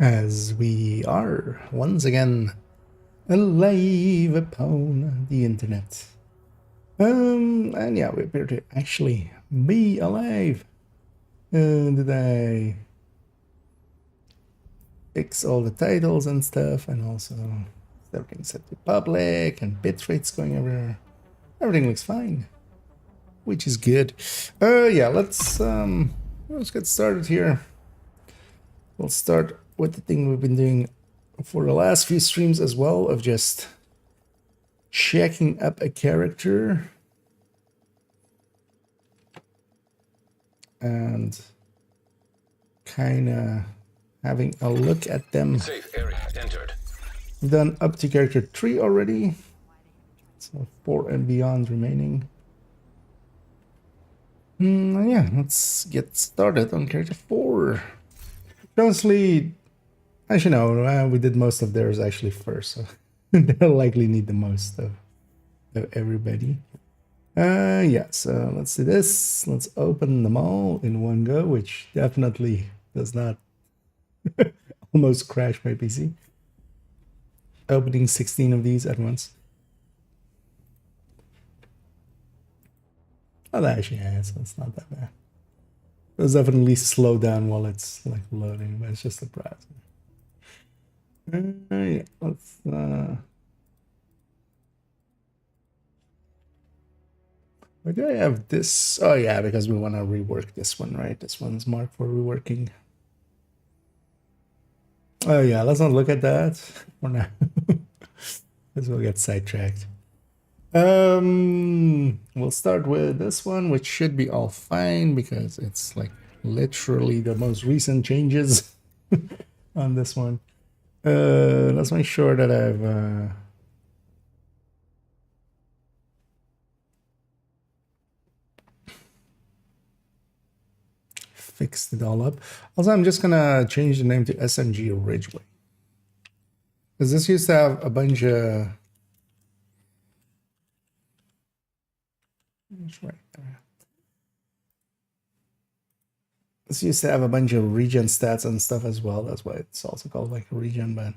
As we are once again alive upon the internet. And yeah, we appear to actually be alive. Did I fix all the titles and stuff, and also everything set to public and bitrates going everywhere? Everything looks fine, which is good. Yeah, let's get started here. We'll start with the thing we've been doing for the last few streams as well, of just checking up a character and kind of having a look at them. Safe area entered. We've done up to character 3 already, so 4 and beyond remaining. Yeah, let's get started on character 4. Honestly, actually no, we did most of theirs actually first, so they'll likely need the most of everybody. Yeah, so let's do this. Let's open them all in one go, which definitely does not almost crash my PC. Opening 16 of these at once. Oh, that actually has, so it's not that bad. It does definitely slow down while it's like loading, but it's just a process. Yeah, let's why do I have this? Oh yeah, because we want to rework this one, right? This one's marked for reworking. Oh yeah, let's not look at that for now. Because we'll get sidetracked. We'll start with this one, which should be all fine because it's like literally the most recent changes on this one. Let's make sure that I've fixed it all up. Also, I'm just gonna change the name to SMG Ridgeway, because this used to have a bunch of right there. This used to have a bunch of regen stats and stuff as well. That's why it's also called like regen, but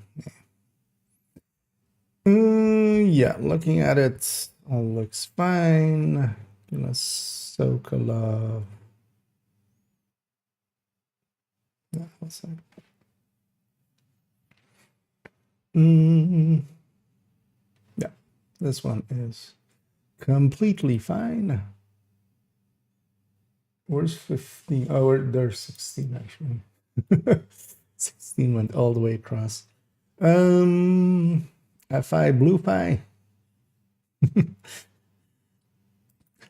yeah. Yeah, looking at it, all looks fine. Sokolov. Yeah, this one is completely fine. Where's 15? Oh, there's 16 actually. 16 went all the way across. Fi blue pie.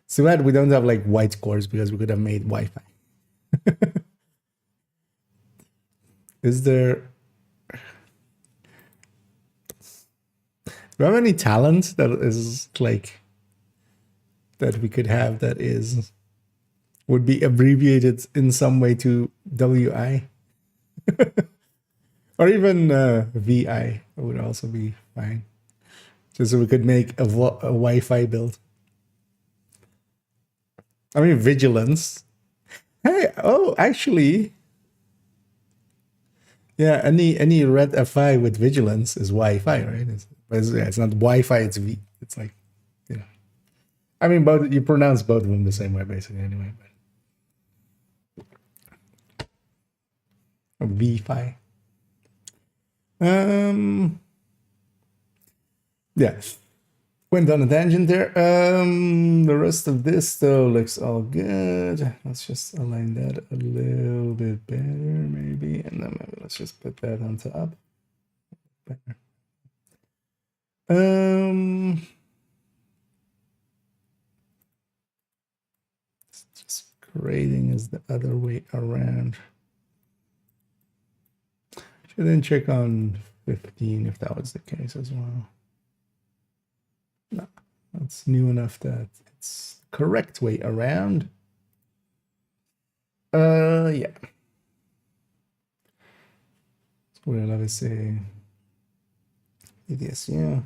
So bad we don't have like white cores because we could have made Wi-Fi. Is there? Do you have any talent that is like that we could have that is would be abbreviated in some way to WI? Or even VI would also be fine. Just so we could make a Wi-Fi build. I mean, vigilance. Hey, oh, actually, yeah. Any red FI with vigilance is Wi-Fi, right? It's not Wi-Fi. It's V. It's like, you know. I mean, both you pronounce both of them the same way, basically. Anyway, but V-Fi. Yeah. Went on a tangent there. The rest of this though looks all good. Let's just align that a little bit better, maybe, and then maybe let's just put that on top. Better. Just grading is the other way around. Should then check on 15 if that was the case as well. No, that's new enough that it's the correct way around. Yeah. What did I say? Yes, yeah.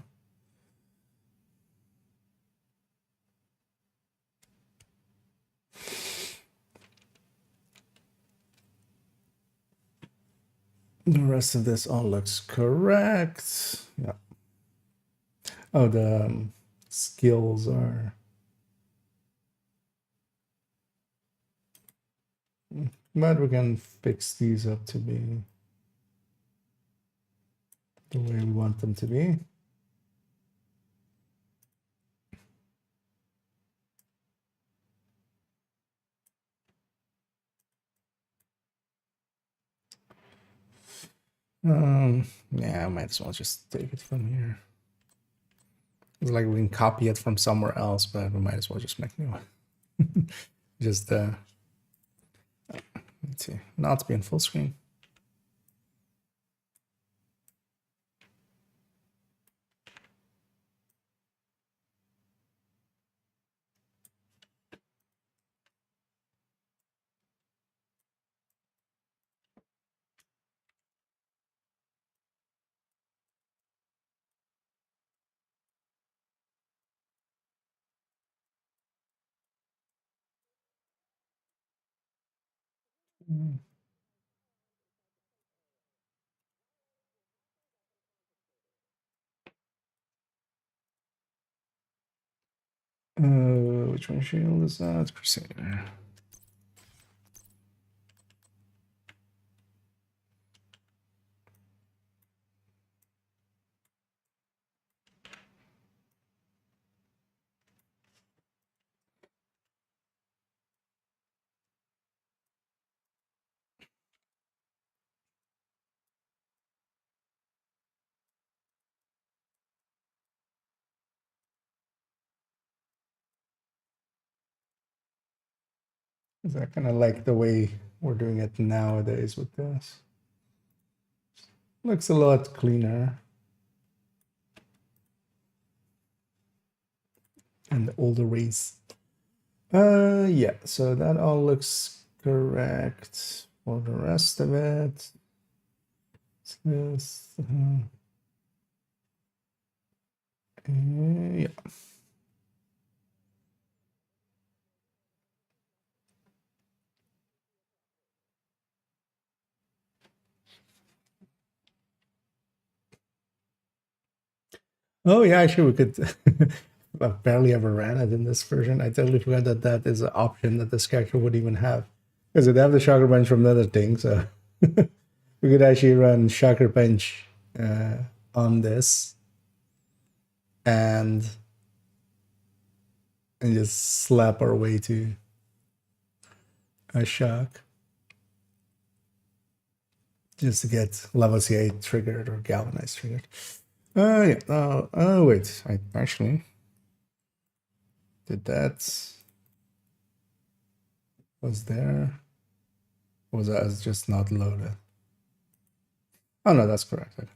The rest of this all looks correct. Yeah. Oh, the skills are... But we can fix these up to be the way we want them to be. Yeah, I might as well just take it from here. It's like we can copy it from somewhere else, but we might as well just make new one. Just let's see, not be in full screen. Which one shield is that? Crusader. I kind of like the way we're doing it nowadays with this. Looks a lot cleaner. And the older ways. Yeah, so that all looks correct for the rest of it. This, yeah. Oh yeah, actually we could. I barely ever ran it in this version. I totally forgot that that is an option that this character would even have, because it have the shocker punch from the other thing. So we could actually run shocker punch on this, and just slap our way to a shock, just to get level C8 triggered or galvanized triggered. Yeah. Oh wait, I actually did that. Was there? Or was that just not loaded? Oh no, that's correct. Okay.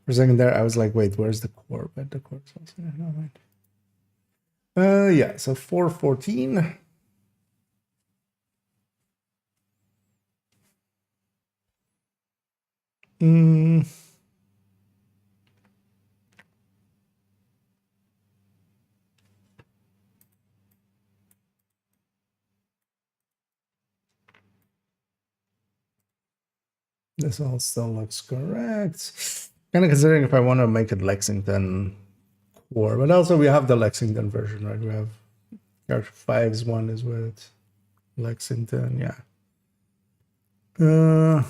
For a second there, I was like, wait, where's the core? But the core is also there. No mind. Yeah, so 414. This all still looks correct. Kind of considering if I want to make it Lexington core, but also we have the Lexington version, right? We have character 5's one is with Lexington, yeah. The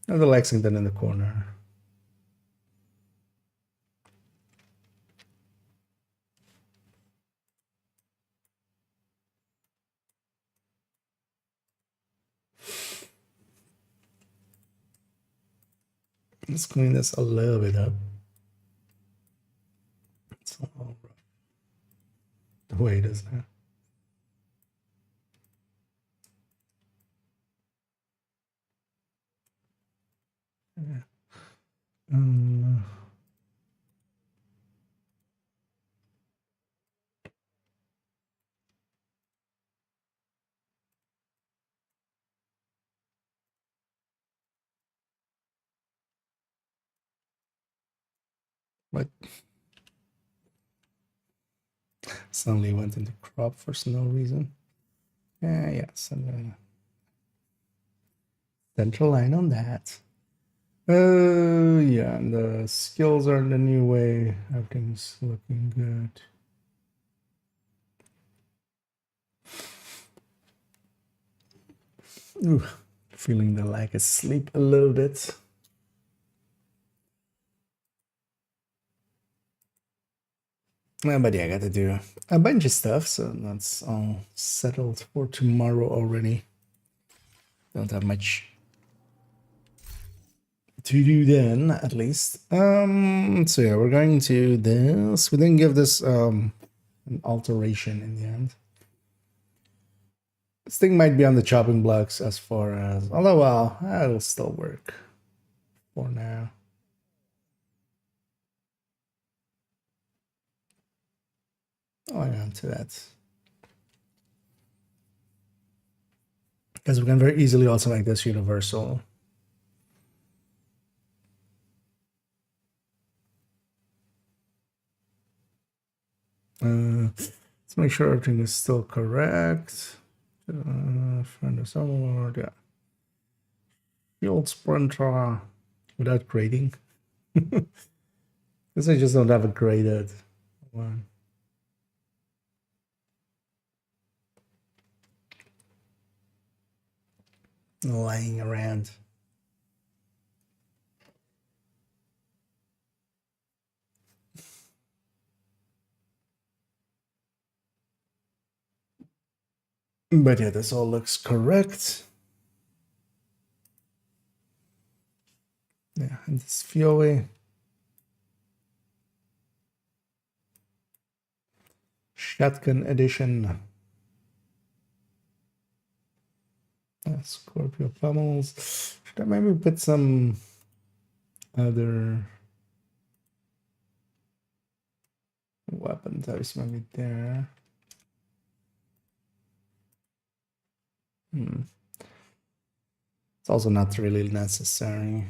Lexington in the corner. Let's clean this a little bit up. It's all rough the way it is now. Yeah. But suddenly went into crop for no reason. Yes, and then Central line on that. Yeah, and the skills are the new way. Everything's looking good. Ooh, feeling the lack of sleep a little bit. But yeah, I got to do a bunch of stuff, so that's all settled for tomorrow already. Don't have much to do then, at least. So yeah, we're going to this. We didn't give this an alteration in the end. This thing might be on the chopping blocks as far as, although well, it'll still work for now. Oh, I am to that. Because we can very easily also make this universal. Let's make sure everything is still correct. Find the overlord, yeah. Field sprinter without grading. Because I just don't have a graded one. Lying around. But yeah, this all looks correct. Yeah, and this Fiore. Shotgun edition. Scorpio pummels. Should I maybe put some other weapon types maybe there? It's also not really necessary.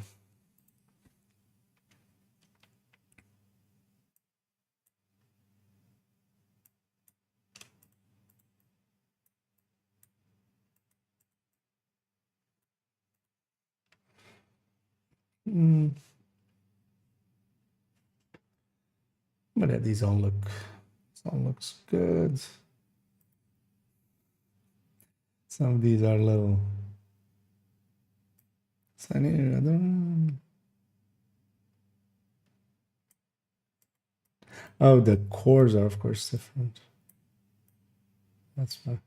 But yeah, these all looks good. Some of these are a little. So I need another. Oh, the cores are of course different. That's fine.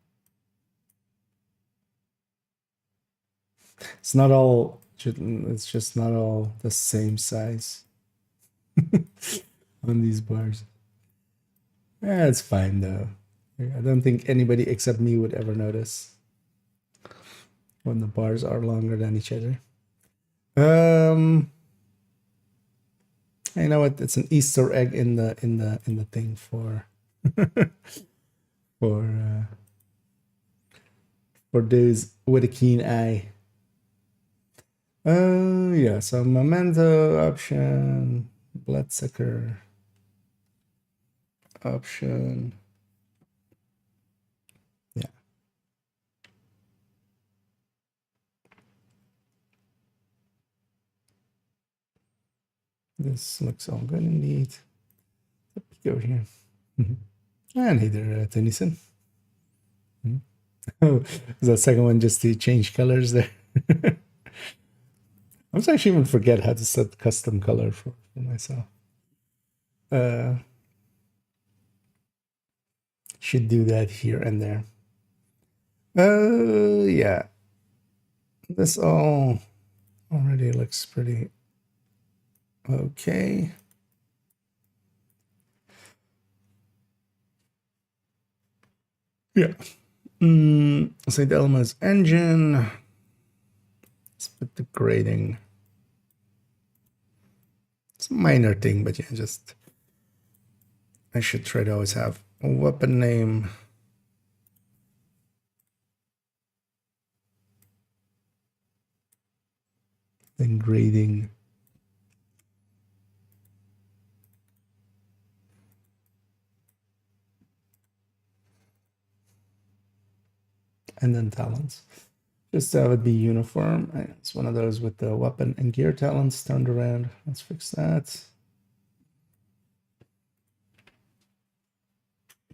It's not all. It's just not all the same size on these bars. Yeah, it's fine though. I don't think anybody except me would ever notice when the bars are longer than each other. You know what? It's an Easter egg in the thing for for those with a keen eye. Yeah, so memento option, bloodsucker option. Yeah. This looks all good indeed. Peek over here. And hey there, Tennyson. Oh, the second one just to change colors there. I was actually even forget how to set custom color for myself. Should do that here and there. Yeah. This all already looks pretty okay. Yeah. St. Elmo's engine. Let's put the grading. It's a minor thing, but yeah, just I should try to always have a weapon name. Then grading. And then talents. Just to have it be uniform. It's one of those with the weapon and gear talents turned around. Let's fix that.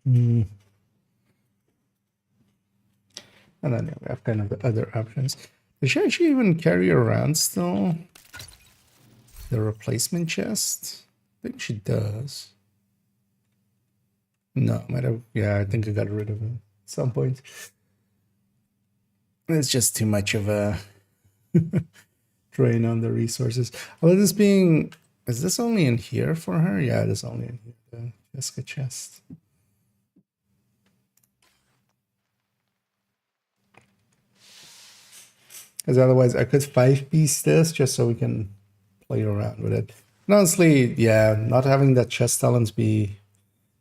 And then we have kind of the other options. Does she actually even carry around still the replacement chest? I think she does. No, might have. Yeah, I think I got rid of it at some point. It's just too much of a drain on the resources. Although this being, is this only in here for her? Yeah, it is only in here. The Jessica chest. Because otherwise, I could 5-piece this just so we can play around with it. And honestly, yeah, not having that chest talents be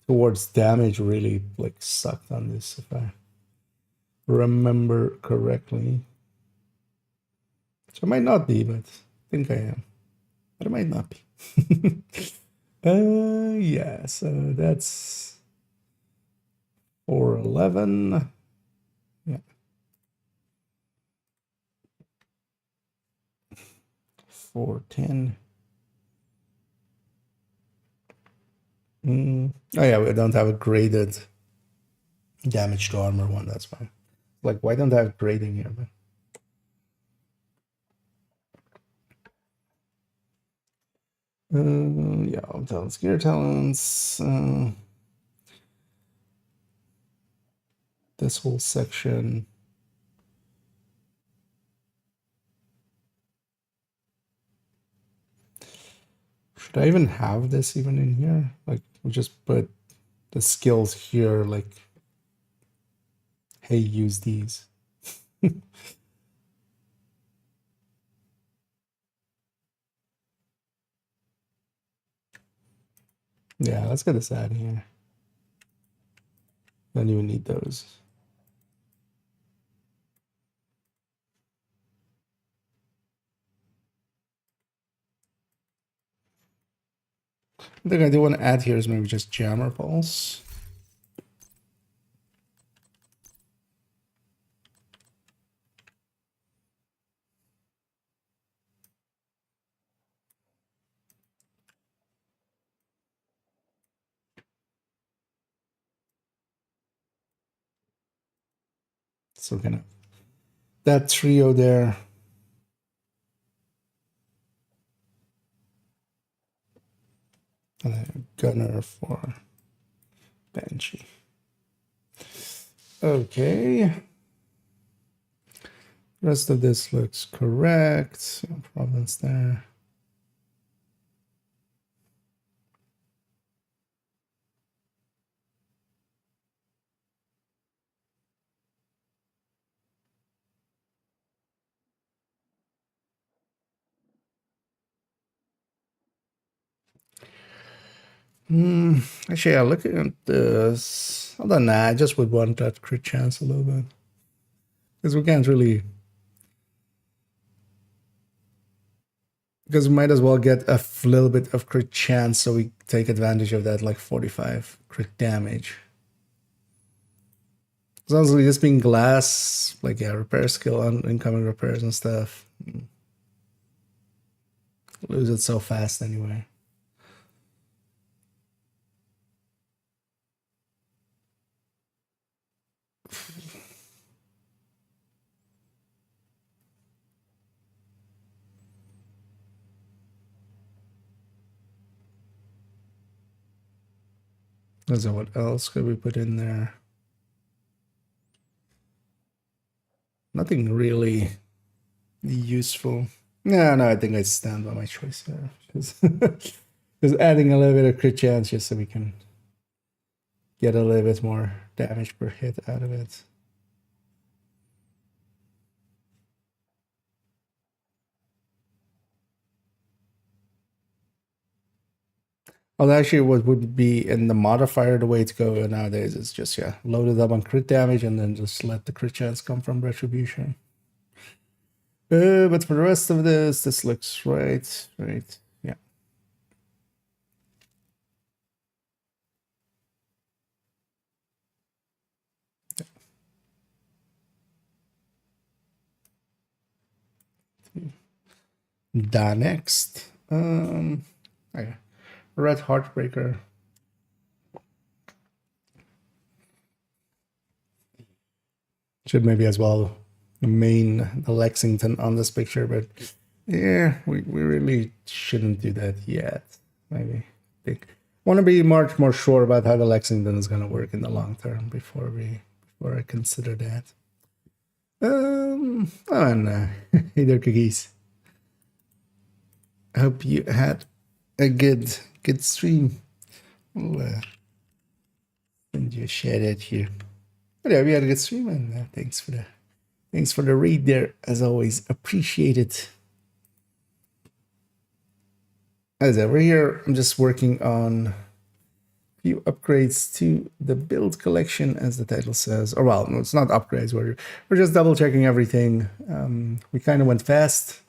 towards damage really like sucked on this, if I remember correctly. So it might not be, but I think I am. But it might not be. Yeah, so that's 411. Yeah. 410. Oh yeah, we don't have a graded damage to armor one, that's fine. Like, why don't I have grading here? But yeah, talents, gear talents. This whole section. Should I even have this even in here? Like, we just put the skills here, like, hey, use these. Yeah, let's get this out of here. Don't even need those. The thing I do want to add here is maybe just jammer pulse. So kind of that trio there. And then gunner for Banshee. Okay. Rest of this looks correct. No problems there. Actually, yeah, looking at this, other than that, I just would want that crit chance a little bit. Because we can't really... Because we might as well get a little bit of crit chance so we take advantage of that, like 45 crit damage. As long as we just being glass, like, yeah, repair skill on incoming repairs and stuff. Lose it so fast anyway. So what else could we put in there? Nothing really useful. No, I think I stand by my choice here. Just adding a little bit of crit chance just so we can get a little bit more damage per hit out of it. Well, actually, what would be in the modifier, the way to go nowadays is just, yeah, load it up on crit damage and then just let the crit chance come from retribution. But for the rest of this looks right. Yeah. Da next. Okay. Red Heartbreaker. Should maybe as well main the Lexington on this picture, but yeah, we really shouldn't do that yet. Maybe I think want to be much more sure about how the Lexington is going to work in the long term before I consider that. Oh no, hey there, cookies. I hope you had a good stream. We'll send you a shout out here. But yeah, we had a good stream, and thanks for the read there. As always, appreciate it. As ever, here I'm just working on a few upgrades to the build collection, as the title says. Or well, no, it's not upgrades. We're just double checking everything. We kind of went fast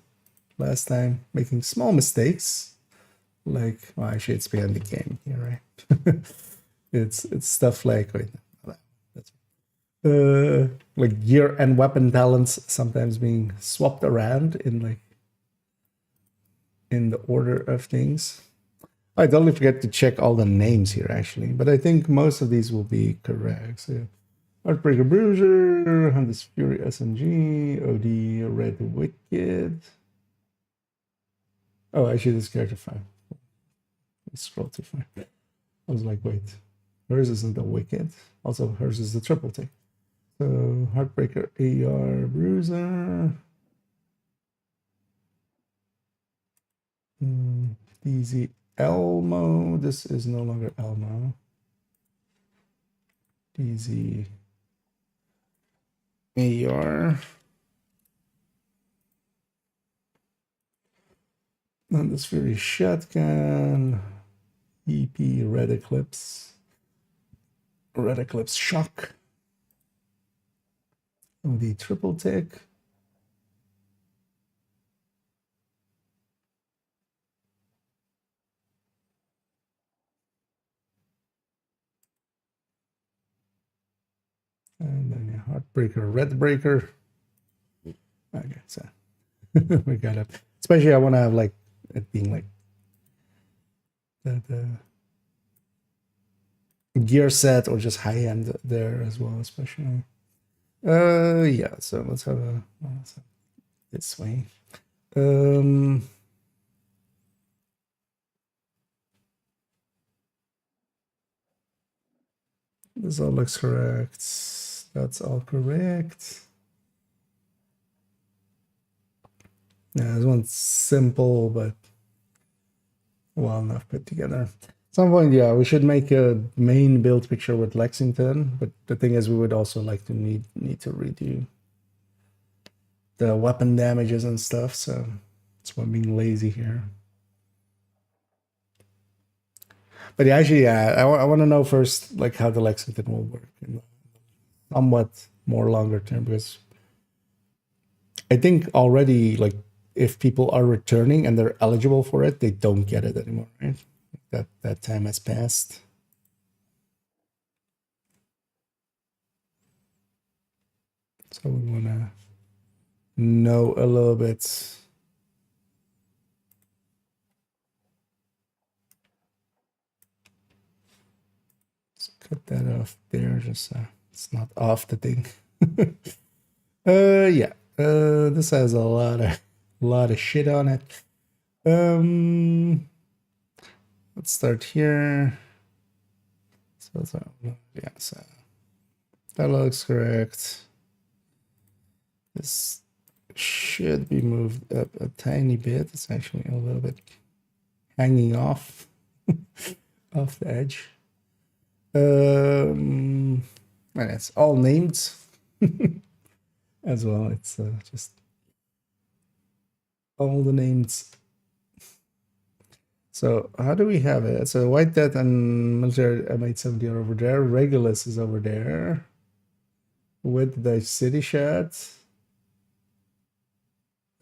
last time, making small mistakes. Like, well, actually, it's behind the game here, right? it's stuff like wait, that's like gear and weapon talents sometimes being swapped around in the order of things. I totally forget to check all the names here actually, but I think most of these will be correct. So Heartbreaker Bruiser, Hunter's Fury SMG, OD Red Wicked. Oh, actually this character 5. Scroll too far. I was like, wait, hers isn't the Wicked. Also, hers is the triple take. So Heartbreaker AR Bruiser. DZ Elmo. This is no longer Elmo. DZ AR. And this Fury Shotgun. EP Red Eclipse. Red Eclipse Shock. The triple tick. And then Heartbreaker, Red Breaker. Okay, so we got it. Especially I want to have like it being like the gear set or just high end there as well, especially. Yeah, so let's have this way. This all looks correct. That's all correct. Yeah, this one's simple, but well enough put together. At some point, yeah, we should make a main build picture with Lexington, but the thing is we would also like to need to redo the weapon damages and stuff, so that's why I'm being lazy here. But yeah, actually, yeah, I want to know first like how the Lexington will work in somewhat more longer term, because I think already like if people are returning and they're eligible for it, they don't get it anymore, right? That time has passed. So we want to know a little bit. Let's cut that off there, just so it's not off the thing. Yeah. This has a lot of shit on it. Let's start here. So yeah, so that looks correct. This should be moved up a tiny bit. It's actually a little bit hanging off off the edge. And it's all named as well. It's just all the names. So how do we have it? So White Death and Military M870 are over there. Regulus is over there with the city shot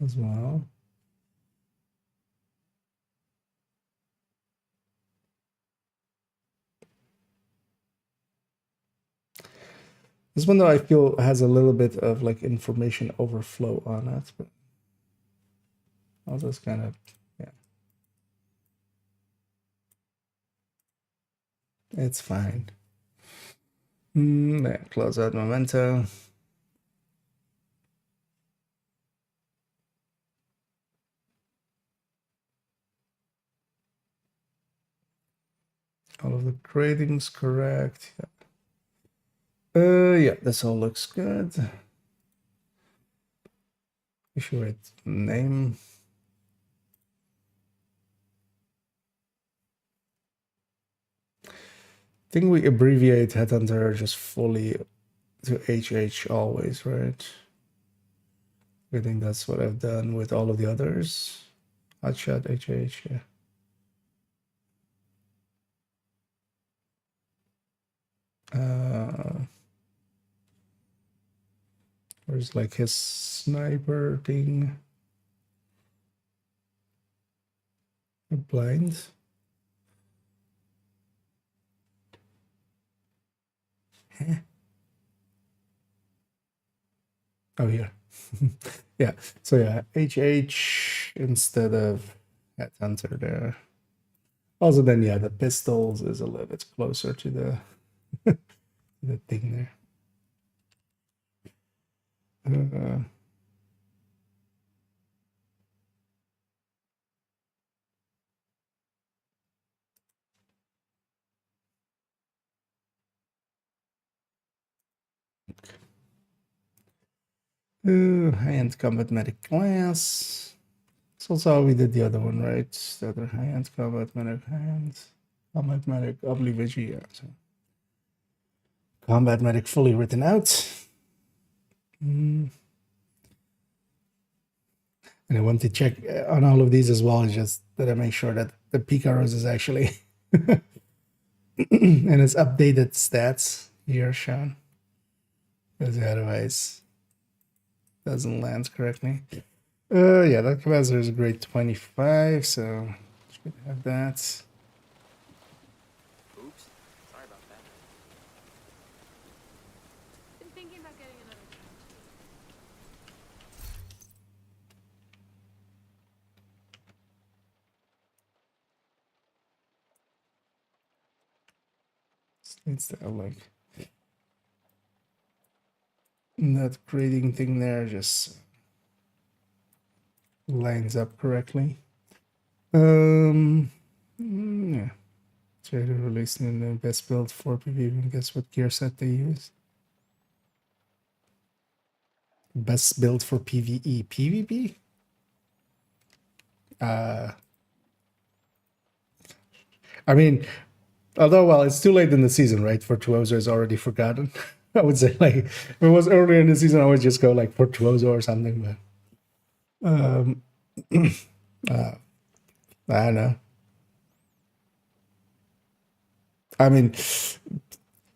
as well. This one though I feel has a little bit of like information overflow on it, but I'll just kind of, yeah. It's fine. Yeah, close out Memento. All of the grading's correct. Yeah, this all looks good. Issue rate name. I think we abbreviate Headhunter just fully to HH always, right? I think that's what I've done with all of the others. Hotshot HH, yeah. Where's like his sniper thing? Blind. Oh, here. Yeah. So yeah, HH instead of Headhunter there. Also, then yeah, the pistols is a little bit closer to the the thing there. High-end combat medic class. That's also how we did the other one, right? The other high-end combat medic, high-end combat medic, Oblivigi, yeah. So. Combat medic fully written out. And I want to check on all of these as well, just that I make sure that the Picaros is actually and it's updated stats here shown. Because otherwise doesn't land correctly. Yeah, that capacitor is a grade 25, so should have that. Oops, sorry about that. Been thinking about getting another Needs to have like that grading thing there just lines up correctly. Yeah. Try to release the best build for PvP. Guess what gear set they use? Best build for PvE. PvP? I mean, although, well, it's too late in the season, right? Virtuoso is already forgotten. I would say, like, if it was earlier in the season, I would just go like Virtuoso or something, but I don't know. I mean,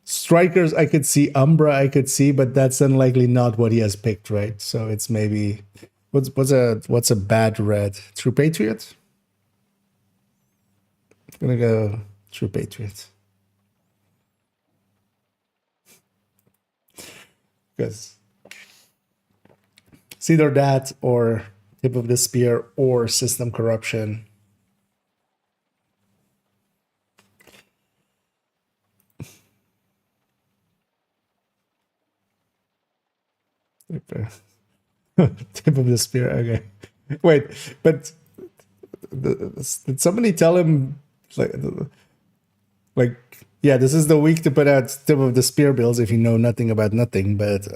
strikers, I could see. Umbra, I could see, but that's unlikely not what he has picked, right? So it's maybe what's a bad red? True Patriot? I'm gonna go True Patriot. Because it's either that or Tip of the Spear or System Corruption. Tip of the Spear, okay. Wait, but did somebody tell him like yeah, this is the week to put out Tip of the Spear builds if you know nothing about nothing, but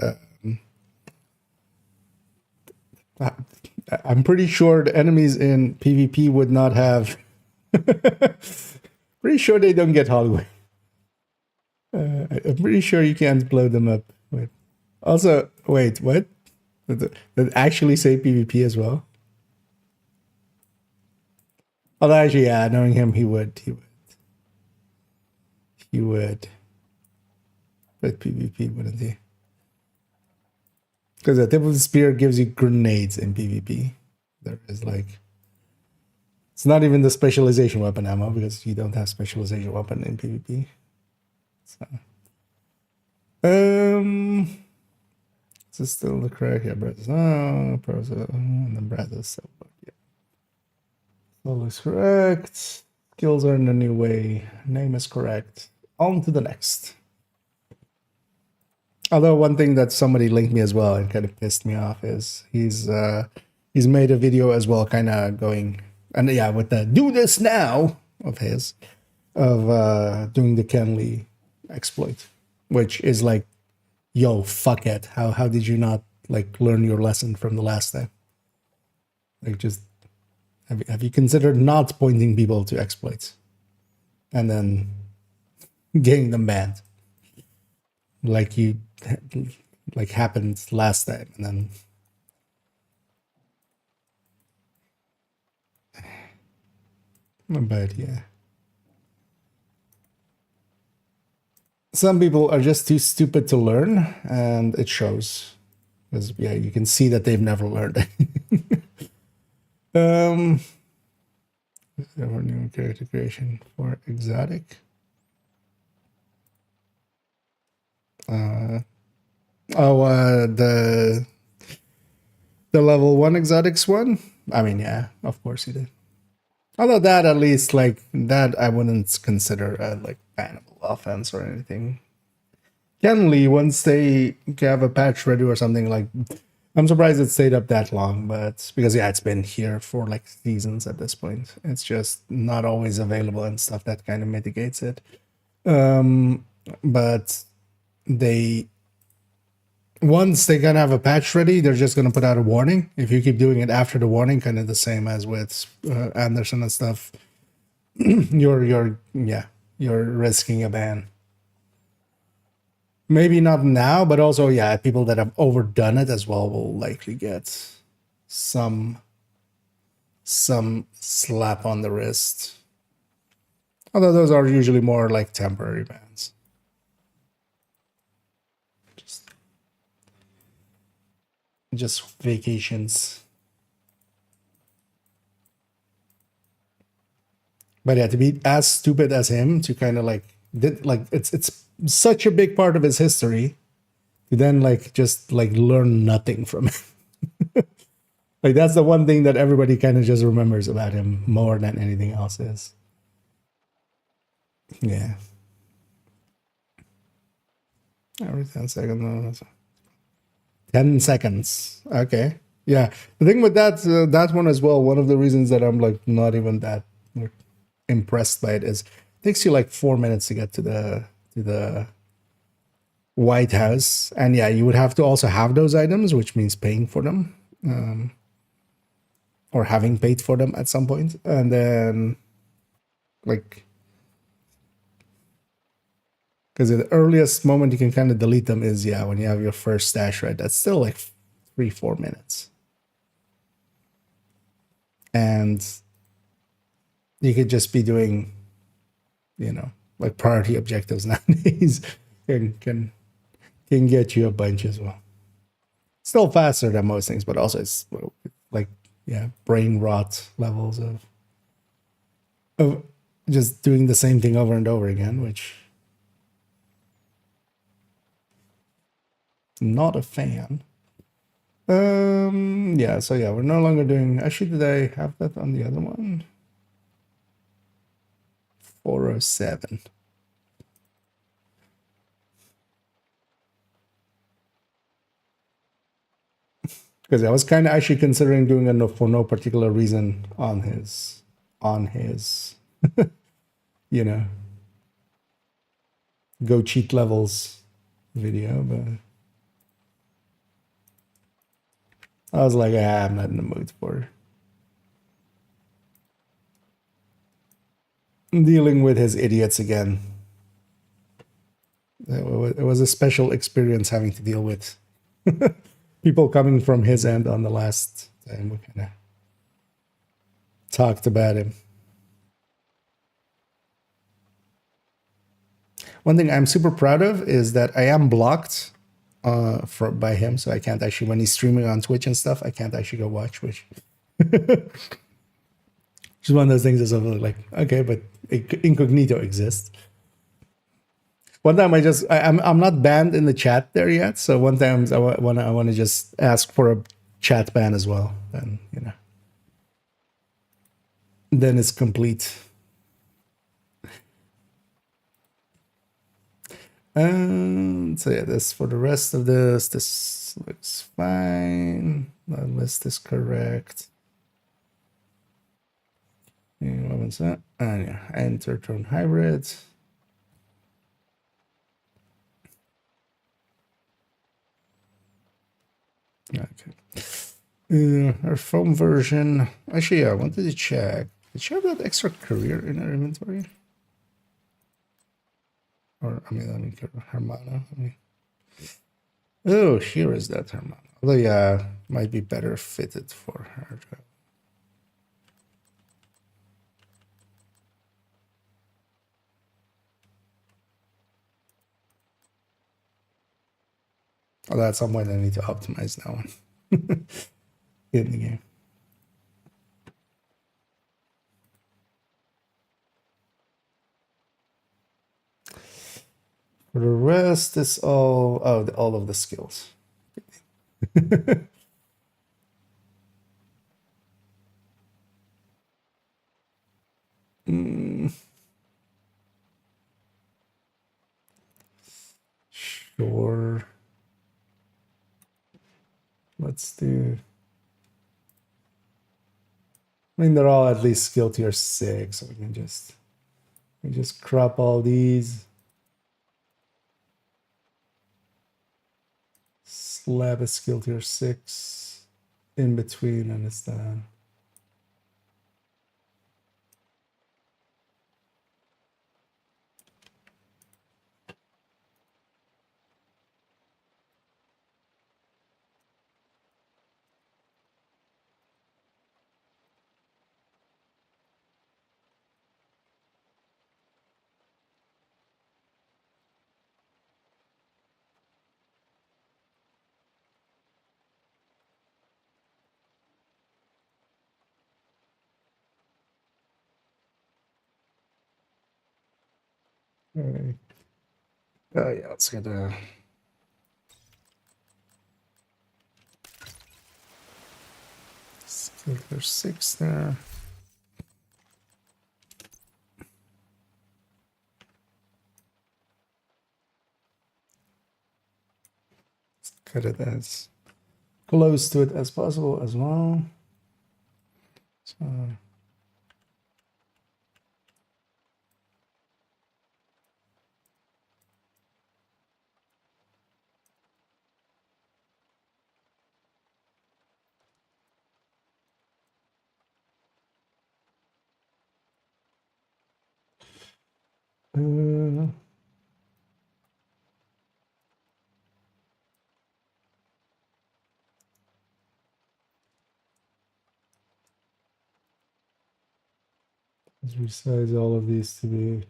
I'm pretty sure the enemies in PvP would not have. Pretty sure they don't get Holloway. I'm pretty sure you can't blow them up. Wait. Also, wait, what? Did actually say PvP as well? Although actually, yeah, knowing him, he would. He would. But PvP, wouldn't he? Because the Tip of the Spear gives you grenades in PvP. There is like, it's not even the specialization weapon ammo because you don't have specialization weapon in PvP. So, is this still the correct? Yeah, Brazos. Oh, Brazos. And then Brazos. So, yeah. All is correct. Skills are in a new way. Name is correct. On to the next. Although one thing that somebody linked me as well and kind of pissed me off is he's made a video as well, kind of going, and yeah, with the "do this now" of his, of doing the Kenley exploit, which is like, yo, fuck it. How did you not like learn your lesson from the last time? Like, just have you considered not pointing people to exploits and then getting them banned, like you like happened last time, and then. But yeah. Some people are just too stupid to learn, and it shows. Because yeah, you can see that they've never learned. Our new character creation for exotic. The level 1 exotics one. I mean, yeah, of course he did. Although that, at least, like that, I wouldn't consider a like bannable offense or anything. Generally, once they have a patch ready or something, like, I'm surprised it stayed up that long, but because yeah, it's been here for like seasons at this point. It's just not always available and stuff that kind of mitigates it. But they, once they gonna have a patch ready, they're just gonna put out a warning. If you keep doing it after the warning, kind of the same as with Anderson and stuff, you're risking a ban. Maybe not now, but also yeah, people that have overdone it as well will likely get some slap on the wrist. Although those are usually more like temporary bans. Just vacations. But yeah, to be as stupid as him, to kind of like it's such a big part of his history, to then like just like learn nothing from it. Like, that's the one thing that everybody kind of just remembers about him more than anything else is. Yeah. Every 10 seconds. 10 seconds. Okay. Yeah. The thing with that one as well, one of the reasons that I'm like not even that impressed by it is it takes you like 4 minutes to get to the White House. And yeah, you would have to also have those items, which means paying for them. Or having paid for them at some point. And then like, because the earliest moment you can kind of delete them is yeah, when you have your first stash, right? That's still like 3-4 minutes. And you could just be doing, you know, like priority objectives nowadays can get you a bunch as well. Still faster than most things, but also it's like yeah, brain rot levels of just doing the same thing over and over again, which not a fan. Yeah, so yeah, we're no longer doing. Actually, did I have that on the other one? 407. Because I was kind of actually considering doing a for no particular reason on his you know, go cheat levels video, but I was like, I'm not in the mood for dealing with his idiots again. It was a special experience having to deal with people coming from his end on the last time we kind of talked about him. One thing I'm super proud of is that I am blocked by him, so I can't actually, when he's streaming on Twitch and stuff, I can't actually go watch Twitch. Just one of those things that's like, okay, but incognito exists. One time I'm not banned in the chat there yet, so one time I want to just ask for a chat ban as well. Then you know. then it's complete. So yeah, this for the rest of this looks fine. The list is correct. What was that? And yeah, enter turn hybrid. Okay. Our phone version. Actually, yeah, I wanted to check. Did she have that extra career in her inventory? Or I mean, Hermana. Oh, here is that Hermana. Although, yeah, might be better fitted for her. Although at some point I need to optimize that one in the game. For the rest, it's all all of the skills. Sure. Let's do. I mean, they're all at least skill tier 6, so we can just crop all these. Slap a skill tier 6 in between, and it's done. All right. Oh yeah, let's get a skill tier 6 there. Let's cut it as close to it as possible as well. So let's resize all of these to be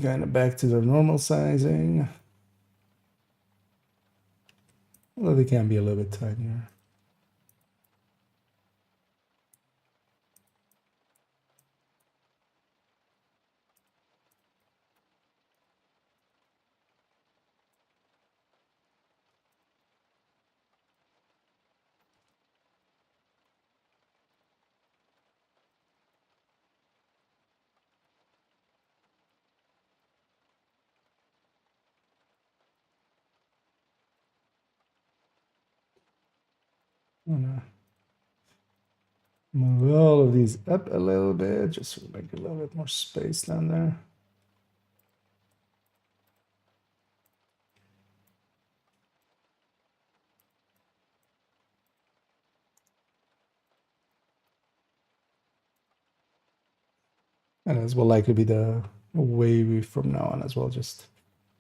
kind of back to their normal sizing. Although they can be a little bit tinier. I'm gonna move all of these up a little bit just to make a little bit more space down there. And as will likely be the way we from now on as well, just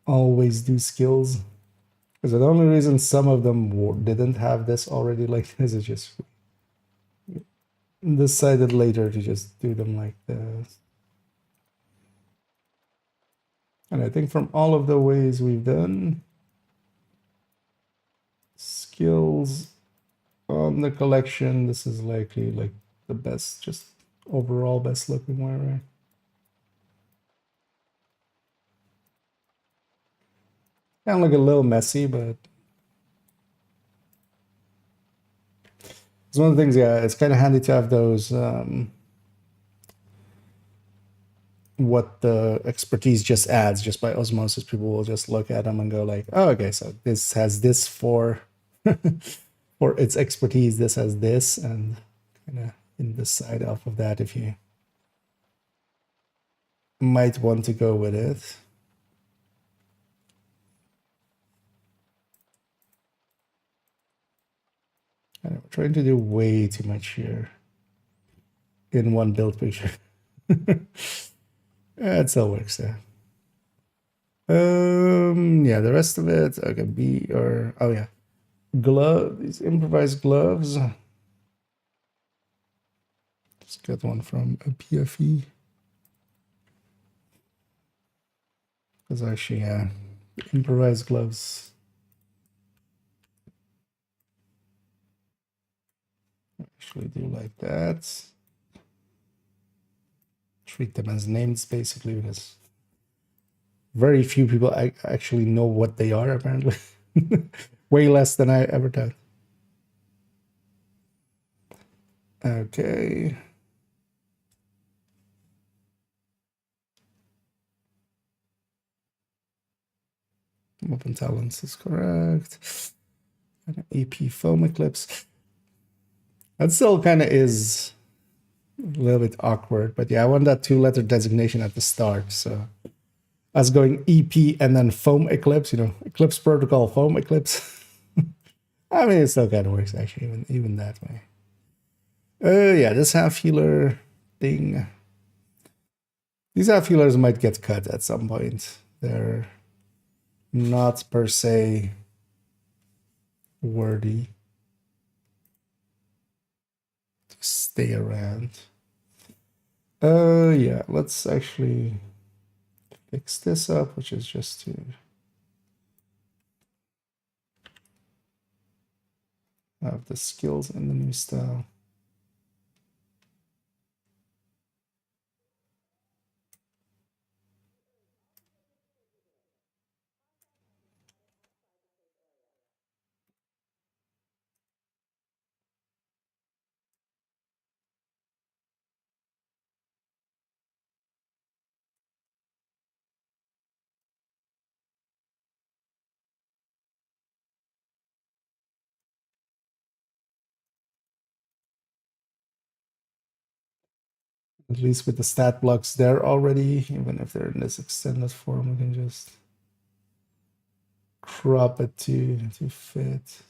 always do skills. Because the only reason some of them didn't have this already like this is just decided later to just do them like this. And I think from all of the ways we've done, skills on the collection, this is likely like the best, just overall best looking way, right? Kind of look a little messy, but It's one of the things, yeah, it's kind of handy to have those, what the expertise just adds just by osmosis. People will just look at them and go like, oh, okay, so this has this for, for its expertise, this has this, and kind of in the side off of that if you might want to go with it. I'm trying to do way too much here in one build picture. It still works, yeah. Yeah, the rest of it, okay, B or, oh yeah. Glove, these improvised gloves. Just got one from a PFE. Because actually, yeah, improvised gloves. Actually do like that. Treat them as names basically, because very few people actually know what they are apparently. Way less than I ever thought. Okay. Weapon talents is correct. And AP foam eclipse. That still kind of is a little bit awkward, but yeah, I want that 2-letter designation at the start. So us going EP and then foam eclipse, you know, eclipse protocol, foam eclipse. I mean, it still kind of works actually, even that way. Yeah, this half healer thing. These half healers might get cut at some point. They're not per se worthy to stay around. Yeah, let's actually fix this up, which is just to have the skills in the new style. At least with the stat blocks there already, even if they're in this extended form, we can just crop it to fit.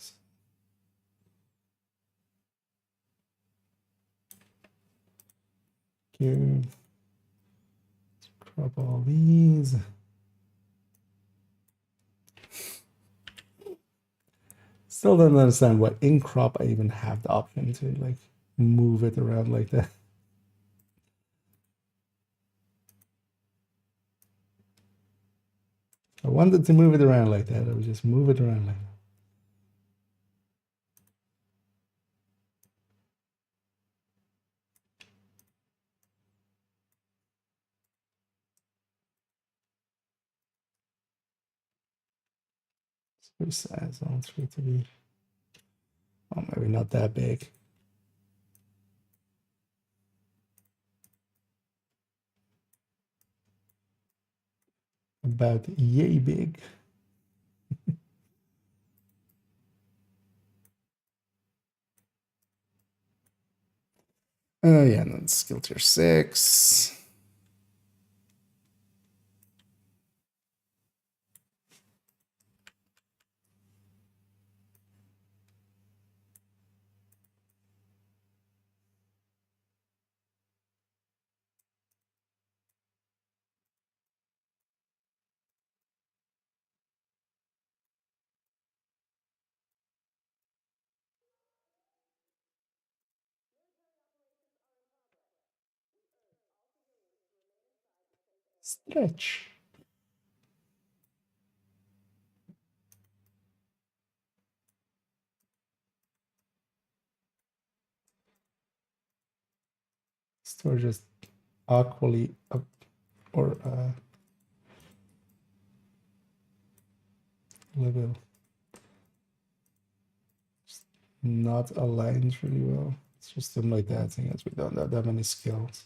Okay. Crop all these. Still don't understand why in crop I even have the option to like move it around like that. I wanted to move it around like that. I would just move it around like that. Space size, I want it to be, oh, maybe not that big. About yay big. Yeah, and then skill tier 6. Stretch. Store just awkwardly up or level. not aligned really well. It's just something like that, thing as we don't have that many skills.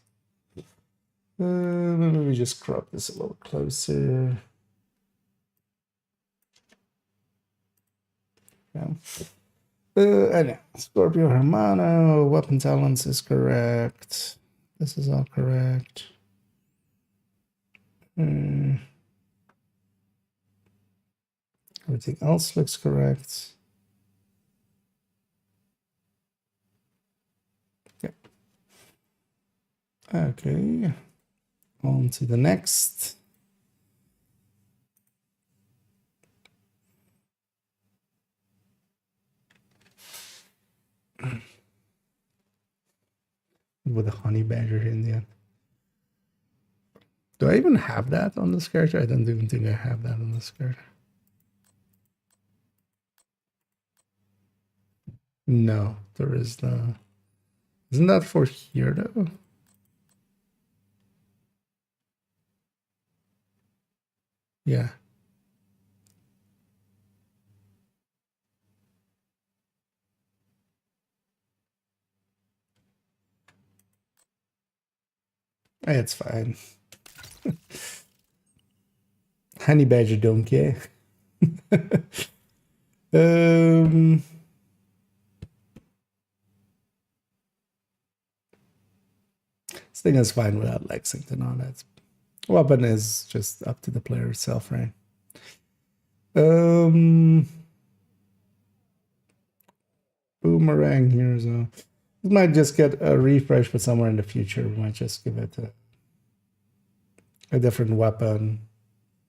Maybe we just crop this a little closer. Yeah. And Scorpio Hermano, weapon talents is correct. This is all correct. Everything else looks correct. Yeah. Okay. On to the next. With a honey badger in the end. Do I even have that on this character? I don't even think I have that on this character. No, there is no. Isn't that for here though? Yeah. It's fine. Honey badger don't care. This thing is fine without Lexington on it. Weapon is just up to the player itself, right? Boomerang here, so it might just get a refresh, but somewhere in the future we might just give it a different weapon,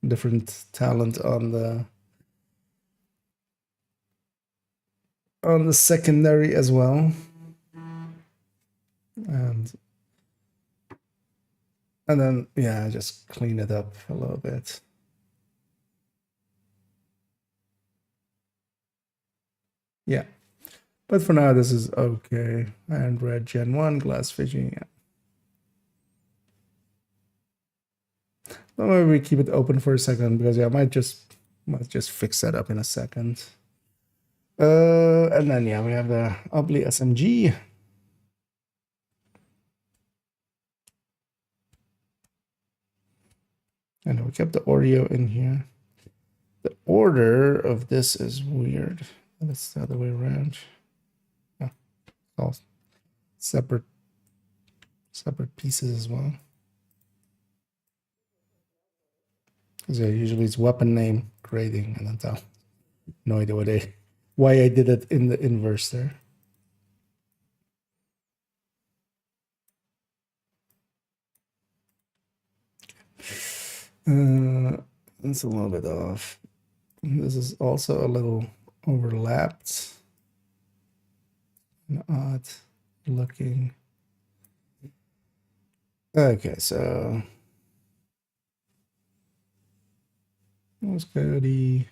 different talent on the secondary as well. And then, yeah, just clean it up a little bit. Yeah. But for now, this is okay. And red Gen 1, glass fishing. Yeah. Well, maybe we keep it open for a second because, yeah, I might just fix that up in a second. And then, yeah, we have the Ugly SMG. And we kept the Oreo in here. The order of this is weird. That's the other way around. Yeah, all separate pieces as well. Because yeah, usually it's weapon name, grading, and then top. No idea why I did it in the inverse there. It's a little bit off. This is also a little overlapped and odd looking. Okay, so let's go the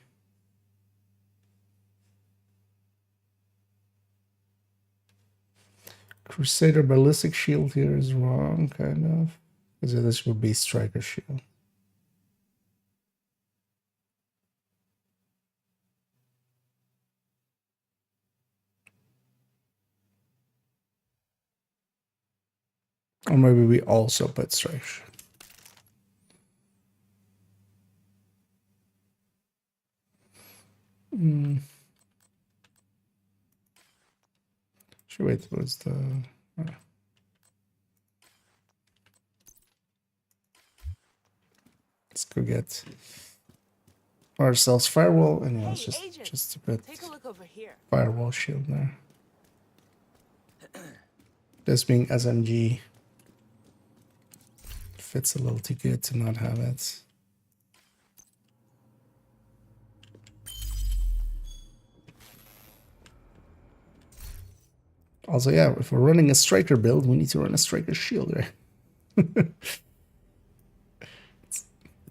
Crusader ballistic shield here is wrong, kind of. Because this would be striker shield. Or maybe we also put striker shield. Should wait, what's the... Let's go get ourselves firewall, and yeah, let's just put Take a look over here. Firewall shield there. This being SMG fits a little too good to not have it. Also, yeah, if we're running a striker build, we need to run a striker shield, right?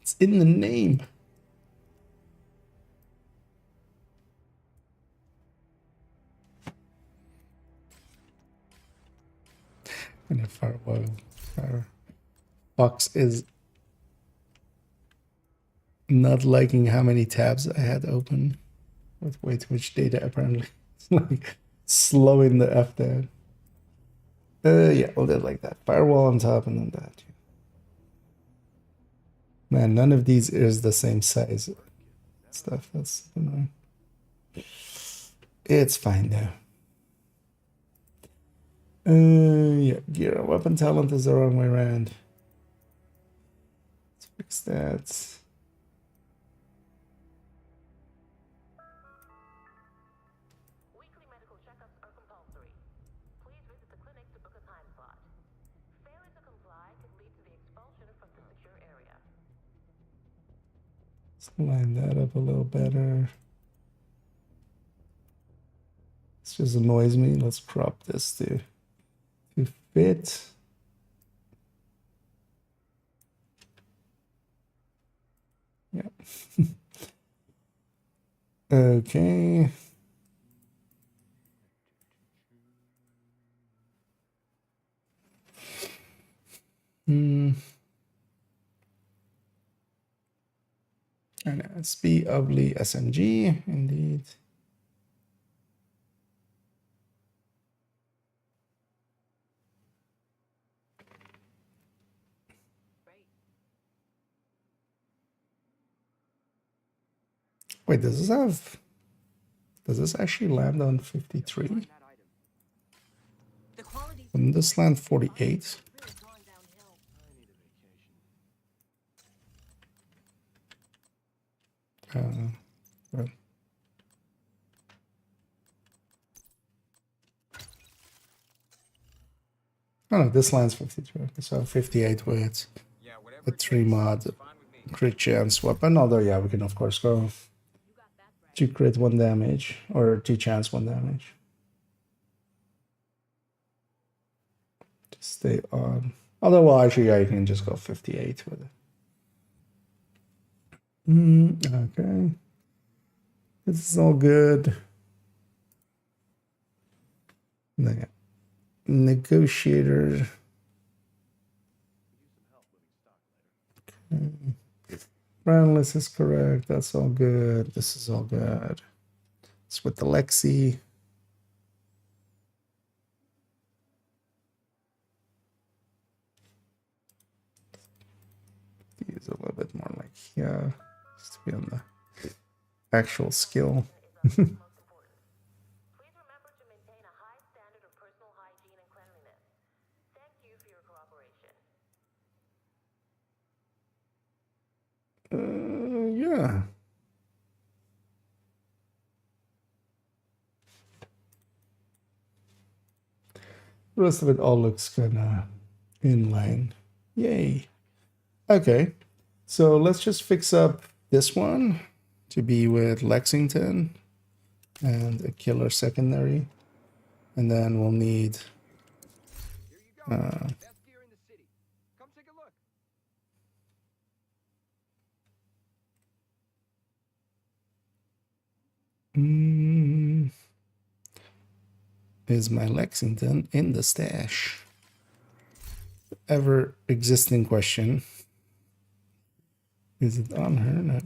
It's in the name. And if Firefox is not liking how many tabs I had open with way too much data, apparently. It's like Slowing the F down. Yeah, we'll do it like that. Firewall on top and then that. Man, none of these is the same size stuff. That's annoying. It's fine now. Yeah, gear weapon talent is the wrong way around. Let's fix that. Weekly medical checkups are compulsory. Please visit the clinic to book a time slot. Failing to comply could lead to the expulsion from the secure area. Let's line that up a little better. This just annoys me. Let's crop this to fit. Yeah. Okay. And SB ugly SMG, indeed. Wait, does this actually land on 53? Wouldn't this land 48? Well. Oh no, this lands 52. Okay, so 58 with a 3 mod crit chance weapon. Although, yeah, we can of course go 2 crit 1 damage or 2 chance 1 damage. Just stay on. Although, well, actually, yeah, you can just go 58 with it. Okay. This is all good. Negotiator. Okay. Brandless is correct. That's all good. This is all good. It's with the Lexi. Use a little bit more like here, just to be on the actual skill. Please remember to maintain a high standard of personal hygiene and cleanliness. Thank you for your cooperation. Yeah. The rest of it all looks kind of in line. Yay. Okay. So let's just fix up this one to be with Lexington and a killer secondary. And then we'll need is my Lexington in the stash? Ever existing question. Is it on her? No.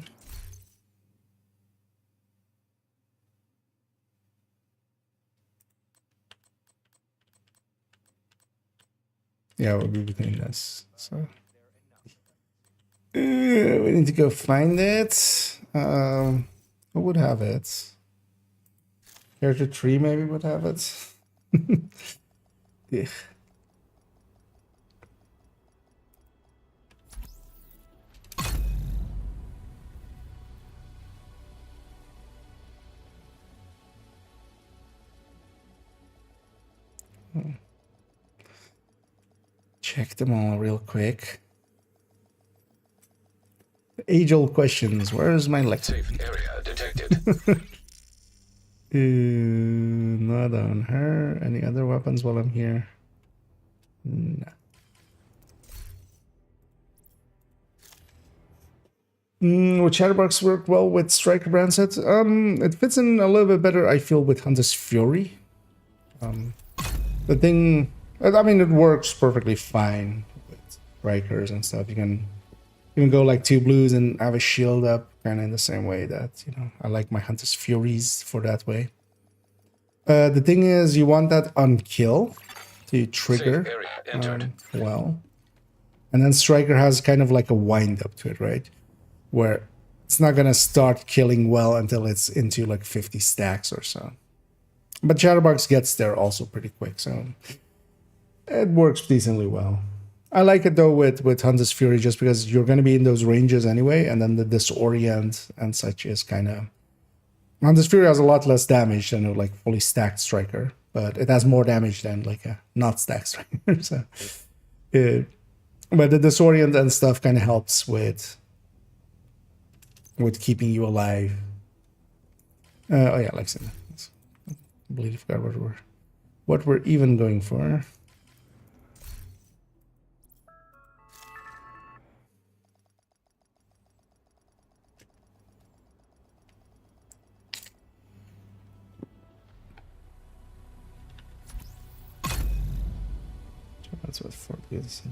Yeah, we'll be between this. So we need to go find it. Who would have it? Character 3 maybe would have it. Yeah. Check them all real quick. Age-old questions. Where is my Lexington? Safe area detected. Not on her. Any other weapons while I'm here? No. Would Chatterbox work well with Striker brand sets? It fits in a little bit better, I feel, with Hunter's Fury. The thing, I mean, it works perfectly fine with Strikers and stuff. You can go like 2 blues and have a shield up, kind of in the same way that, you know, I like my Hunter's Furies for that way. The thing is, you want that on kill to Safe trigger area entered. well. And then Striker has kind of like a wind up to it, right? Where it's not gonna start killing well until it's into like 50 stacks or so. But Chatterbox gets there also pretty quick, so it works decently well. I like it though with Hunter's Fury just because you're gonna be in those ranges anyway, and then the disorient and such is kind of... Hunter's Fury has a lot less damage than a like fully stacked Striker, but it has more damage than like a not stacked Striker. So, but the disorient and stuff kind of helps with keeping you alive. Oh yeah, Lexington. I believe I forgot what we're even going for. That's what 40 is.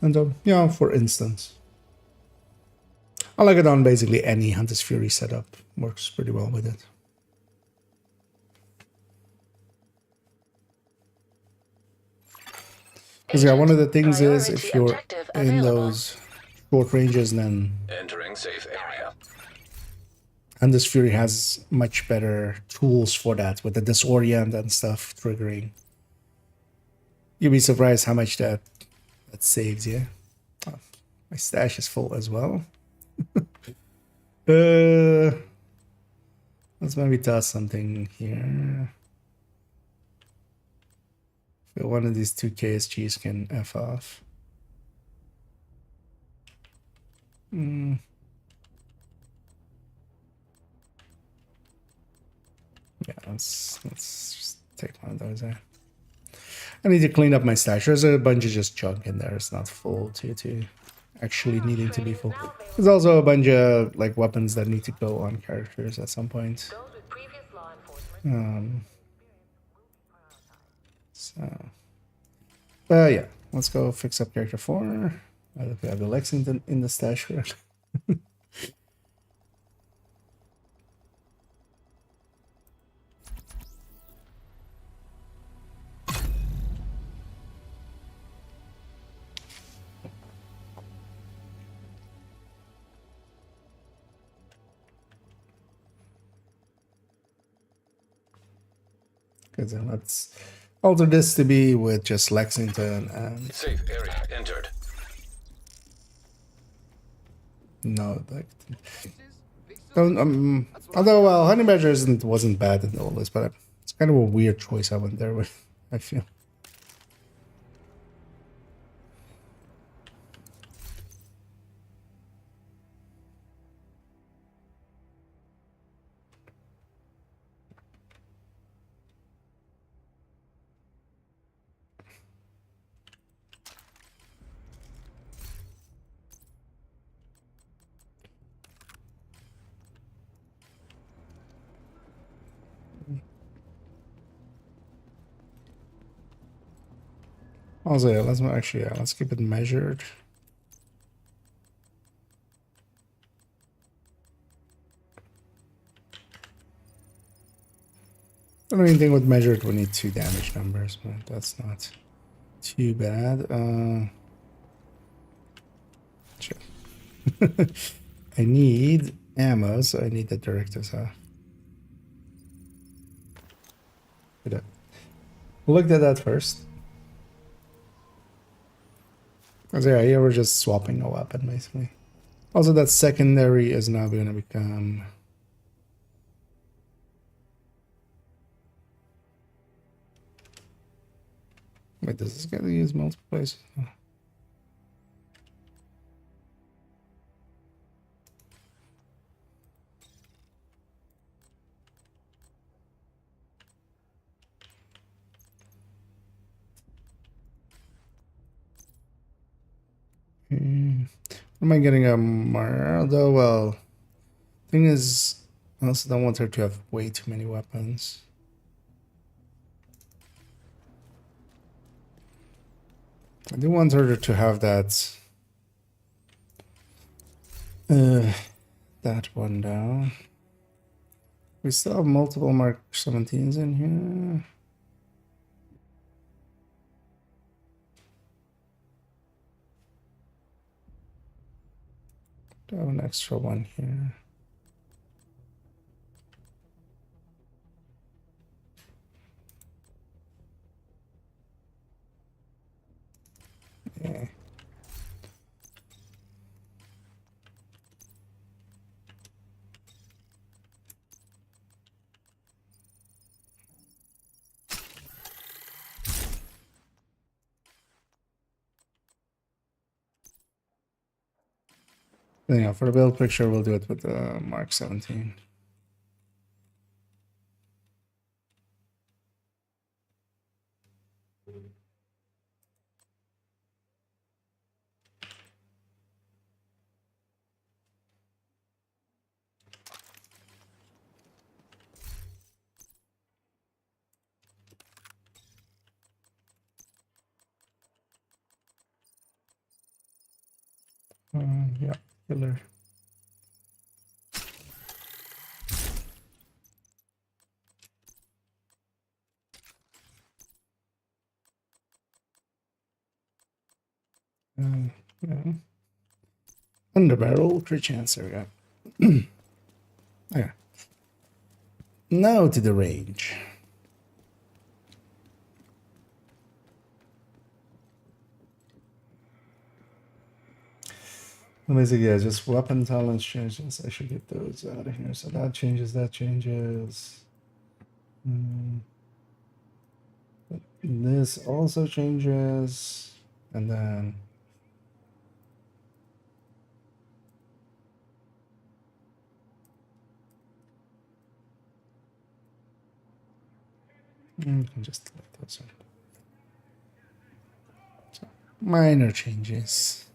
And yeah, for instance, I like it on basically any Hunter's Fury setup. Works pretty well with it. Because yeah, one of the things is if you're in those short ranges, then Entering safe area. Hunter's Fury has much better tools for that with the disorient and stuff triggering. You'd be surprised how much that saves you. Oh, my stash is full as well. Let's maybe toss something here. Feel one of these two KSGs can F off. Yeah, let's just take one of those out. I need to clean up my stash. There's a bunch of just junk in there. It's not full to actually needing to be full. There's also a bunch of like weapons that need to go on characters at some point. Those with previous law enforcement So, yeah, let's go fix up character 4. I have the Lexington in the stash here. Good, then let's alter this to be with just Lexington and Safe area entered. no, like, don't although well, Honey Badger wasn't bad in all this, but it's kind of a weird choice I went there with. I feel. Also, yeah, let's keep it measured. I don't even think with measured we need 2 damage numbers, but that's not too bad. Shit. I need ammo, so I need the directives off. Good. Looked at that first. So yeah, here we're just swapping a weapon basically. Also, that secondary is now going to become. Wait, does this guy use multiple places? Oh. Am I getting a Mardo? Well, thing is, I also don't want her to have way too many weapons. I do want her to have that that one down. We still have multiple Mark 17s in here. Do I have an extra one here? Yeah. Yeah, for the build picture, we'll do it with the Mark 17. Yeah, killer. Yeah. Underbarrel, crit chance, there we go. Okay. Now to the range. Basically, yeah, just weapon talents changes. I should get those out of here. So that changes, that changes. This also changes. And then you can just let those in. So, minor changes.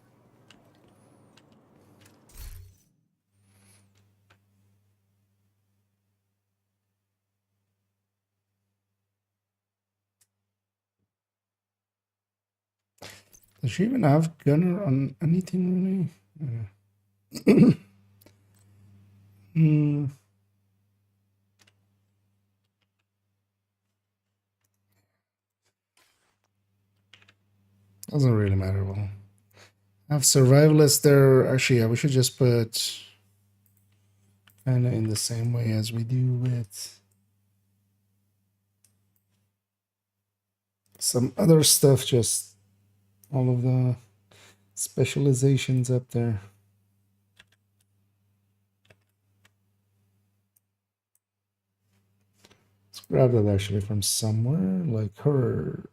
Does she even have gunner on anything really? Doesn't really matter. Well, I have survivalists there. Actually, yeah, we should just put kind of in the same way as we do with some other stuff, just all of the specializations up there. Let's grab that actually from somewhere, like her.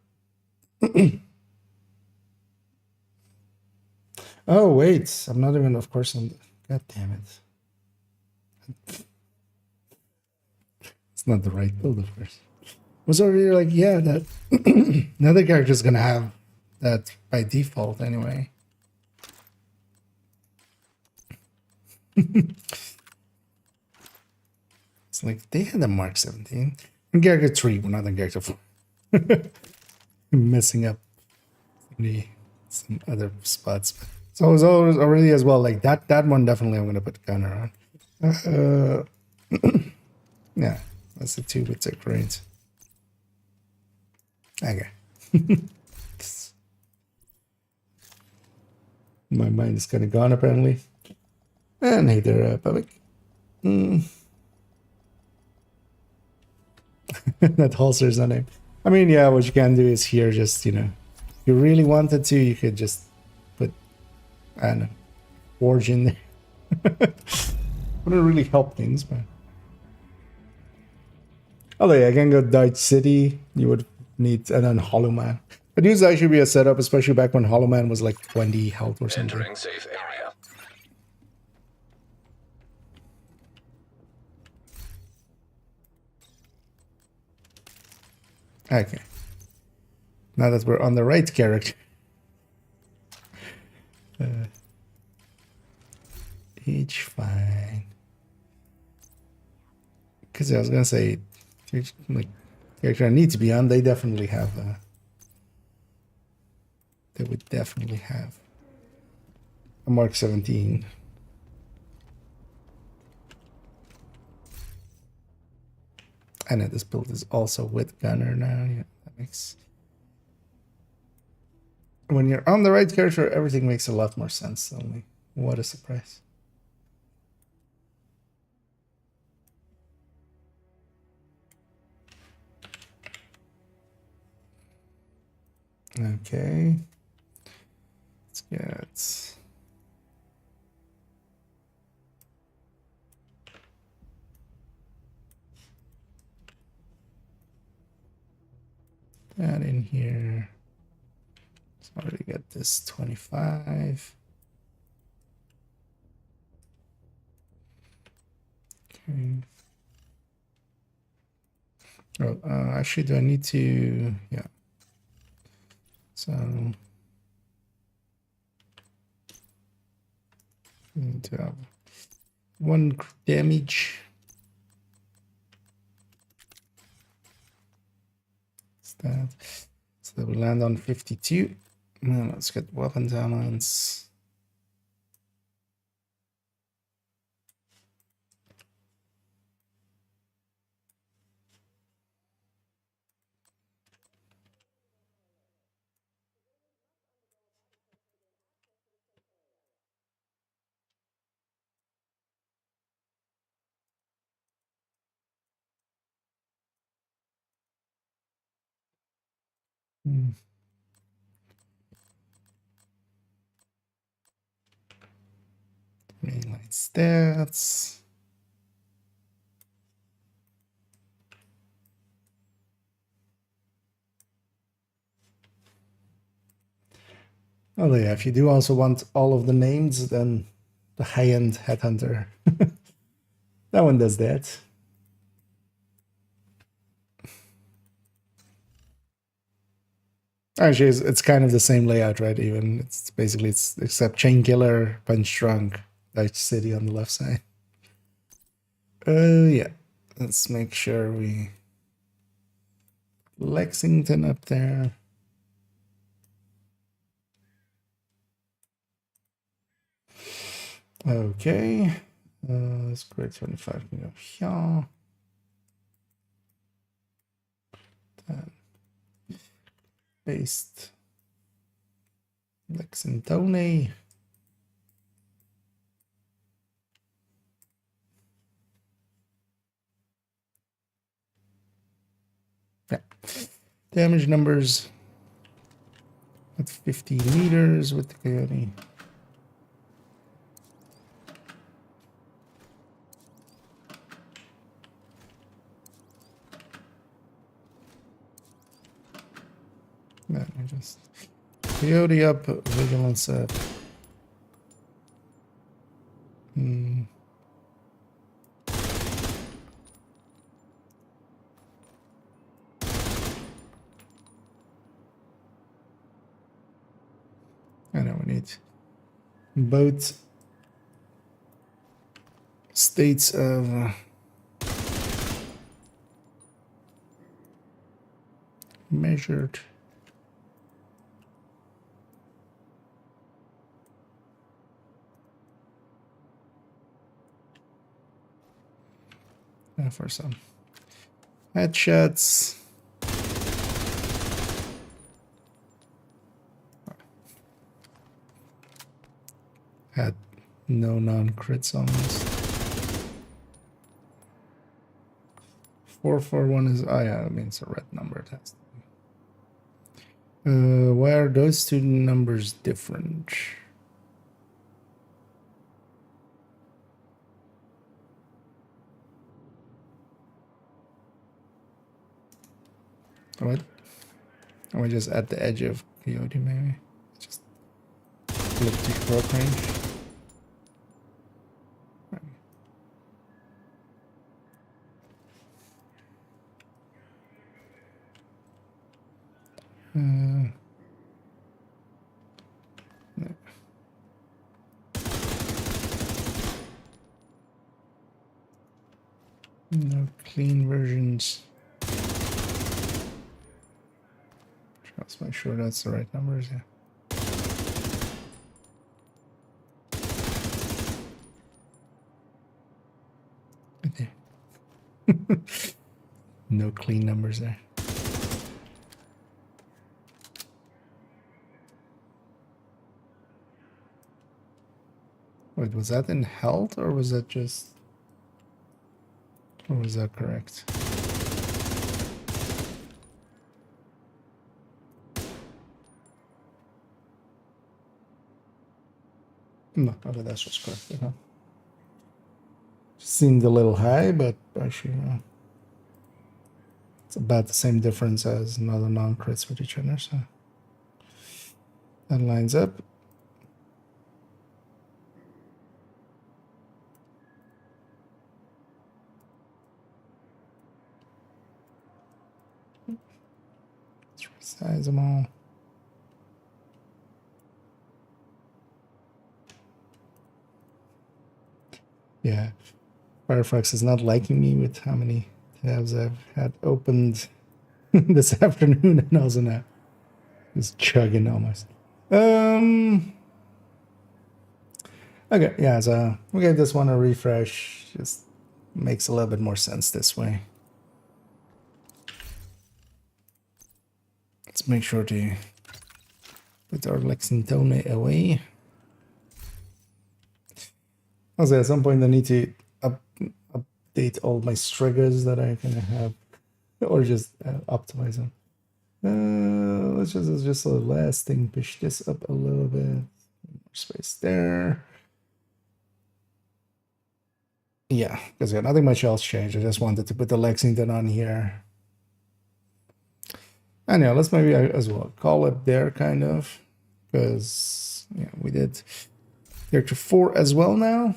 Oh, wait, I'm not even, of course, on. God damn it. It's not the right build, of course. Was already like, yeah, that another character is gonna have that by default anyway. It's like they had a Mark 17. And character 3, but not in character 4. Messing up some other spots. So it's already as well, like that one definitely I'm gonna put counter on. Yeah, that's the 2 with tech range. Okay. My mind is kind of gone apparently. And hey there, public. That holster's not name. I mean, yeah, what you can do is here, just, if you really wanted to, you could just put, I don't know, forge in there. Wouldn't really help things, but. Although, yeah, I can go Dodge City. You would need, and then Hollow Man. But these actually be a setup, especially back when Hollow Man was like 20 health or something. Entering safe area. Okay. Now that we're on the right character. Each fine. Because I was going to say, like, character I need to be on, they definitely have, they would definitely have a Mark 17. And then this build is also with gunner now. Yeah, that makes. When you're on the right character, everything makes a lot more sense. Only, what a surprise. Okay. Let's get. That in here. So I already got this 25. Okay. Oh, actually, do I need to? Yeah. So we need to have 1 damage. What's that? So that will land on 52. Now let's get weapon talents. Mainline stats. Oh yeah, if you do also want all of the names, then the high-end headhunter. That one does that. Actually, it's kind of the same layout, right? Even it's basically except chain killer, punch drunk, Dutch city on the left side. Yeah. Let's make sure we Lexington up there. Okay. Let's create 25 million here. Then paste Lexington. Yeah. Damage numbers at 50 meters with the coyote. Let me just coyote up, vigilance up. I know we need both states of measured. For some headshots. Had no non-crits on this. 441 is, oh yeah, I mean it's a red number. It has to be. Why are those two numbers different? What? Am I just at the edge of coyote maybe? Just look to short range. No. No clean versions. Let's make sure that's the right numbers, yeah. Right there. No clean numbers there. Wait, was that in health or was that just... Or was that correct? No, okay, that's just correct. Okay. Seemed a little high, but actually, it's about the same difference as another non-crits with each other, so that lines up. Let's resize them all. Yeah, Firefox is not liking me with how many tabs I've had opened this afternoon, and also now just chugging almost. Okay, yeah, so we gave this one a refresh. Just makes a little bit more sense this way. Let's make sure to put our Lexington away. Also, at some point I need to update all my triggers that I kind of have, or just optimize them. Let's just the last thing, push this up a little bit. More space there. Yeah, because yeah, nothing much else changed. I just wanted to put the Lexington on here. And yeah, let's maybe as well call it there, kind of, because yeah, we did character 4 as well now.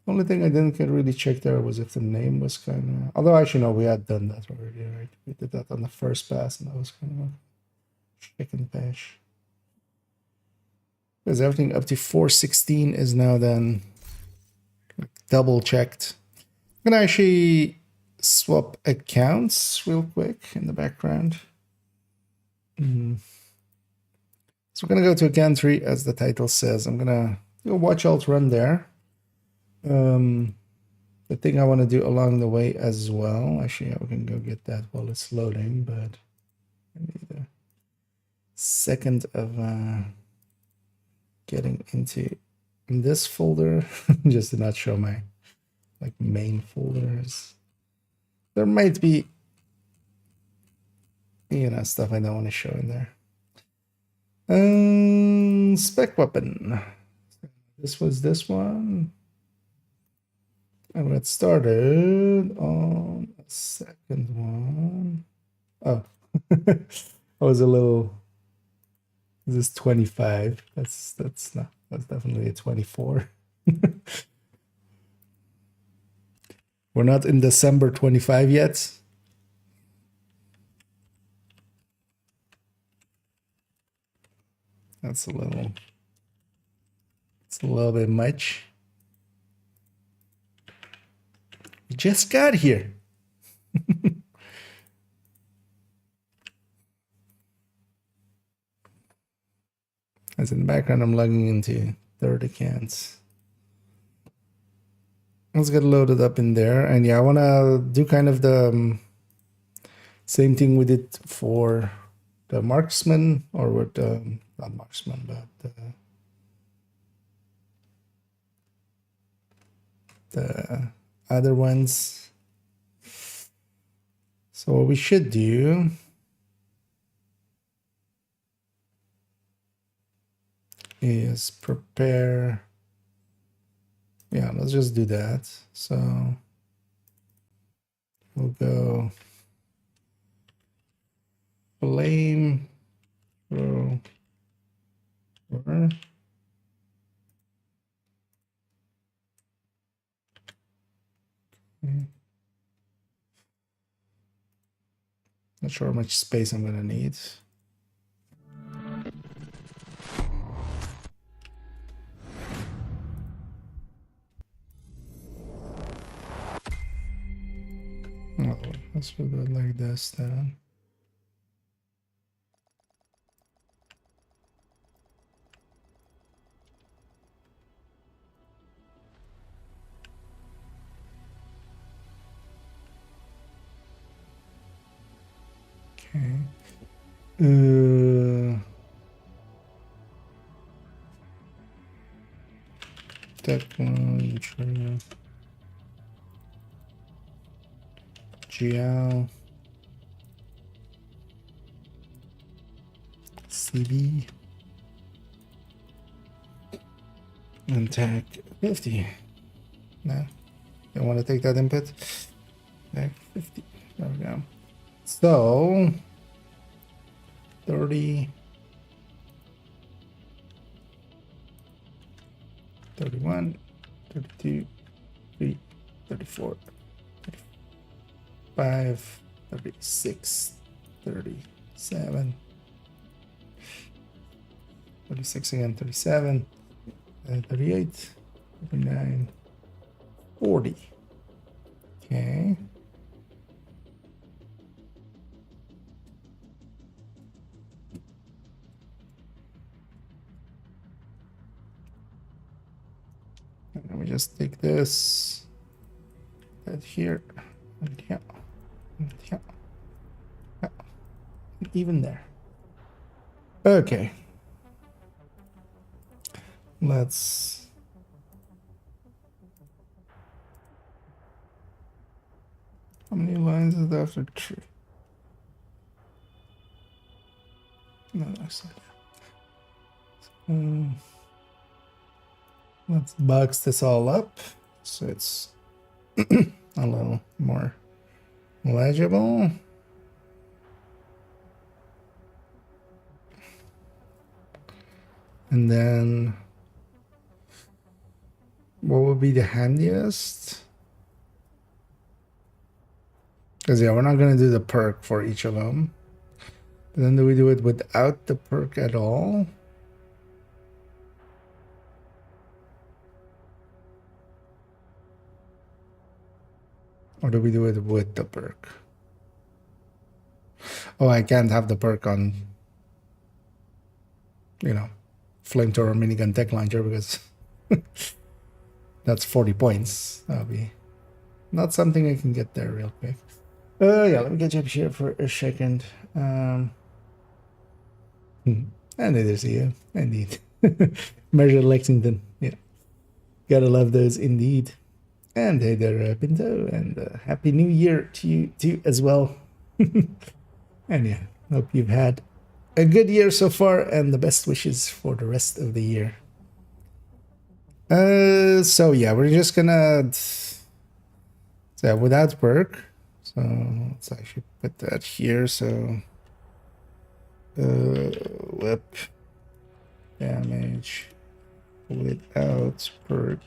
Only thing I didn't get really check there was if the name was kind of... Although actually, no, we had done that already, right? We did that on the first pass, and that was kind of a chicken pash. Because everything up to 416 is now then double checked. I'm gonna actually swap accounts real quick in the background. So we're gonna go to account 3 as the title says. I'm gonna do a watch alt run there. The thing I want to do along the way as well, actually, yeah, we can go get that while it's loading, but I need a second of getting into this folder just to not show my like main folders. There might be, you know, stuff I don't want to show in there. Spec weapon. This was this one. And we got started on a second one. Oh, I was a little. This is 25. That's not. That's definitely a 24. We're not in December 25 yet. That's a little. It's a little bit much. We just got here. As in the background, I'm logging into third accounts. Let's get loaded up in there. And yeah, I want to do kind of the same thing we did for the marksman, or with not marksman, but the other ones. So what we should do is prepare. Yeah, let's just do that. So we'll go flame thrower. Okay. Not sure how much space I'm gonna need. Oh, let's do it like this then. That one, GL, CB, and tag 50. No, don't want to take that input. Tag 50. There we go. So 30, 31, 32, 3, 34, 35, 36, 37, 36 again, 37, 38, 39, 40. Okay. Let me just take this, that here, and here, and here, and even there. Okay. Let's how many lines is there after 3? No, that's not. Let's box this all up so it's a little more legible. And then what would be the handiest? Because yeah, we're not going to do the perk for each of them. But then do we do it without the perk at all? Or do we do it with the perk? Oh, I can't have the perk on, you know, flamethrower minigun tech launcher because that's 40 points. That'll be not something I can get there real quick. Yeah, let me get you up here for a second. And neither see you, indeed. Measure Lexington, yeah. Gotta love those indeed. And hey there, Pinto, and Happy New Year to you too as well. And yeah, hope you've had a good year so far, and the best wishes for the rest of the year. So yeah, we're just gonna so without perk. So let's actually put that here. So whip damage without perk.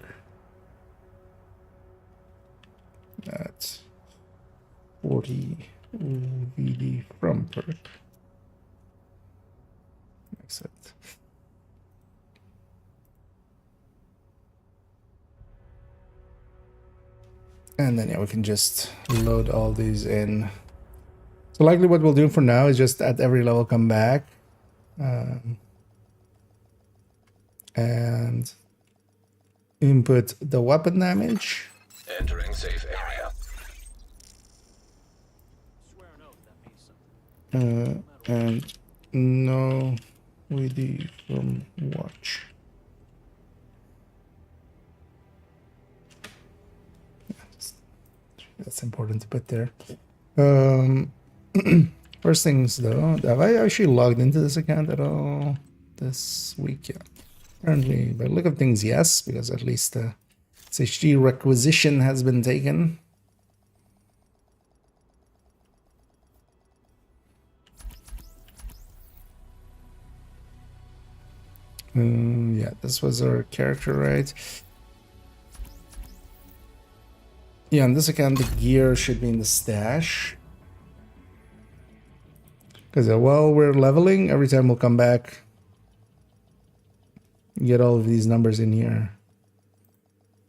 That's 40 VD from perk. Makes it. And then yeah, we can just load all these in. So likely what we'll do for now is just at every level come back and input the weapon damage. Entering safe area. And no VD from watch. That's important to put there. First things though, have I actually logged into this account at all this week? Yeah. Apparently, by the look of things, yes, because at least the SHG requisition has been taken. Yeah, this was our character, right? Yeah, on this account, the gear should be in the stash. Because while we're leveling, every time we'll come back, get all of these numbers in here.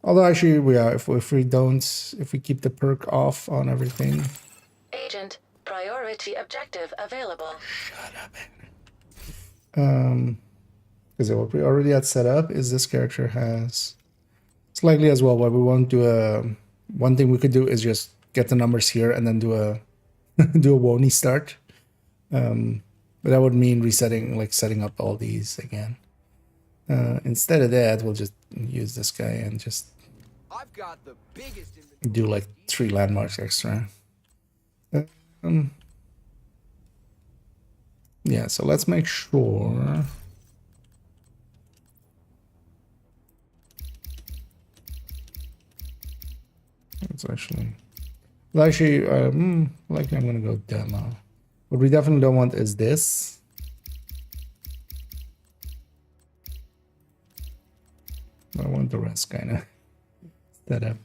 Although actually, we are, if we keep the perk off on everything. Agent, priority objective available. Shut up. Because what we already had set up is this character has slightly as well. What we won't do one thing we could do is just get the numbers here and then do a do a Woni start But that would mean resetting, like setting up all these again. Instead of that, we'll just use this guy and just I've got the biggest do like 3 landmarks extra. Yeah, so let's make sure. It's actually, well, actually, like I'm gonna go demo. What we definitely don't want is this. I want the rest kind of set up.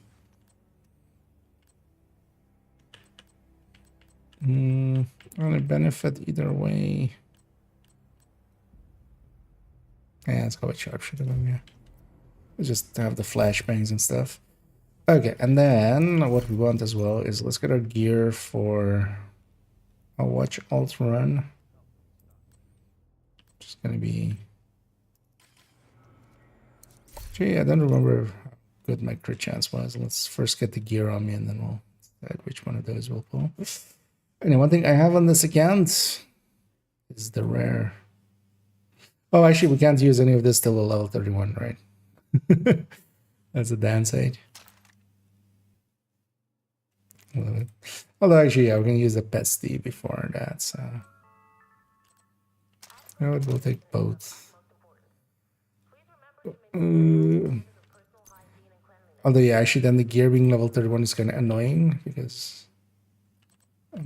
Only benefit either way. Yeah, let's go with sharpshooter then, yeah. Let's just have the flashbangs and stuff. Okay, and then what we want as well is let's get our gear for a watch alt run. Just gonna be. Gee, I don't remember how good my crit chance was. Let's first get the gear on me and then we'll decide which one of those we'll pull. Anyway, one thing I have on this account is the rare. Oh, actually, we can't use any of this till level 31, right? That's a downside. Although, actually, yeah, we're going to use the pesty before that, so. You know what, we'll take both. Although, yeah, actually, then the gear being level 31 is kind of annoying because I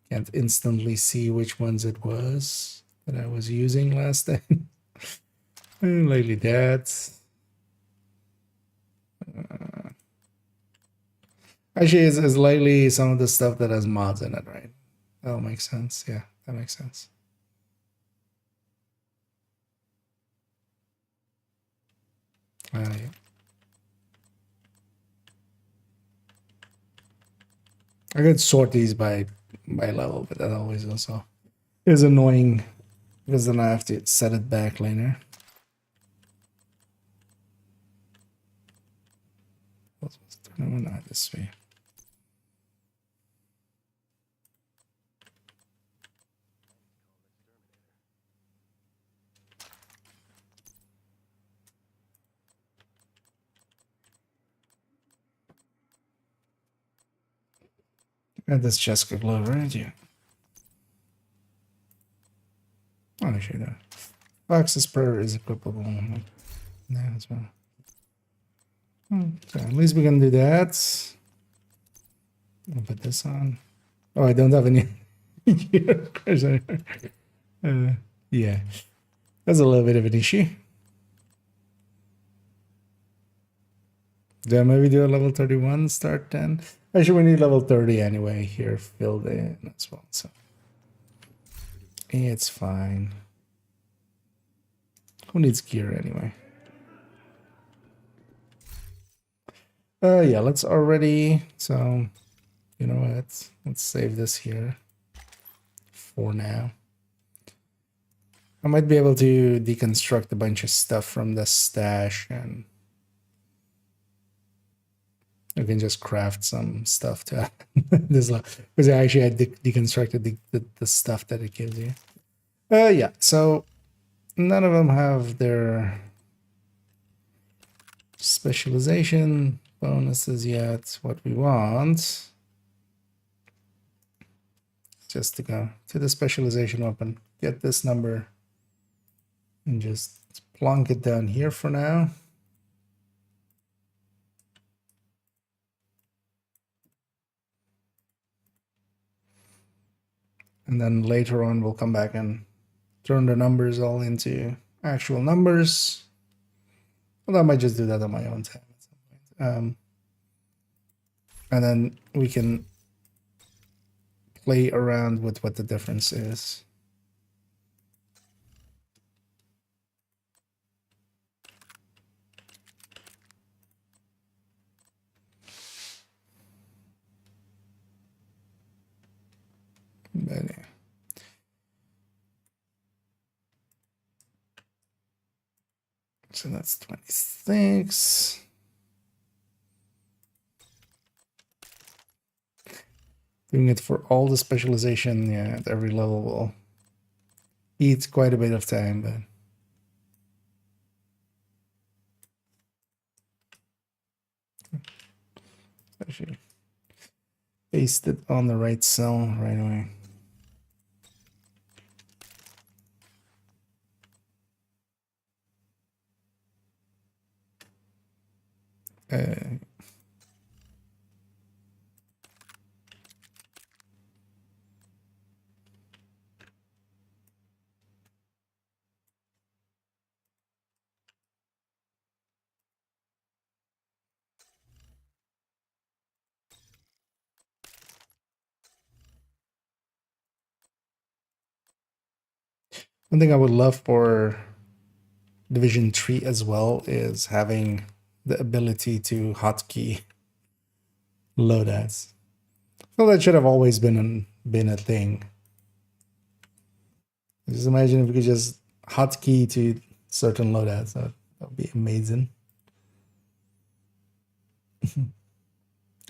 can't instantly see which ones it was that I was using last time. And lately, that's. Actually, it's likely some of the stuff that has mods in it, right? That'll make sense. Yeah, that makes sense. Yeah. I could sort these by level, but that always also is annoying because then I have to set it back later. Let's turn it on this way. And this Jessica glove, right? Yeah. Oh, actually, that Fox's prayer is equipable. Yeah, as well. So at least we can do that. I'll put this on. Oh, I don't have any. Yeah, that's a little bit of an issue. Do I maybe do a level 31 start 10? Actually, we need level 30 anyway here filled in as well, so it's fine. Who needs gear anyway? Yeah, let's already, so you know what, let's save this here for now. I might be able to deconstruct a bunch of stuff from the stash and I can just craft some stuff to this because I actually had deconstructed the stuff that it gives you. Yeah, so none of them have their specialization bonuses yet. What we want just to go to the specialization weapon, get this number and just plonk it down here for now. And then later on, we'll come back and turn the numbers all into actual numbers. Well, I might just do that on my own time at some point. And then we can play around with what the difference is. But yeah. So that's 26. Doing it for all the specialization, yeah, at every level will eat quite a bit of time, but actually paste it on the right cell right away. One thing I would love for Division 3 as well is having the ability to hotkey loadouts. Well, that should have always been a thing. Just imagine if we could just hotkey to certain loadouts. That would be amazing.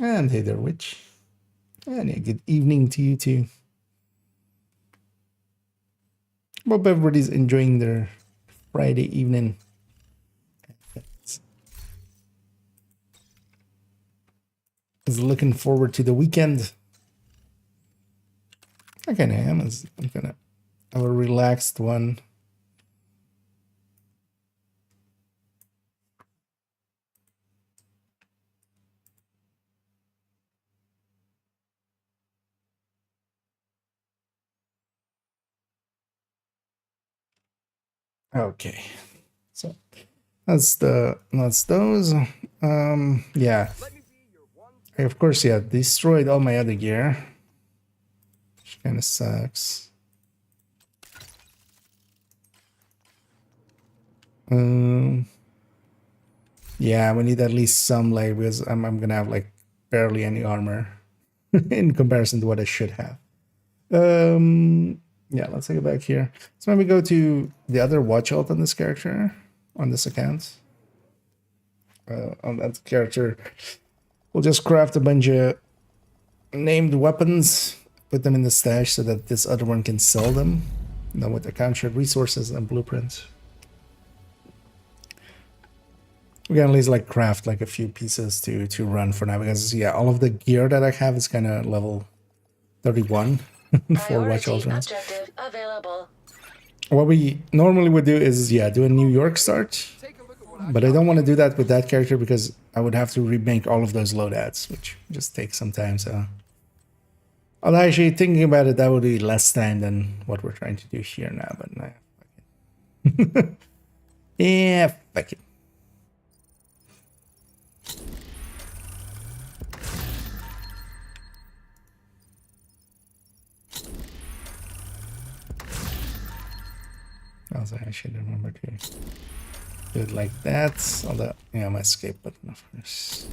And hey there, witch. And yeah, good evening to you too. Hope everybody's enjoying their Friday evening. Is looking forward to the weekend. I kind of am. I'm gonna have a relaxed one. Okay, so that's those. Yeah. I, of course, yeah, destroyed all my other gear, which kind of sucks. Yeah, we need at least some, like, because I'm gonna have like barely any armor in comparison to what I should have. Yeah, let's take it back here. So when we go to the other watch alt on this character, on this account, on that character, we'll just craft a bunch of named weapons, put them in the stash so that this other one can sell them. And then with account shared resources and blueprints, we can at least like craft like a few pieces to run for now, because yeah, all of the gear that I have is kind of level 31 for watch alt runs. Objective available. What we normally would do is, yeah, do a New York start, but I don't want to do that with that character because I would have to remake all of those loadouts, which just takes some time. So, although actually thinking about it, that would be less time than what we're trying to do here now. But nah, fuck it. Yeah, fuck it. Also, I should remember to do it like that. Although, yeah, my escape button, of course.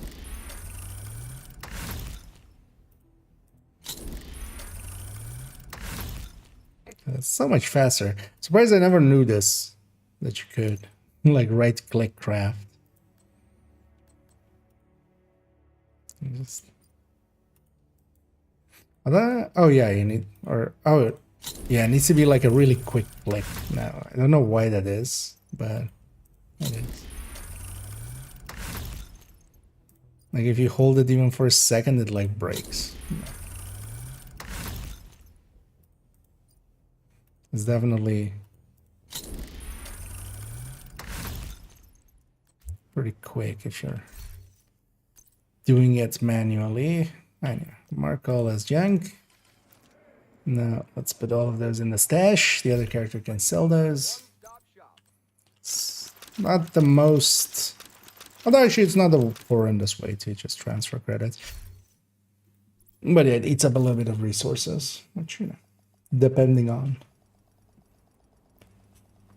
It's so much faster. Surprised I never knew this, that you could like right click craft. Just... Oh yeah, you need, or oh yeah, it needs to be like a really quick click. Now I don't know why that is, but it is. Like if you hold it even for a second, it like breaks. It's definitely pretty quick if you're doing it manually. I know. Mark all as junk. Now let's put all of those in the stash. The other character can sell those. It's not the most... Although actually it's not a horrendous way to just transfer credits. But yeah, it eats up a little bit of resources, which, you know, depending on,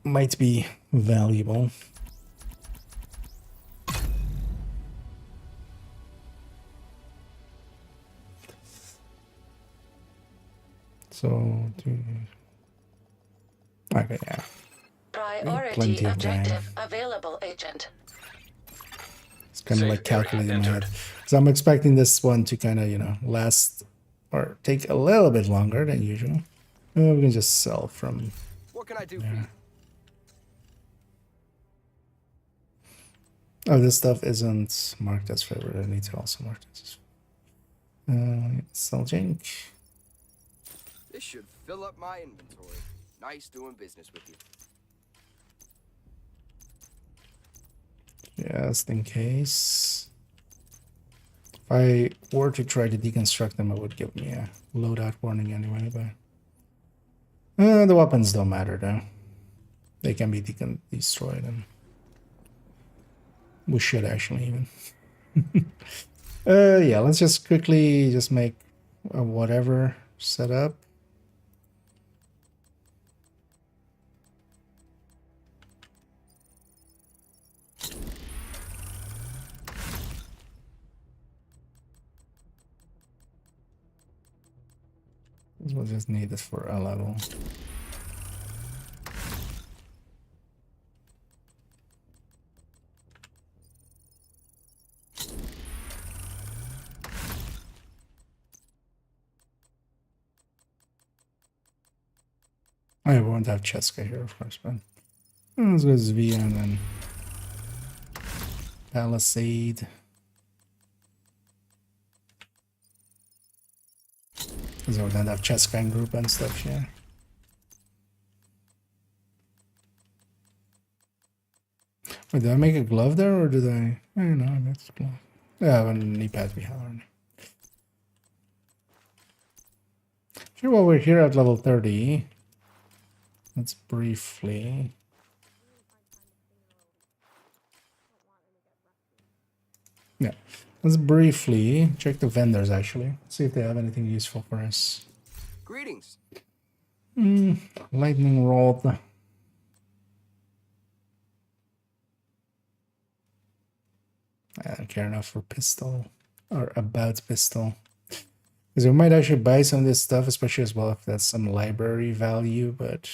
might be valuable. So, okay, yeah. Priority objective available, agent. It's kind of like calculating in my head. So I'm expecting this one to kind of, you know, last or take a little bit longer than usual. We can just sell from What can I do for you? there. Oh, this stuff isn't marked as favorite. I need to also mark this. Sell jink. This should fill up my inventory. Nice doing business with you. Just in case. If I were to try to deconstruct them, it would give me a loadout warning anyway, but the weapons don't matter though. They can be destroyed, and we should actually even. Yeah, let's just quickly just make whatever set up. We'll just need this for a level. I won't have Cheska here, of course, but let's go Zvia and then Palisade. Because I don't have Cheska in group and stuff, yeah. Wait, did I make a glove there or did I don't know, I made a glove. Yeah, when knee pad we have already. Sure, while we're here at level 30, let's briefly. Yeah, let's briefly check the vendors actually. See if they have anything useful for us. Greetings. Lightning rod. I don't care enough for pistol or about pistol. Because we might actually buy some of this stuff, especially as well if that's some library value, but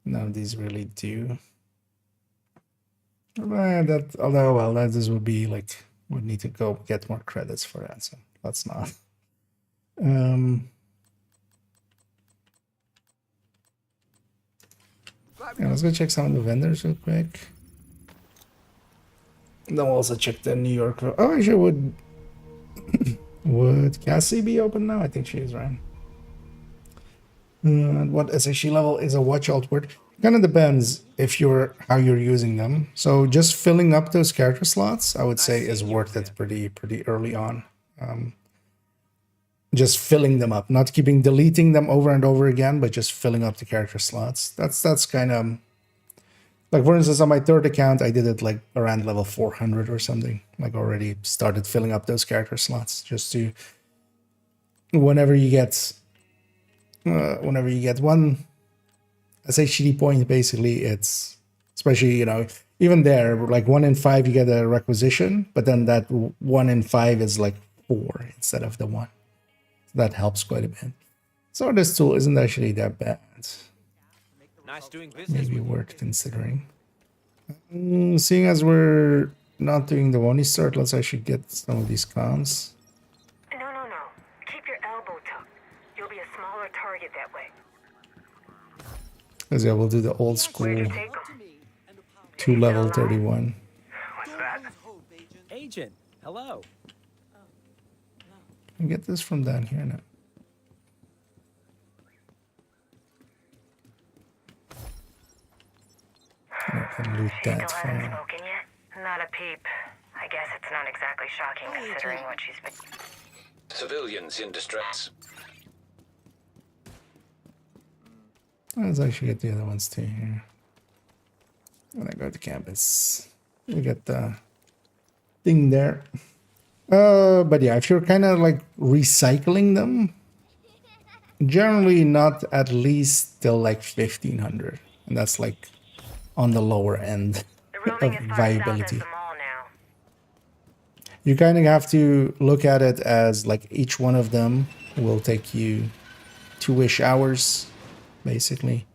none of these really do. Although, well, this would be like, would need to go get more credits for that, so let's not. Yeah, let's go check some of the vendors real quick. Then we'll also check the New York. Oh, actually, would Cassie be open now? I think she is, right? What SHE level is a watch outward? Kind of depends if you're how you're using them. So just filling up those character slots, I would say, is worth it pretty early on. Just filling them up, not keeping deleting them over and over again, but just filling up the character slots. That's kind of like, for instance, on my third account, I did it like around level 400 or something. Like already started filling up those character slots just to whenever you get one SHD point, basically it's especially, you know, even there, like 1 in 5 you get a requisition, but then that 1 in 5 is like 4 instead of the 1. That helps quite a bit. So this tool isn't actually that bad. Nice doing business. Maybe worth considering. Seeing as we're not doing the one start, let's actually get some of these comms. No. Keep your elbow tucked. You'll be a smaller target that way. Because yeah, we'll do the old school Where'd you take 'em? 2 level 31. What's that? Agent, hello. Can we get this from down here now? I can loot that Still hasn't file. spoken yet? Not a peep. I guess it's not exactly shocking considering what she's been... Civilians in distress. Let's actually get the other ones too here. When I go to campus, we get the thing there. But yeah, if you're kind of like recycling them, generally not at least till like 1500, and that's like on the lower end They're of roving as far south as viability. the mall now. You kind of have to look at it as like each one of them will take you 2-ish hours, basically.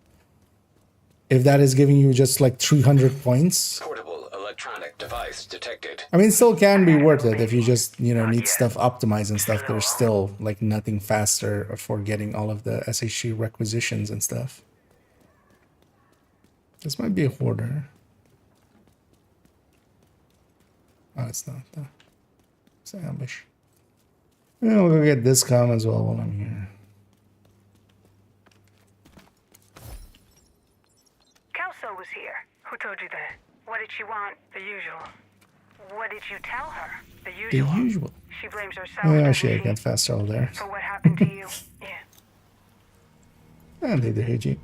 If that is giving you just like 300 points, Portable electronic device. device detected. I mean, it still can be worth it if you just, you know, need stuff optimized and stuff. There's still like nothing faster for getting all of the SHC requisitions and stuff. This might be a hoarder. Oh, it's not. It's an ambush. Yeah, we'll go get this comm as well while I'm here. Kelso was here. Who told you that? What did she want? The usual. What did you tell her? The The usual. usual. She blames herself. Oh, doesn't shit, I she, can't fast travel there. for what happened to you. Yeah. And they did hit you.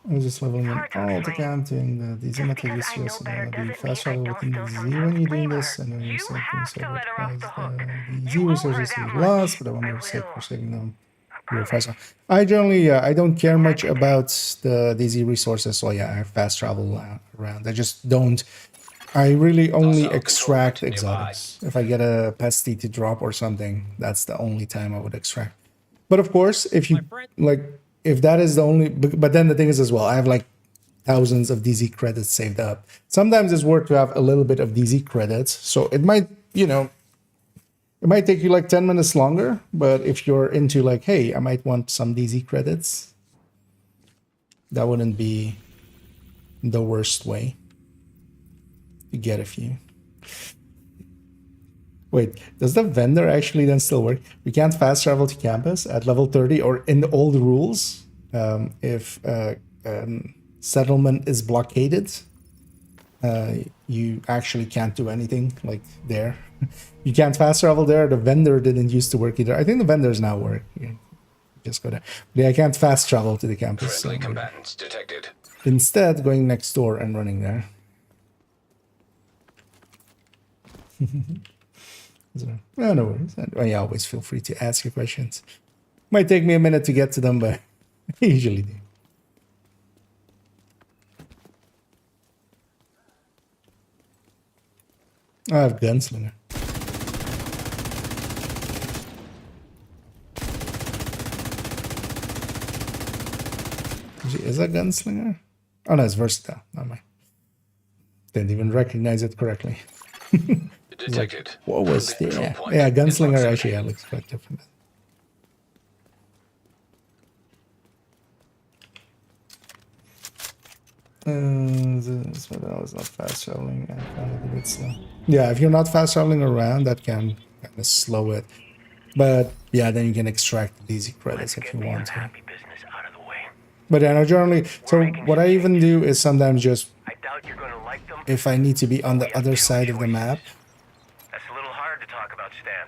I was just leveling in all the counting. These Just images because I know yes, better the doesn't fast mean I travel don't within the still Z when sometimes you're doing blame this. her. I know you You said have things to let her off the hook. the Z You owe her resources that is much. lost, but I want I to save will. for saving them. I Your fast promise. travel. I generally, I don't care much about the Z resources, so yeah, I fast travel around. I just don't. I really only Hostile control extract point nearby. exotics. If I get a pesty to drop or something, that's the only time I would extract. But of course, if you like, if that is the only, but then the thing is as well, I have like thousands of DZ credits saved up. Sometimes it's worth to have a little bit of DZ credits. So it might, you know, it might take you like 10 minutes longer, but if you're into like, hey, I might want some DZ credits, that wouldn't be the worst way to get a few. Wait, does the vendor actually then still work? We can't fast travel to campus at level 30 or in the old rules. If settlement is blockaded, you actually can't do anything like there. You can't fast travel there. The vendor didn't used to work either. I think the vendors now work. You just go there. But yeah, I can't fast travel to the campus. Friendly So combatants detected. instead, going next door and running there. So, no, no worries. I always feel free to ask your questions. Might take me a minute to get to them, but I usually do. I have gunslinger. Is that gunslinger? Oh no, it's versatile. Not mine. Didn't even recognize it correctly. Detected. What was Friendly control there? point Yeah, in gunslinger proximity. actually yeah, looks quite different. This one is not fast traveling. I found it a bit slow. Yeah, if you're not fast traveling around, that can kind of slow it. But yeah, then you can extract easy credits if you want to. business out of the way. But yeah, no, generally, so what I even do is sometimes just I doubt you're going to like them. if I need to be on the other side of the map, That's a little hard to talk about Stan.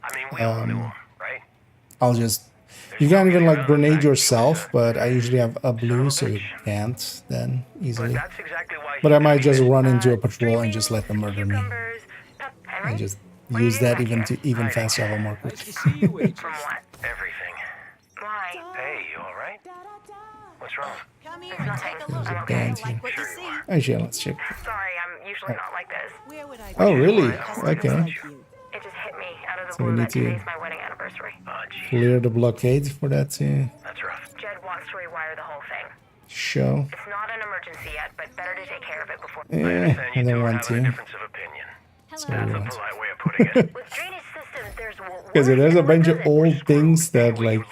I mean, we all knew him, right? I'll just. You can't even like grenade yourself, but I usually have a blue, so you can't then easily. That's exactly why. But I might just run into a patrol and just let them murder me, Henry? and just use that even to even fast travel more Nice quickly. to see you, Agent. From what? Everything. Why? Hey, you all right? What's wrong? Come here and take a look. There's a Okay, band like here. what you see. Actually, let's check. Sorry, I'm usually not like this. Where would I Oh, really? Customers Okay. like you. It just hit me out of the So we blue need that to today's my wedding anniversary. Oh, gee. Clear the blockade for that to That's rough. Jed wants to rewire the whole thing. show. It's not an emergency yet, but better to take care of it before. I don't want to. Difference of opinion. So we want. Polite way of putting it. With drainage systems, there's Because there's a bunch of old things that like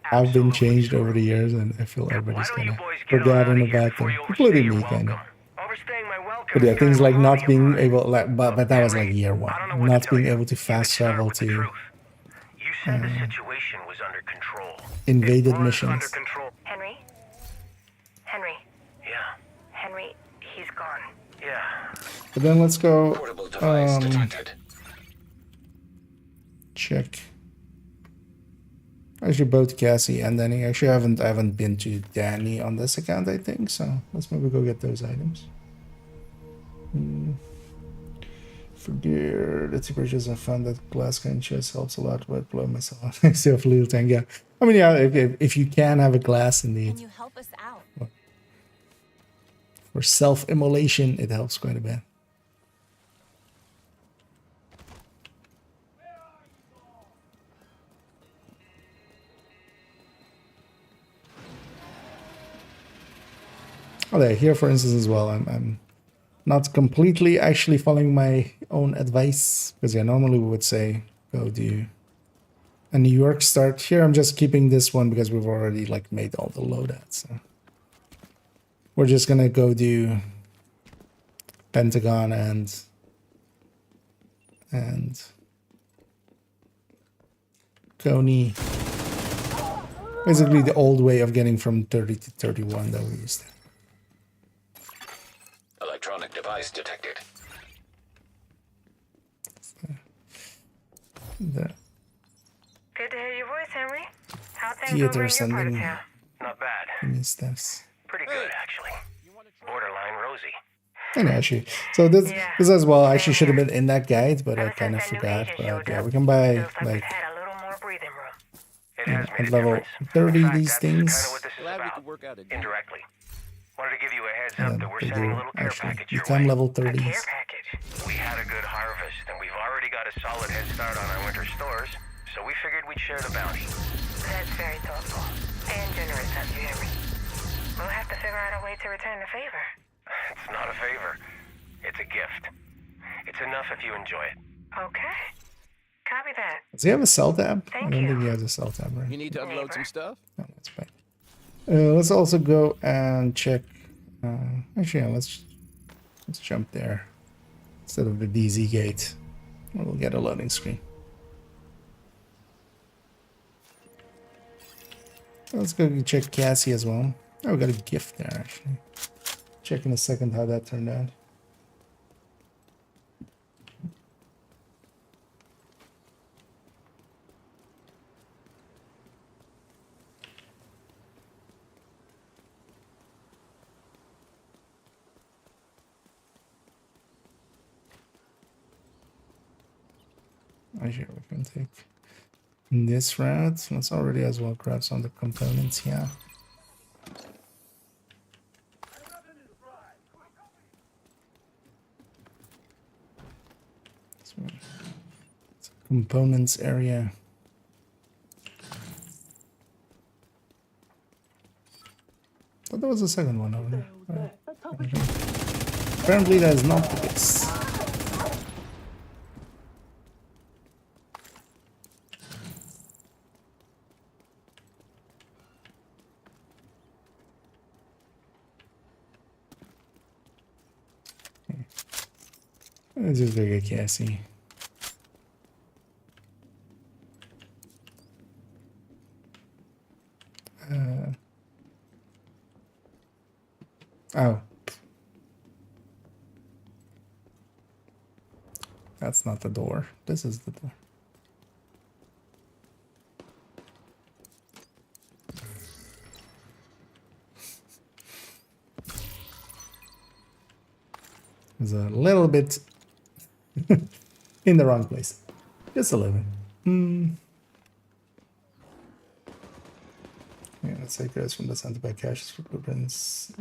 have been changed over the years, and I feel everybody's kind of forgotten about them, including me, kind of. Overstaying my welcome. But yeah, things like not being able, like, but that was like year one, not being able to fast travel to You said the situation was under control. invaded missions. Henry? Henry? Yeah. Henry, he's gone. Yeah. But then let's go Portable device detected. check. Actually, both Cassie and Danny. Actually, I haven't been to Danny on this account, I think. So let's maybe go get those items. For gear, the temperatures I found that glass kind chest helps a lot, but blow myself. I still have a little tank. Yeah, I mean, yeah, if you can have a glass Can indeed you help us out? for self-immolation, it helps quite a bit. Okay, here for instance as well, I'm not completely actually following my own advice, because yeah, normally we would say go do a New York start. Here I'm just keeping this one because we've already like made all the loadouts. So we're just gonna go do Pentagon and Coney. Basically the old way of getting from 30 to 31 that we used to. Electronic device detected. The Good to hear your voice, Henry. How things over theater in your part of sending town? Not bad. me steps. Pretty good, actually. Borderline rosy. And actually, so this Yeah, this as well same actually should have here. been in that guide, but I Ever kind of since that new forgot. agent But showed yeah, up, we can buy feels like like we've had a little more breathing room. It has made at a level difference. 30 In fact, these that's kind things. of what this is Glad we about. could work out a deal. Indirectly. Wanted to give you a heads And up that we're they sending do a little care actually package your become way. level A care 30s. package. We had a good harvest, and we've already got a solid head start on our winter stores, so we figured we'd share the bounty. That's very thoughtful and generous of you, Henry. We'll have to figure out a way to return the favor. It's not a favor. It's a gift. It's enough if you enjoy it. Okay. Copy that. Does he have a cell tab? I Thank don't you. think he has a cell tab, right? You need to unload some stuff? No, that's fine. Let's also go and check. Actually, yeah, let's jump there instead of the DZ gate. We'll get a loading screen. Let's go check Cassie as well. Oh, we got a gift there actually. Check in a second how that turned out. Actually, we can take this route. Let's already as well grab some of the components here. So, it's a components area. Thought there was a second one over there. Apparently that is not the case. Let's just look at Cassie. Oh. That's not the door. This is the door. It's a little bit in the wrong place. Just a little bit. Yeah, let's take those from the center by caches for blueprints.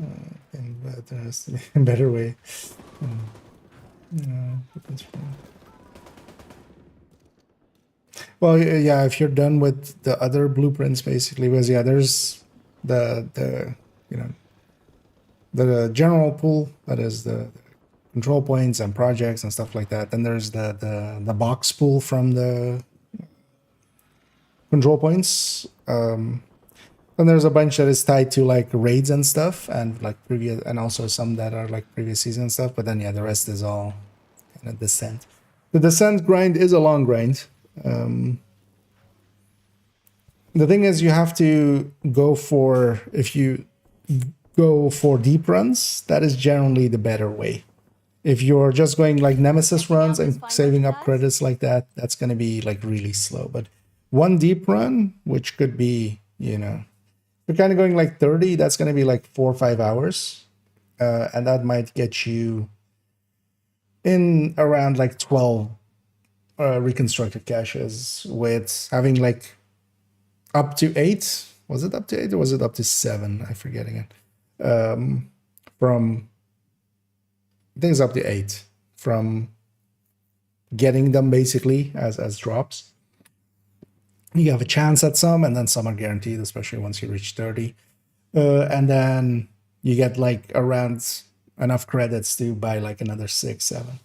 But there has to be a better way. Blueprints from... Well, yeah, if you're done with the other blueprints, basically, because yeah, there's the you know the general pool, that is the control points and projects and stuff like that. Then there's the box pool from the control points. Then there's a bunch that is tied to like raids and stuff, and like previous, and also some that are like previous season stuff. But then yeah, the rest is all kind of descent. The descent grind is a long grind. The thing is, you have to go for, if you go for deep runs, that is generally the better way. If you're just going like Nemesis runs and saving up credits like that, that's going to be like really slow. But one deep run, which could be, you know, you're kind of going like 30, that's going to be like 4 or 5 hours. And that might get you in around like 12 reconstructed caches, with having like up to 8. Was it up to 8 or was it up to 7? I forget again. From I think it's up to 8 from getting them basically as drops. You have a chance at some, and then some are guaranteed, especially once you reach 30. And then you get like around enough credits to buy like another 6, 7.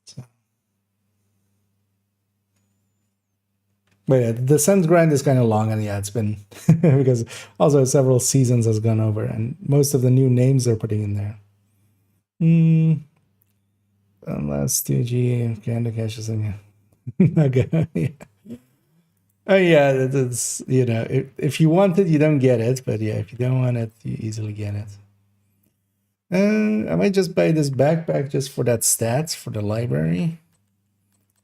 So. But yeah, the Suns grind is kind of long, and yeah, it's been because also several seasons has gone over, and most of the new names they're putting in there. Unless 2G Candy Cash is in here. Okay. Yeah. Oh yeah, that's if you want it, you don't get it, but yeah, if you don't want it, you easily get it. I might just buy this backpack just for that stats for the library.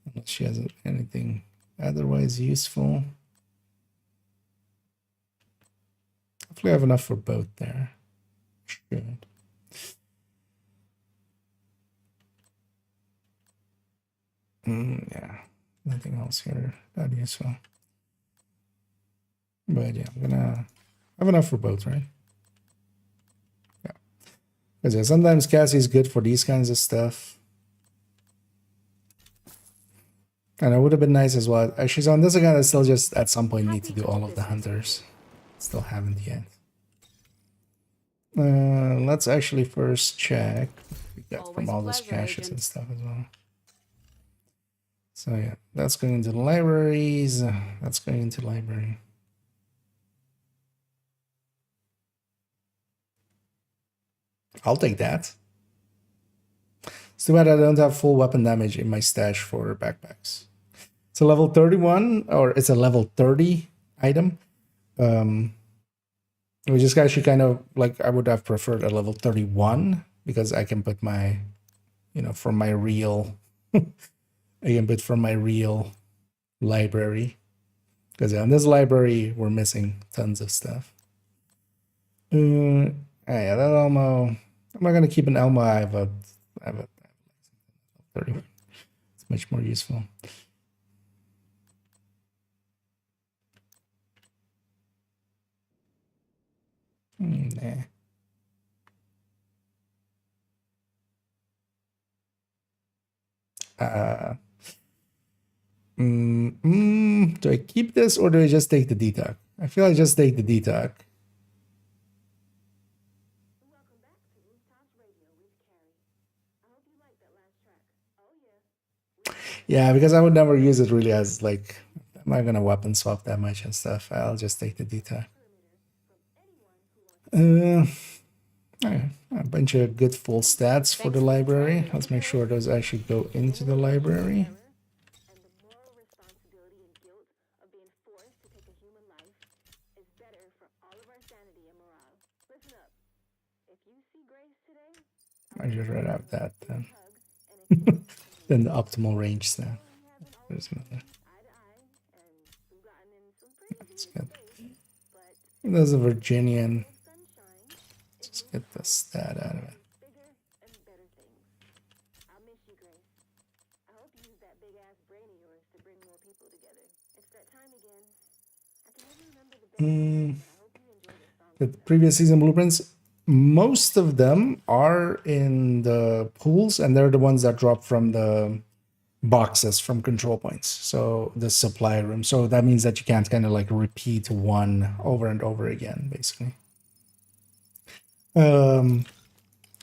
Unless she has anything otherwise useful. Hopefully I have enough for both there. Should. Yeah, nothing else here that useful. But yeah, I'm gonna have enough for both, right? Yeah. Because yeah, sometimes Cassie's good for these kinds of stuff. And it would have been nice as well. Actually, so on this again, I still just at some point need to do all of the hunters. Still haven't yet. Let's actually first check what we got from all those caches and stuff as well. So yeah, that's going into the libraries. That's going into library. I'll take that. It's too bad I don't have full weapon damage in my stash for backpacks. It's a level 31, or it's a level 30 item. Which is actually kind of like I would have preferred a level 31 because I can put my, from my real, I can put from my real library. Because in this library, we're missing tons of stuff. Yeah, that Elmo. I'm not gonna keep an Elmo. I have a 31. It's much more useful. Nah. Do I keep this or do I just take the detox? I feel I just take the detox. Yeah, because I would never use it really as like, I'm not gonna weapon swap that much and stuff. I'll just take the detox. Okay. A bunch of good full stats for the library. Let's make sure those actually go into the library. I just read out that then. Then the optimal range stat. There's another. Let's get. There's a Virginian. Let's get the stat out of it. The previous season blueprints, most of them are in the pools, and they're the ones that drop from the boxes from control points. So the supply room. So that means that you can't kind of like repeat one over and over again, basically.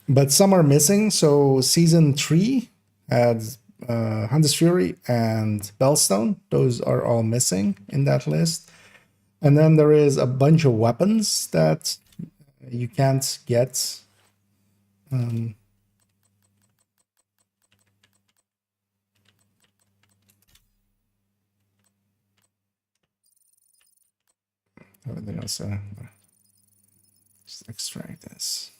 But some are missing. So season 3 had Hunter's Fury and Bellstone. Those are all missing in that list. And then there is a bunch of weapons that you can't get. Everything else. Just extract this.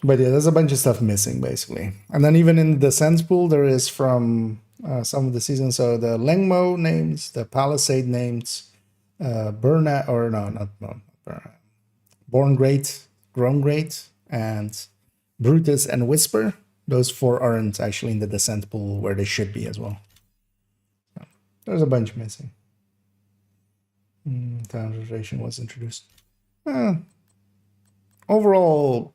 But yeah, there's a bunch of stuff missing basically. And then even in the Sense pool, there is from some of the seasons. So the Lengmo names, the Palisade names, Burnout, or no, not Burnout. Born Great, Grown Great, and Brutus and Whisper. Those 4 aren't actually in the Descent pool where they should be as well. So there's a bunch missing. Time rotation was introduced. Overall,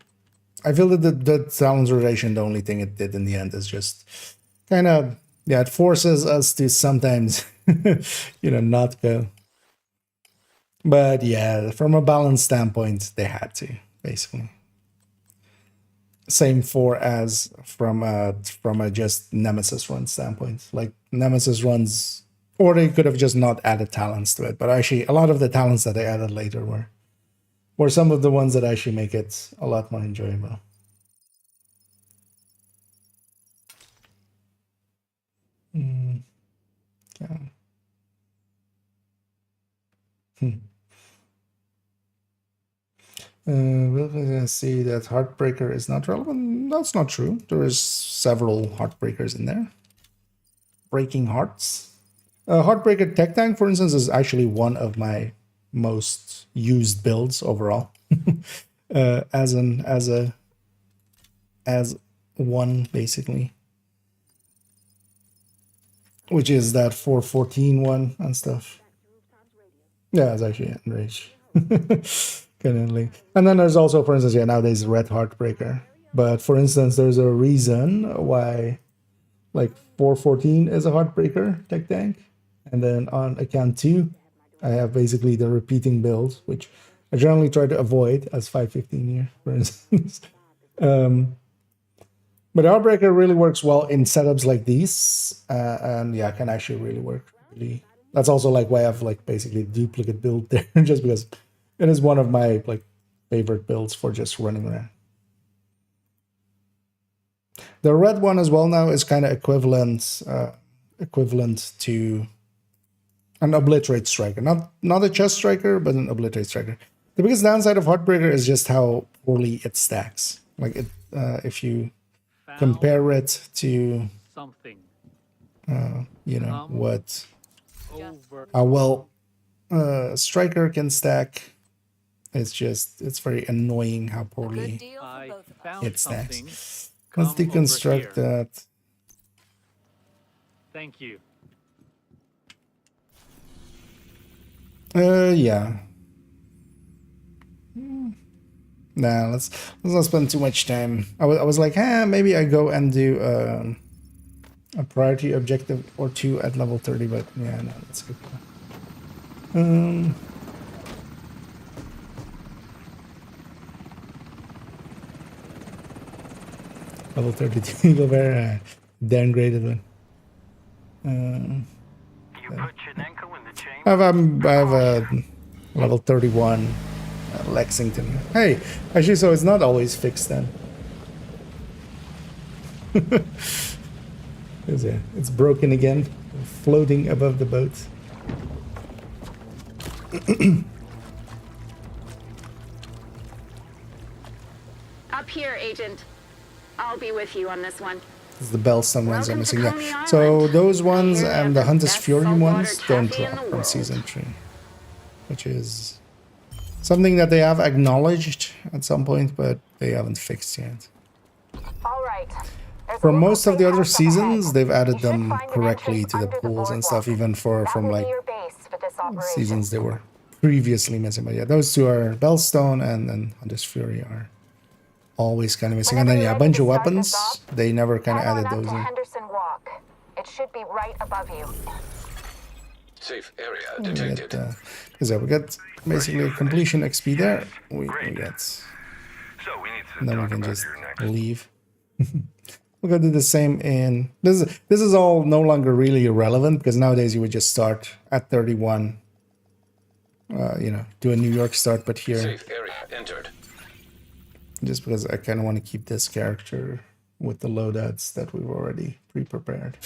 I feel that the sounds rotation, the only thing it did in the end is just kind of, yeah, it forces us to sometimes, not go. But yeah, from a balance standpoint, they had to basically. Same for as from a just Nemesis run standpoint. Like Nemesis runs, or they could have just not added talents to it. But actually, a lot of the talents that they added later were some of the ones that actually make it a lot more enjoyable. Yeah. We're gonna see that Heartbreaker is not relevant. That's not true. There is several Heartbreakers in there. Breaking Hearts. Heartbreaker Tech Tank, for instance, is actually one of my most used builds overall. As one basically, which is that 414 one and stuff. Yeah, it's actually enraged. Currently. And then there's also, for instance, nowadays Red Heartbreaker. But for instance, there's a reason why like 414 is a Heartbreaker tech tank. And then on account 2, I have basically the repeating build, which I generally try to avoid as 515 here, for instance. But Heartbreaker really works well in setups like these. And yeah, can actually really work. Really. That's also like why I have like basically duplicate build there, just because it is one of my like favorite builds for just running around. The red one as well now is kind of equivalent to an obliterate striker, not a chest striker, but an obliterate striker. The biggest downside of Heartbreaker is just how poorly it stacks. Like it, if you compare it to something, you know what, how well striker can stack. It's very annoying how poorly it stacks. Let's deconstruct that. Thank you. Yeah. Nah, let's not spend too much time. I was like, maybe I go and do a priority objective or 2 at level 30, but yeah, no, let's go. Level 32 Eagle Bear, downgraded one. I have a level 31 Lexington. Hey, actually, so it's not always fixed then. It's broken again, floating above the boat. Up here, Agent. I'll be with you on this one. It's the Bellstone ones I'm missing. Yeah. So those ones and the Hunter's Fury ones don't drop from Season 3. Which is something that they have acknowledged at some point, but they haven't fixed yet. All right. For most of the other seasons, they've added them correctly to the pools and stuff, even from like seasons they were previously missing. But yeah, those two are Bellstone and Hunter's Fury are always kind of missing. And then yeah, a bunch of weapons, they never kind of added those in. Henderson Walk. It should be right above you. Safe area detected. We get basically completion XP there. We get. So we need to And then we talk can about just your next. leave. We're gonna do the same in this is all no longer really irrelevant because nowadays you would just start at 31. You know, do a New York start, but here Safe area entered. just because I kind of want to keep this character with the loadouts that we've already pre-prepared.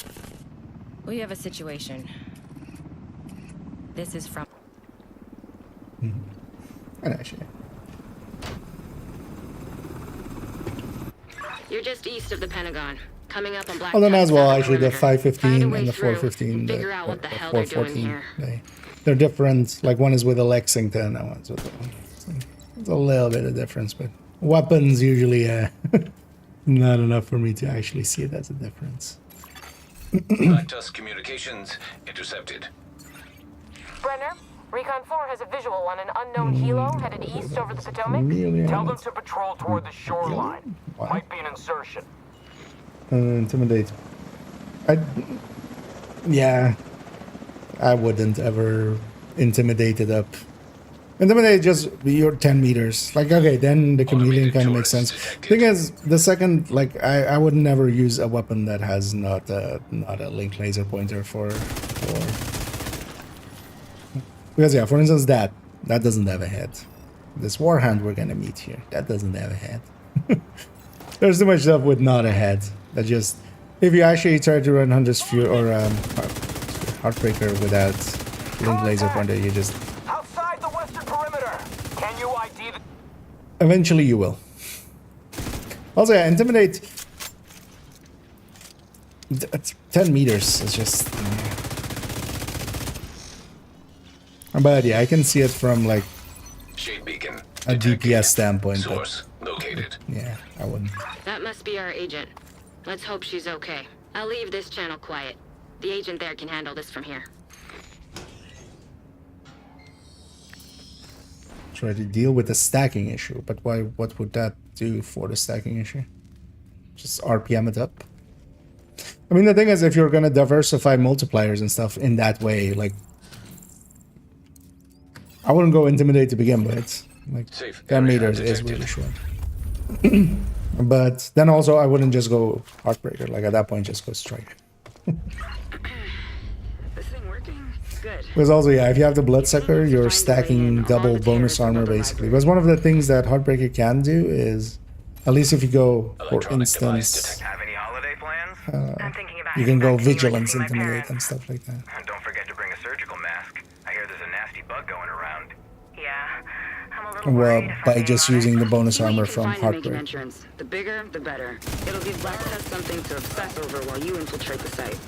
We have a situation. This is from... And actually, You're just east of the Pentagon, coming up on Black. well then as well, Southern actually the perimeter. 515 Find a way and the through 415, figure out what the the hell they're doing 414, here. they're different. Like one is with a Lexington, and one's with it's a little bit of difference, but weapons usually not enough for me to actually see it as a difference. Lactus communications intercepted. Brenner, Recon 4 has a visual on an unknown helo headed east over the Potomac. Tell them to patrol toward the shoreline. Wow. Might be an insertion. Intimidate. Yeah, I wouldn't ever intimidate it up Intimidate just you're 10 meters. Like, okay, then the chameleon kind of makes sense. Thing is, the second, like, I would never use a weapon that has not a linked laser pointer for because yeah, for instance, that doesn't have a head. This warhound we're gonna meet here, that doesn't have a head. There's too much stuff with not a head. That just, if you actually try to run Hunter's Fury or Heartbreaker without linked laser pointer, you just Outside the western perimeter. Can you ID the... eventually you will. Also, yeah, intimidate. 10 meters is just. But yeah, I can see it from like Shade beacon. a detected. DPS standpoint. But Source located. yeah, I wouldn't. That must be our agent. Let's hope she's okay. I'll leave this channel quiet. The agent there can handle this from here. Try to deal with the stacking issue, but why? What would that do for the stacking issue? Just RPM it up. I mean, the thing is, if you're gonna diversify multipliers and stuff in that way, like, I wouldn't go intimidate to begin with. Like, Safe 10 area meters is detected. really short. But then also, I wouldn't just go Heartbreaker. Like, at that point, just go Strike. This thing working? Good. Because also, yeah, if you have the Bloodsucker, you're stacking double bonus armor, basically. Because one of the things that Heartbreaker can do is, at least if you go, for Electronic device instance, Have any holiday plans? I'm thinking about you can go heading back to New York to Vigilance, see my Intimidate, parents. and stuff like that. And don't forget to bring a surgical mask. I hear there's a nasty bug going around. Yeah, I'm a little Well, worried if I'm by being just honest. using the bonus See what you armor can from find and make an Heartbreaker. entrance. The bigger, the better. It'll give Black Test something to obsess over while you infiltrate the site.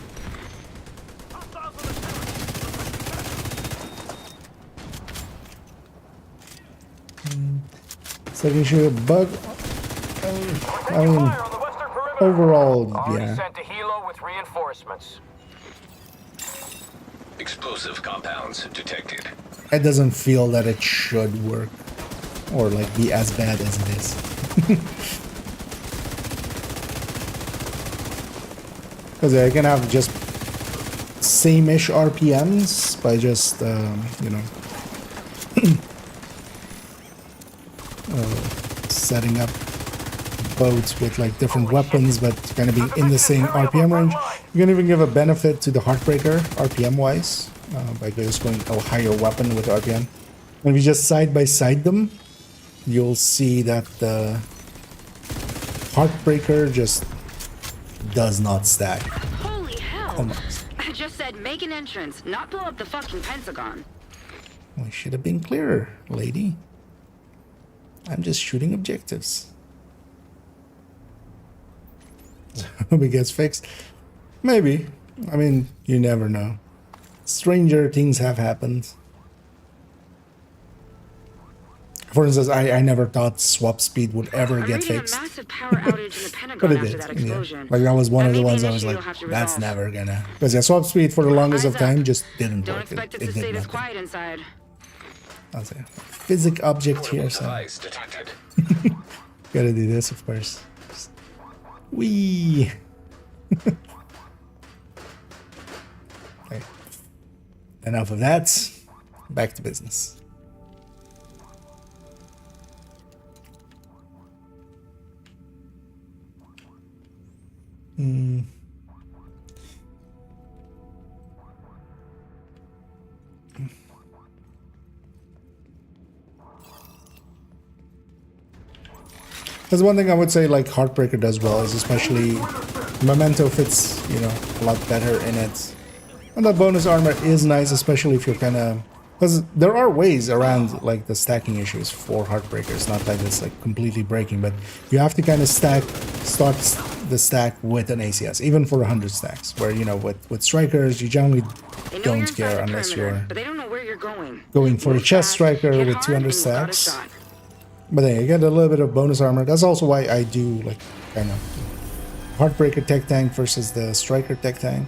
Second issue, bug. I mean, Fire on the western perimeter. overall, Already yeah. sent to Hilo with reinforcements. Explosive compounds detected. It doesn't feel that it should work or like be as bad as it is. Because I can have just same-ish RPMs by just, you know, setting up boats with like different weapons, but kind of being in the same RPM range. You can even give a benefit to the Heartbreaker RPM-wise by just going a higher weapon with RPM. And if you just side by side them, you'll see that the Heartbreaker just does not stack. Holy hell! Almost. I just said make an entrance, not blow up the fucking Pentagon. I should have been clearer, lady. I'm just shooting objectives. Hope it gets fixed. Maybe. I mean, you never know. Stranger things have happened. For instance, I never thought swap speed would ever I'm get reading fixed. a massive power outage in the Pentagon But it after did. that Yeah. explosion. Like that was one That of the may be ones an I was issue like, you'll have to that's resolve. never gonna. Because yeah, swap speed for the longest Eyes of up. time just didn't Don't work. expect it It to did stay this nothing. quiet inside. I'll say, physic object here, so Device detected. gotta do this, of course. Wee. Okay. Enough of that. Back to business. There's one thing I would say like Heartbreaker does well is especially Memento fits, you know, a lot better in it. And that bonus armor is nice, especially if you're kind of... Because there are ways around like the stacking issues for Heartbreakers, not like it's like completely breaking, but you have to kind of start the stack with an ACS, even for 100 stacks, where, you know, with Strikers, you generally They know you're don't inside care the unless perimeter, you're but they don't know where you're going. going for a Move chest fast, striker hit with hard, 200 and you got a stacks. shot. But then you get a little bit of bonus armor. That's also why I do like kind of Heartbreaker tech tank versus the Striker tech tank.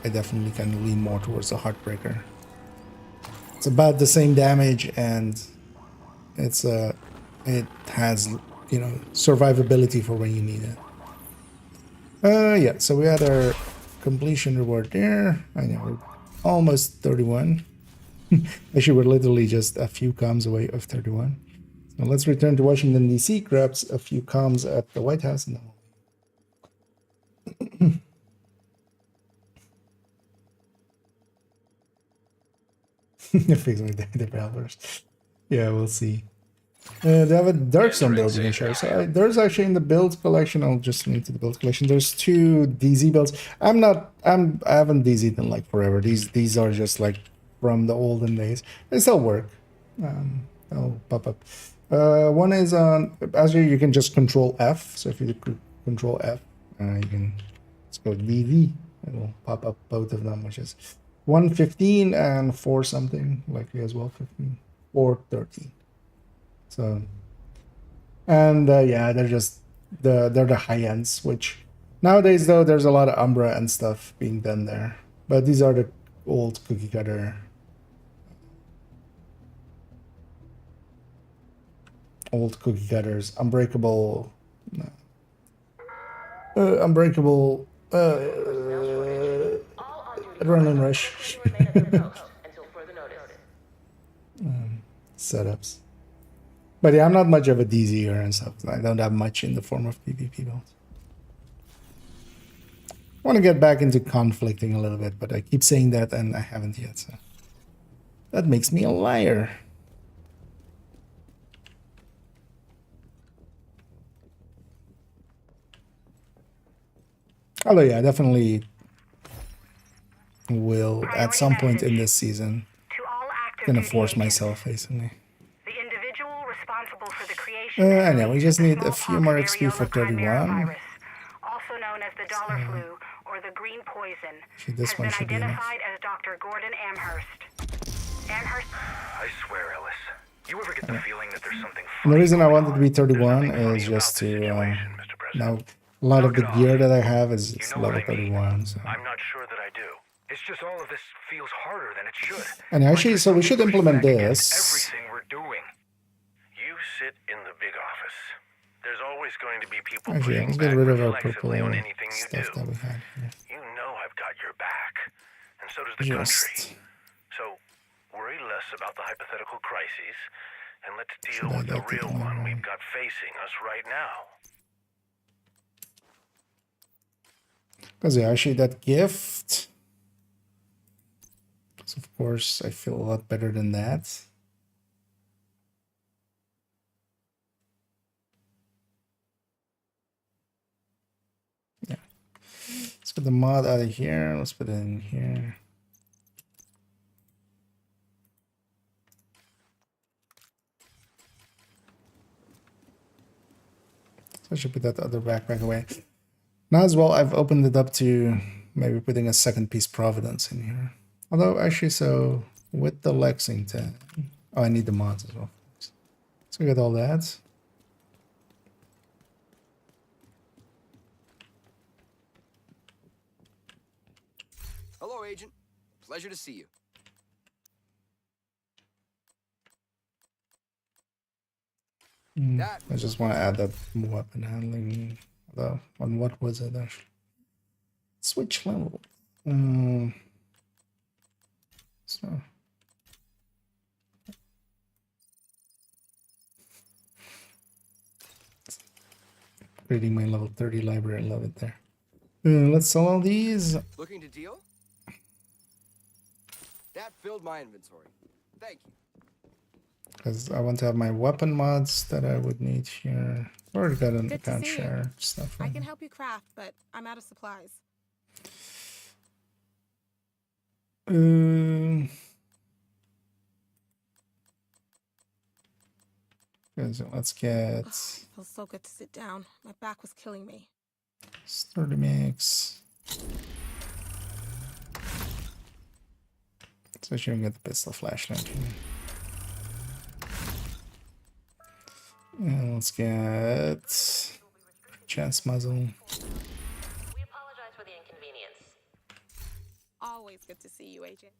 I definitely kind of lean more towards the Heartbreaker. It's about the same damage, and it's it has, you know, survivability for when you need it. Yeah. So we had our completion reward there. I know, we're almost 31. Actually, we're literally just a few comms away of 31. So let's return to Washington, D.C., grabs a few comms at the White House, and then fix my developers. Yeah, we'll see. They have a Darkstorm build you can share. So there's actually in the build collection. I'll just link to the build collection. There's 2 DZ builds. I haven't DZ'd in like forever. These are just like from the olden days. They still work. They'll pop up. One is on actually you can just control F. So if you control F, you can let's go DZ. It'll pop up both of them, which is 115 and 4 something likely as well. 15 or 13. So, and yeah, they're just they're the high ends. Which nowadays though, there's a lot of Umbra and stuff being done there. But these are the old cookie cutter, unbreakable, unbreakable. Adrenaline rush setups. But yeah, I'm not much of a DZer and stuff. I don't have much in the form of PvP builds. I want to get back into conflicting a little bit, but I keep saying that and I haven't yet. So that makes me a liar. Although yeah, I definitely will at some point in this season. Gonna force myself basically. And yeah, we just need a few more XP for 31. Also known as the dollar flu or the green poison, actually, this one should be enough. as Dr. Gordon Amherst. I swear, Ellis. You ever get the feeling that there's something And the reason I wanted to be There's 31 nothing is funny just about to this situation, Mr. President. now a lot of the gear that I have is You it's know what level I mean? 31. So. I'm not sure that I do. It's just all of this feels harder than it should. And actually, so we should implement Against this. everything we're doing. You sit in the big office. There's always going to be people Actually, pushing let's get back rid of our purple reflexively on anything you stuff do. that we had here. You know I've got your back, and so does the country. Just So worry less about the hypothetical crises, and let's deal Should I with the let it real on? one we've got facing us right now. because yeah, actually that gift. So of course, I feel a lot better than that. Yeah. Let's get the mod out of here. Let's put it in here. So I should put that other backpack away. Now as well, I've opened it up to maybe putting a second piece Providence in here. Although actually, so with the Lexington, oh, I need the mods as well. So we got all that. Hello, Agent. Pleasure to see you. I just want to add that weapon handling. Although, on what was it actually? Switch level. So. Reading my level 30 library, I love it there. Let's sell all these. Looking to deal? That filled my inventory. Thank you. Because I want to have my weapon mods that I would need here. Already got an Good to account see you. share stuff. I can help you craft, but I'm out of supplies. So let's get Feels so good to sit down. My back was killing me. sturdy mix. So she can get the pistol flashlight here. And let's get chance muzzle. We apologize for the inconvenience. Always good to see you, Agent.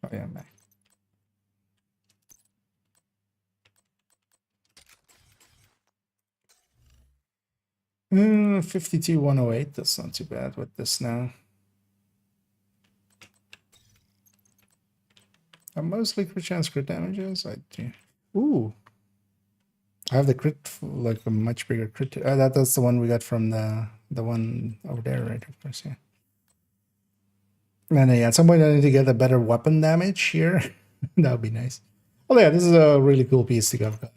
Oh yeah, I'm back. 52,108. That's not too bad with this now. Mostly crit chance, crit damages. I do. Ooh. I have the crit, like a much bigger crit. That's the one we got from the one over there, right? Of course, yeah. And yeah, at some point I need to get a better weapon damage here. That would be nice. Oh yeah, this is a really cool piece to go. That.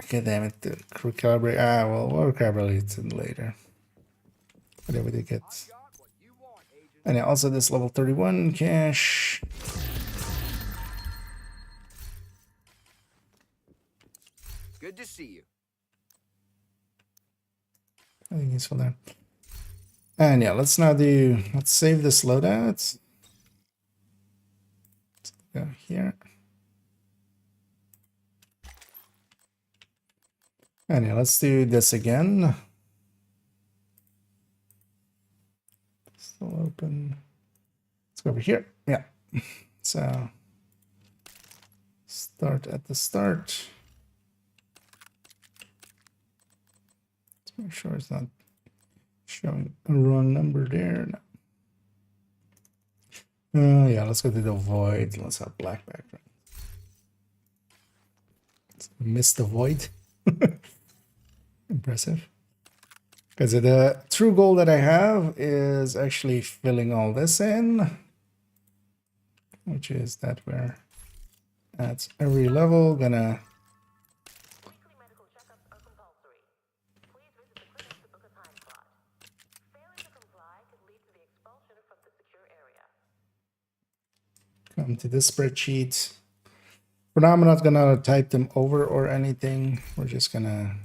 Okay, damn it. The crew calibrate. Well, we'll calibrate it later. Whatever they get. And yeah, also this level 31 cash. Good to see you. I think it's for there. And yeah, let's save this loadout. Let's go here. And yeah, let's do this again. Still open. Let's go over here. Yeah. So start at the start. Let's make sure it's not showing a wrong number there. No. Yeah, let's go to the void. Let's have black background. Let's miss the void. Impressive. Because the true goal that I have is actually filling all this in, which is that we're at every level gonna. Weekly medical checkups are compulsory. Please visit the clinic to book a time slot. Failing to comply could lead to the expulsion from the secure area. Come to this spreadsheet. For now, I'm not gonna type them over or anything. We're just gonna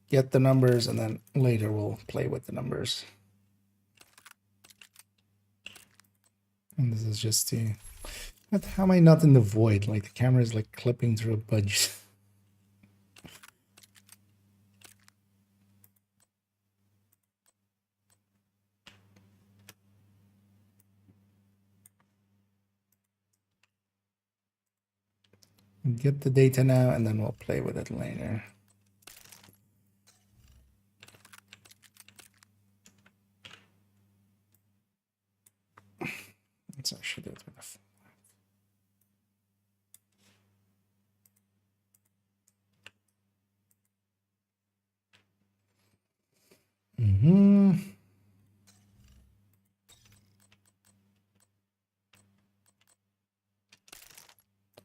get the numbers, and then later we'll play with the numbers. And this is just to. But how am I not in the void? Like the camera is like clipping through a bunch. Get the data now, and then we'll play with it later. Let's actually do it with a.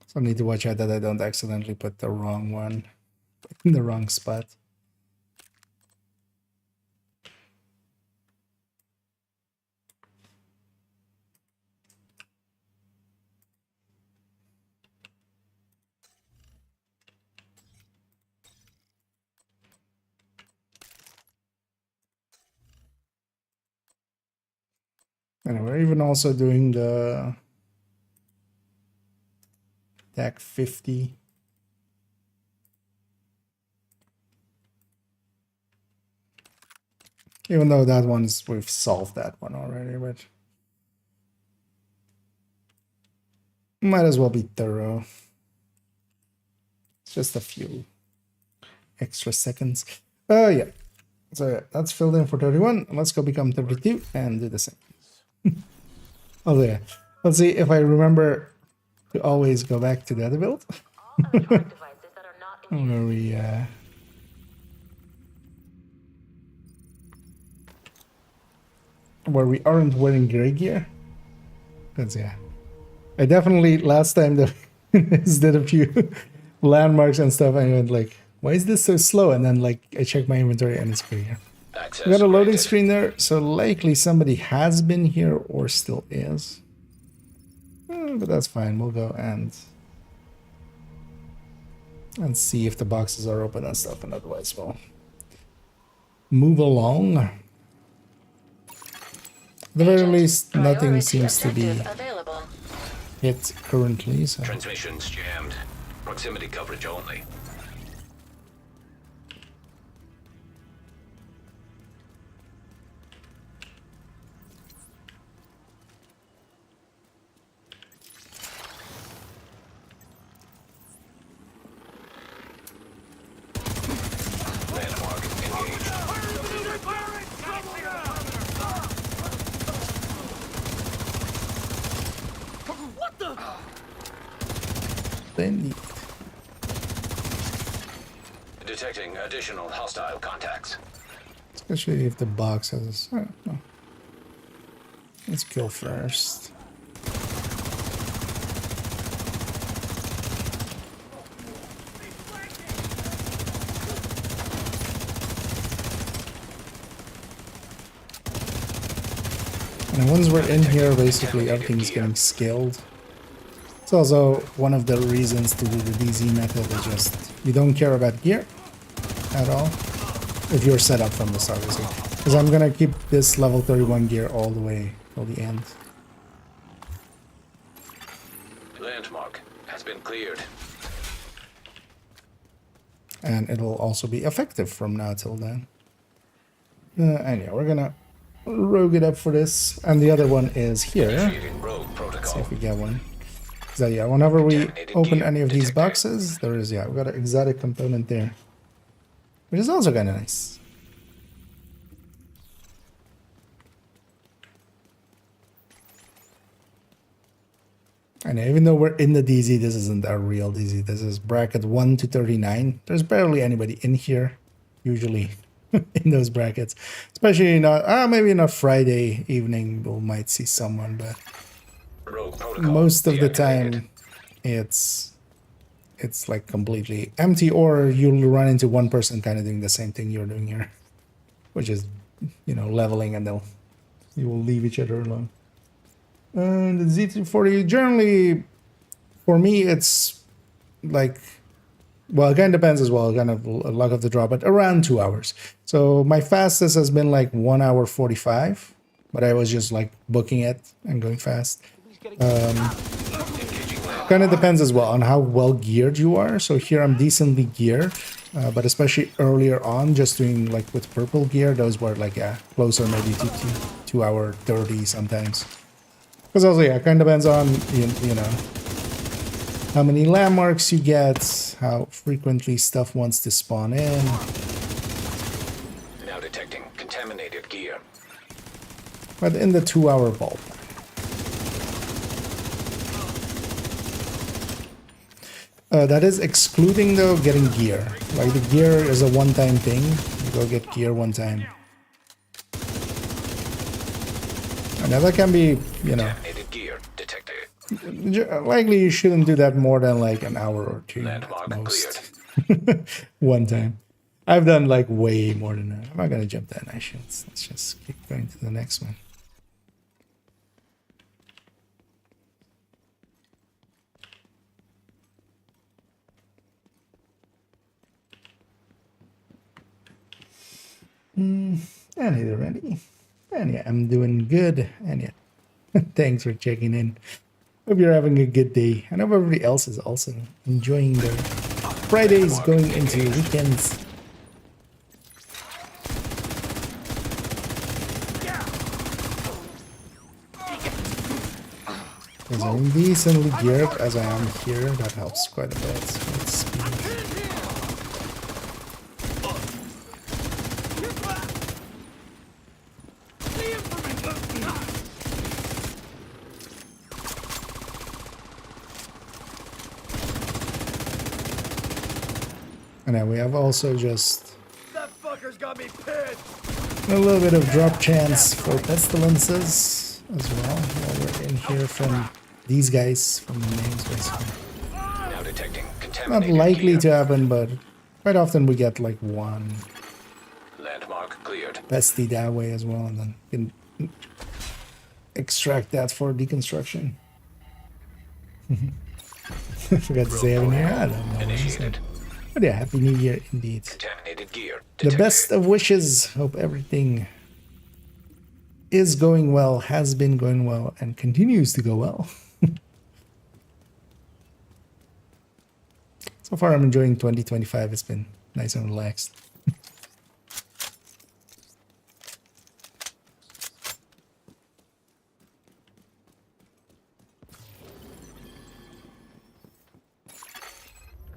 So I need to watch out that I don't accidentally put the wrong one in the wrong spot. And we're even also doing the DAC 50. Even though that one's, we've solved that one already, but might as well be thorough. It's just a few extra seconds. Yeah. So yeah, that's filled in for 31. Let's go become 32 and do the same. Oh yeah. Let's see if I remember to always go back to the other build. All electronic devices that are not in Where we where we aren't wearing gray gear. Because yeah. I definitely last time that did a few landmarks and stuff, and I went like, why is this so slow? And then like I checked my inventory and it's clear. Access We got a loading granted. screen there, so likely somebody has been here or still is. But that's fine. We'll go and see if the boxes are open and stuff, and otherwise we'll move along. At the very least, nothing seems to be available. hit currently. So Transmissions jammed. Proximity coverage only. they need. Detecting additional hostile contacts. Especially if the box has... I don't know. Let's kill first. And once we're in here, basically everything's getting scaled. It's also one of the reasons to do the DZ method is just you don't care about gear at all if you're set up from the start. Because I'm gonna keep this level 31 gear all the way till the end. Landmark has been cleared. And it'll also be effective from now till then. And yeah, we're gonna rogue it up for this. And the other one is here. Initiating rogue Let's see protocol. if we get one. So yeah, whenever we open any of these boxes, there is, yeah, we got an exotic component there. Which is also kind of nice. And even though we're in the DZ, this isn't our real DZ. This is bracket 1 to 39. There's barely anybody in here, usually, in those brackets. Especially not, maybe not Friday evening, we might see someone, but Rogue protocol most of the deactivated. time, it's like completely empty, or you'll run into one person kind of doing the same thing you're doing here, which is, you know, leveling, and you will leave each other alone. And the Z340, generally, for me, it's like, well, it kind of depends as well, kind of luck of the draw, but around 2 hours. So my fastest has been like 1 hour 45, but I was just like booking it and going fast. Kind of depends as well on how well geared you are. So here I'm decently geared, but especially earlier on, just doing like with purple gear, those were like, yeah, closer maybe to 2 hour 30 sometimes. Because also, yeah, it kind of depends on, you know, how many landmarks you get, how frequently stuff wants to spawn in. Now detecting contaminated gear. But in the 2 hour ballpark. That is excluding, though, getting gear. Like, the gear is a one-time thing. You go get gear one time. And that can be, you know, Contaminated gear detected. likely you shouldn't do that more than like an hour or two at Landmark most. One time. I've done like way more than that. I'm not gonna jump that nice. Let's just keep going to the next one. And either ready. And yeah, I'm doing good. And yeah, thanks for checking in. Hope you're having a good day. I hope everybody else is also enjoying their Fridays going into weekends. As I'm decently geared as I am here, that helps quite a bit with speed. And then we have also just That fucker's got me pinned. a little bit of drop chance for pestilences as well while we're in here from these guys, from the names basically. Now detecting Not contaminated likely gear. to happen, but quite often we get like one Landmark cleared. bestie that way as well, and then you can extract that for deconstruction. I forgot to say everything. I don't know. Initiated. But yeah, Happy New Year indeed. Contaminated gear The detected. best of wishes. Hope everything is going well, has been going well, and continues to go well. So far, I'm enjoying 2025. It's been nice and relaxed.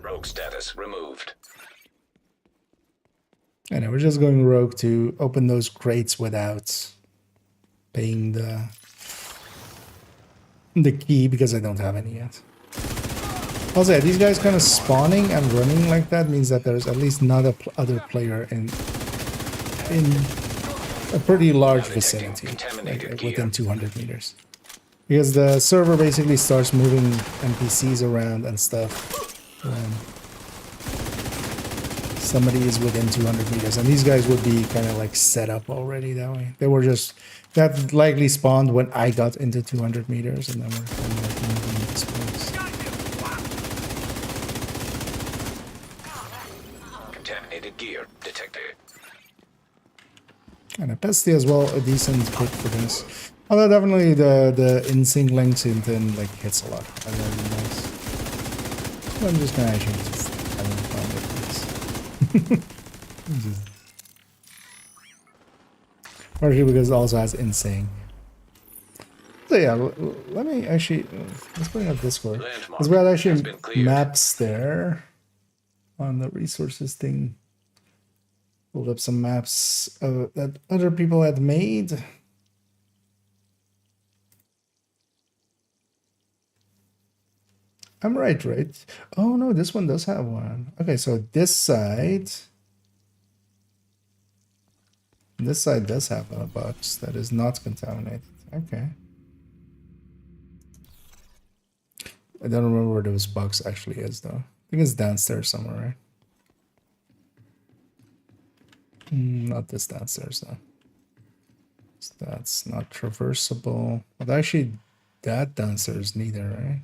Rogue status removed. And we're just going rogue to open those crates without paying the key because I don't have any yet. Also, yeah, these guys kind of spawning and running like that means that there's at least not a other player in a pretty large vicinity, like within 200 meters. Because the server basically starts moving NPCs around and stuff when somebody is within 200 meters. And these guys would be kind of like set up already that way. They were just, that likely spawned when I got into 200 meters and then we're kind of like moving into this place. Contaminated gear detected. And a pesty as well, a decent pick for this. Although definitely the in-sync Lexington like hits a lot. I really nice. So I'm just gonna actually just having fun with this. Partially because it also has insane. So yeah, let me actually let's bring up Discord. Because we had actually maps there on the resources thing. Pulled up some maps that other people had made. I'm right? Oh no, this one does have one. Okay, so this side does have a box that is not contaminated. Okay. I don't remember where this box actually is though. I think it's downstairs somewhere, right? Not this downstairs though. That's not traversable. But actually that downstairs neither, right?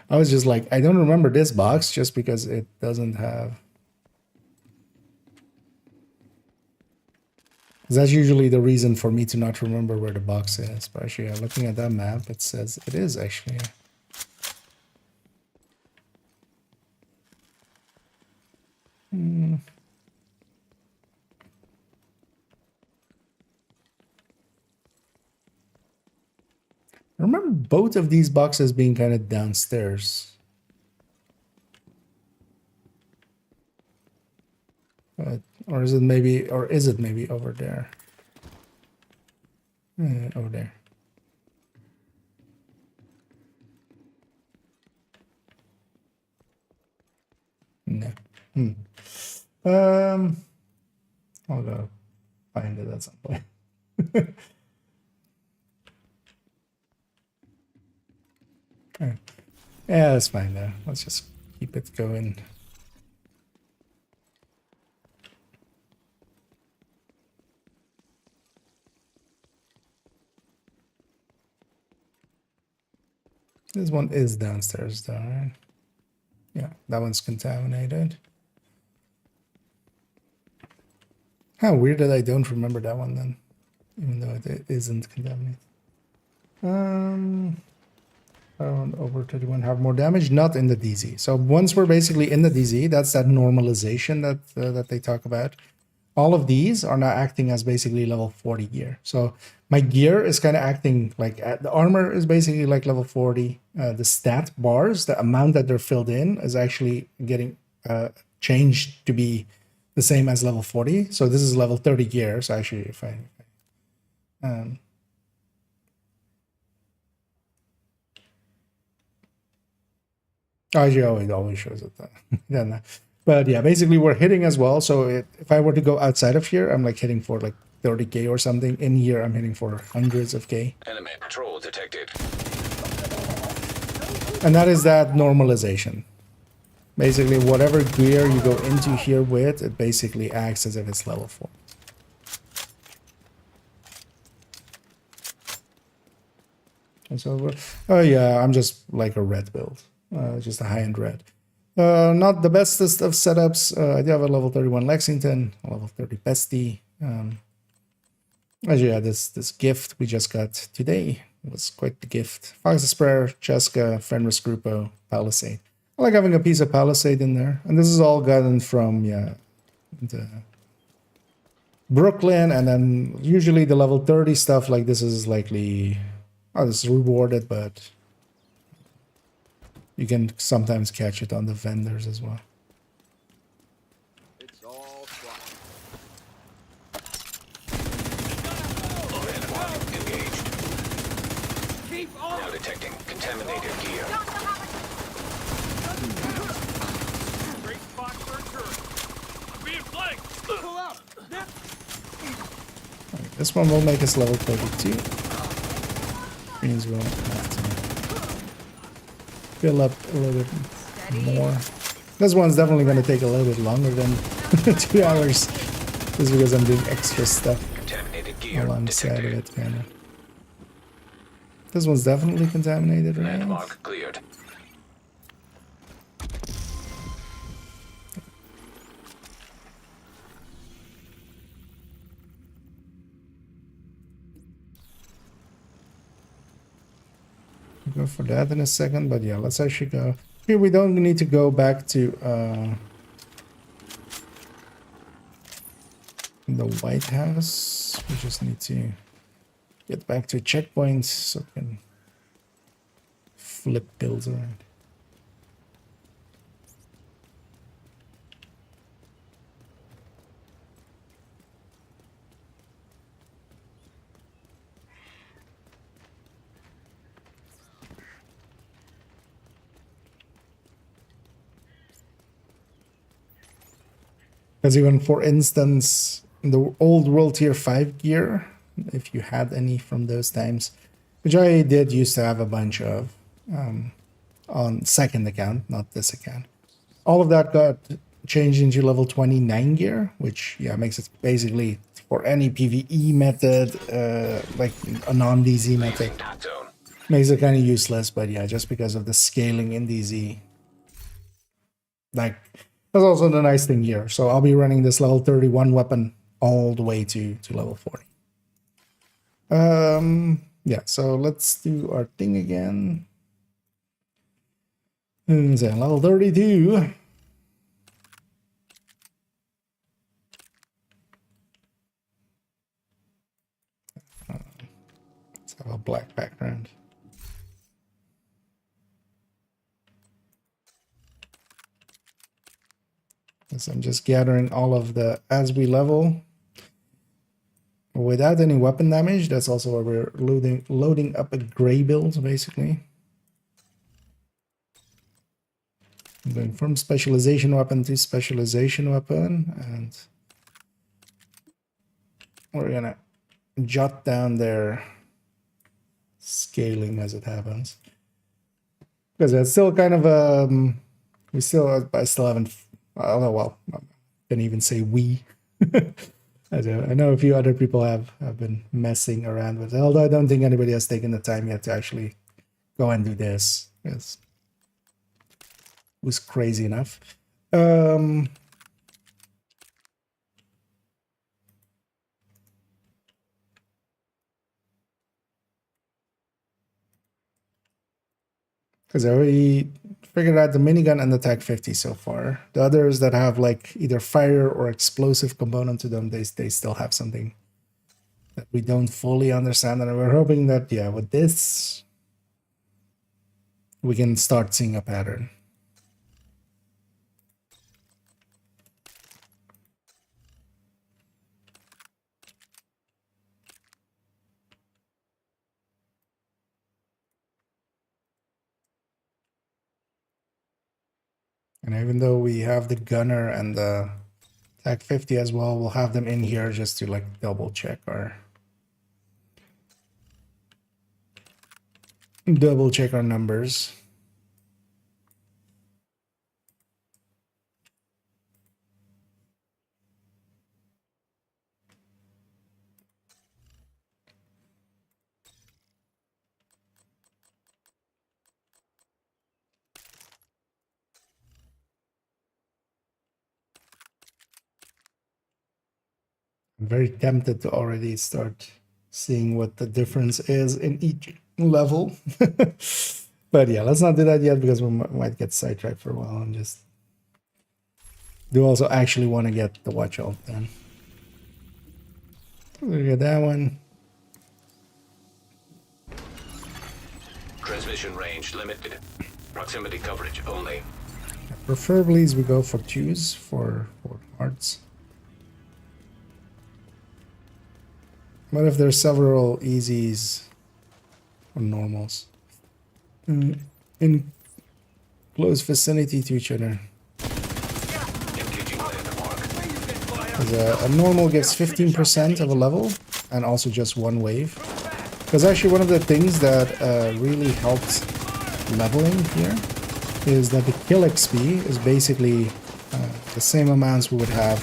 I was just like, I don't remember this box just because it doesn't have. That's usually the reason for me to not remember where the box is. But actually, looking at that map, it says it is actually. I remember both of these boxes being kind of downstairs. Or is it maybe over there? Over there. No. I'll go find it at some point. Yeah, that's fine though. Let's just keep it going. This one is downstairs though, right? Yeah, that one's contaminated. How weird that I don't remember that one then, even though it isn't contaminated. Around over 31 have more damage, not in the DZ. So once we're basically in the DZ, that's that normalization that they talk about. All of these are now acting as basically level 40 gear. So my gear is kind of acting like the armor is basically like level 40. The stat bars, the amount that they're filled in, is actually getting changed to be the same as level 40. So this is level 30 gear. So actually, if I actually, it always shows it. Yeah, but yeah, basically we're hitting as well. So if I were to go outside of here, I'm like hitting for like 30k or something. In here, I'm hitting for hundreds of k. Enemy patrol detected. And that is that normalization. Basically, whatever gear you go into here with, it basically acts as if it's level 4. And so, oh yeah, I'm just like a red build. Just a high-end red. Not the bestest of setups. I do have a level 31 Lexington, a level 30 Bestie. Actually, yeah, this gift we just got today was quite the gift. Fox Sprayer, Cheska, Fenris Grupo, Palisade. I like having a piece of Palisade in there. And this is all gotten from, the Brooklyn. And then usually the level 30 stuff like this is likely, this is rewarded, but you can sometimes catch it on the vendors as well. It's all fine. Now detecting contaminated gear. Great spot for a turret. I'm being flanked. Pull out. This one will make us level 32. Means we'll have to fill up a little bit more. This one's definitely going to take a little bit longer than 2 hours. Just because I'm doing extra stuff Contaminated gear alongside of detected. it, kind of. This one's definitely contaminated, right? Landmark cleared. Go for that in a second, but yeah, let's actually go. Here we don't need to go back to the White House. We just need to get back to checkpoints so we can flip builds around. Because even, for instance, the old World Tier 5 gear, if you had any from those times, which I did used to have a bunch of on second account, not this account. All of that got changed into level 29 gear, which, yeah, makes it basically for any PvE method, like a non-DZ method, Leaving that zone. makes it kind of useless. But yeah, just because of the scaling in DZ. Like, that's also the nice thing here. So I'll be running this level 31 weapon all the way to level 40. Yeah, so let's do our thing again. And then level 32. Let's have a black background. So I'm just gathering all of the as we level without any weapon damage. That's also where we're loading up a gray build, basically. I'm going from specialization weapon to specialization weapon, and we're gonna jot down their scaling as it happens, because it's still kind of I still haven't. Oh well, I can even say we. I know a few other people have been messing around with it, although I don't think anybody has taken the time yet to actually go and do this. It was crazy enough. Because I already figured out the minigun and the TAC 50 so far. The others that have like either fire or explosive component to them, they still have something that we don't fully understand. And we're hoping that, yeah, with this, we can start seeing a pattern. And even though we have the gunner and the TAC 50 as well, we'll have them in here just to like double check our numbers. I'm very tempted to already start seeing what the difference is in each level. But yeah, let's not do that yet because we might get sidetracked for a while and just do also actually want to get the watch out then. Look at that one. Transmission range limited. Proximity coverage only. Preferably as we go for twos for hearts. But if there's several easies or normals. In close vicinity to each other. Engaging landmark. Because a normal gives 15% of a level, and also just one wave. Because actually one of the things that really helped leveling here is that the kill XP is basically the same amounts we would have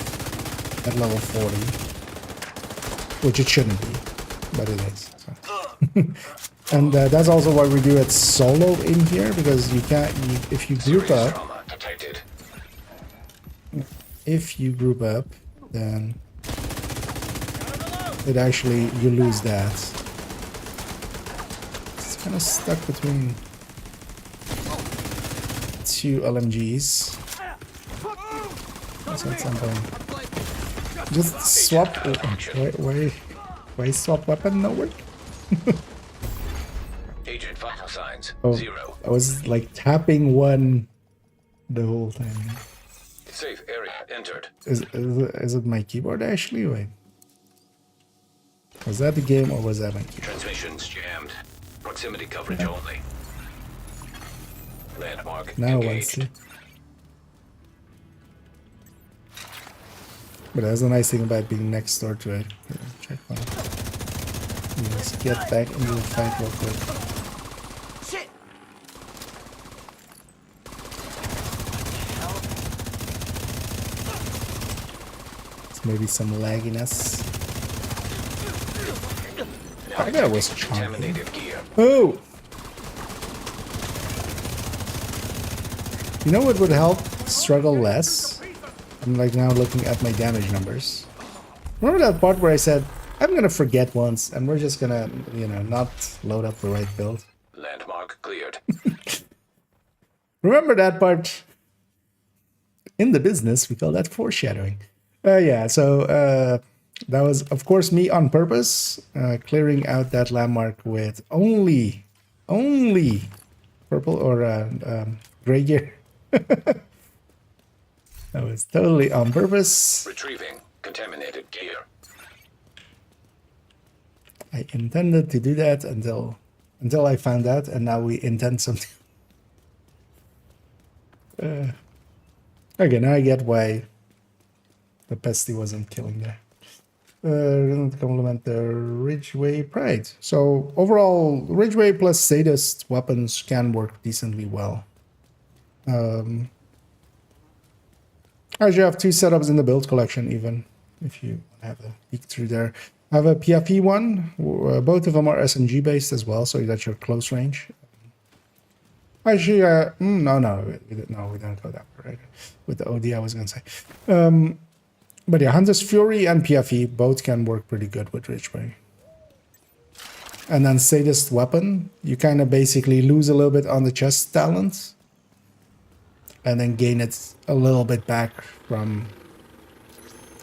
at level 40. Which it shouldn't be, but it is. So. And that's also why we do it solo in here, because you can't, if you group Serious up, trauma detected. then it actually, you lose that. It's kind of stuck between two LMGs. That's not something. Just swap. Why swap weapon? No work. Agent vital signs. Oh, 0. I was like tapping one the whole time. Safe area entered. Is it my keyboard actually? Wait. Was that the game or was that my keyboard? Transmissions jammed. Proximity coverage only. Landmark Now I engaged. see. But that's the nice thing about being next door to it. Checkpoint. Let's get back into the fight real quick. Shit! It's maybe some lagginess. I got was chunky. Contaminated gear. Oh! You know what would help struggle less? I'm like now looking at my damage numbers. Remember that part where I said, I'm gonna forget once and we're just gonna, you know, not load up the right build? Landmark cleared. Remember that part? In the business, we call that foreshadowing. Yeah, so that was, of course, me on purpose, clearing out that landmark with only purple or gray gear. That was totally on purpose. Retrieving contaminated gear. I intended to do that until I found out, and now we intend something. Okay, now I get why the pesty wasn't killing there. Didn't compliment the Ridgeway Pride. So overall, Ridgeway plus Sadist weapons can work decently well. I actually have two setups in the build collection, even if you have a peek through there. I have a PFE one. Both of them are SMG based as well, so you got your close range. Actually, no, we didn't go that far, right? With the OD, I was gonna say. But yeah, Hunter's Fury and PFE both can work pretty good with Ridgeway. And then Sadist Weapon, you kind of basically lose a little bit on the chest talent, and then gain it a little bit back from...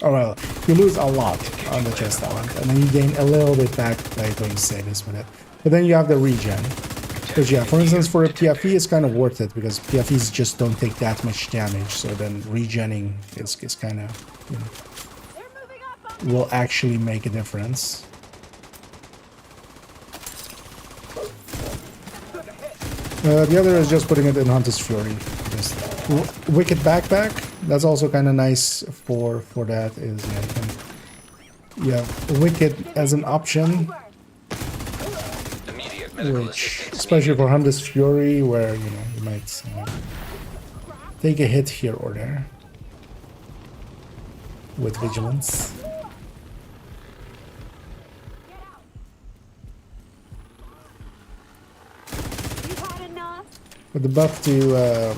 Oh well, you lose a lot on the chest talent, and then you gain a little bit back by going Sadist with it. But then you have the regen. Because yeah, for instance, for a PFE, it's kind of worth it, because PFEs just don't take that much damage, so then regenning is kind of, you know, will actually make a difference. The other is just putting it in Hunter's Fury. Just Wicked Backpack, that's also kind of nice for that, is yeah, Wicked as an option. Which, especially for Hunter's Fury, where, you know, you might take a hit here or there with Vigilance. But the buff to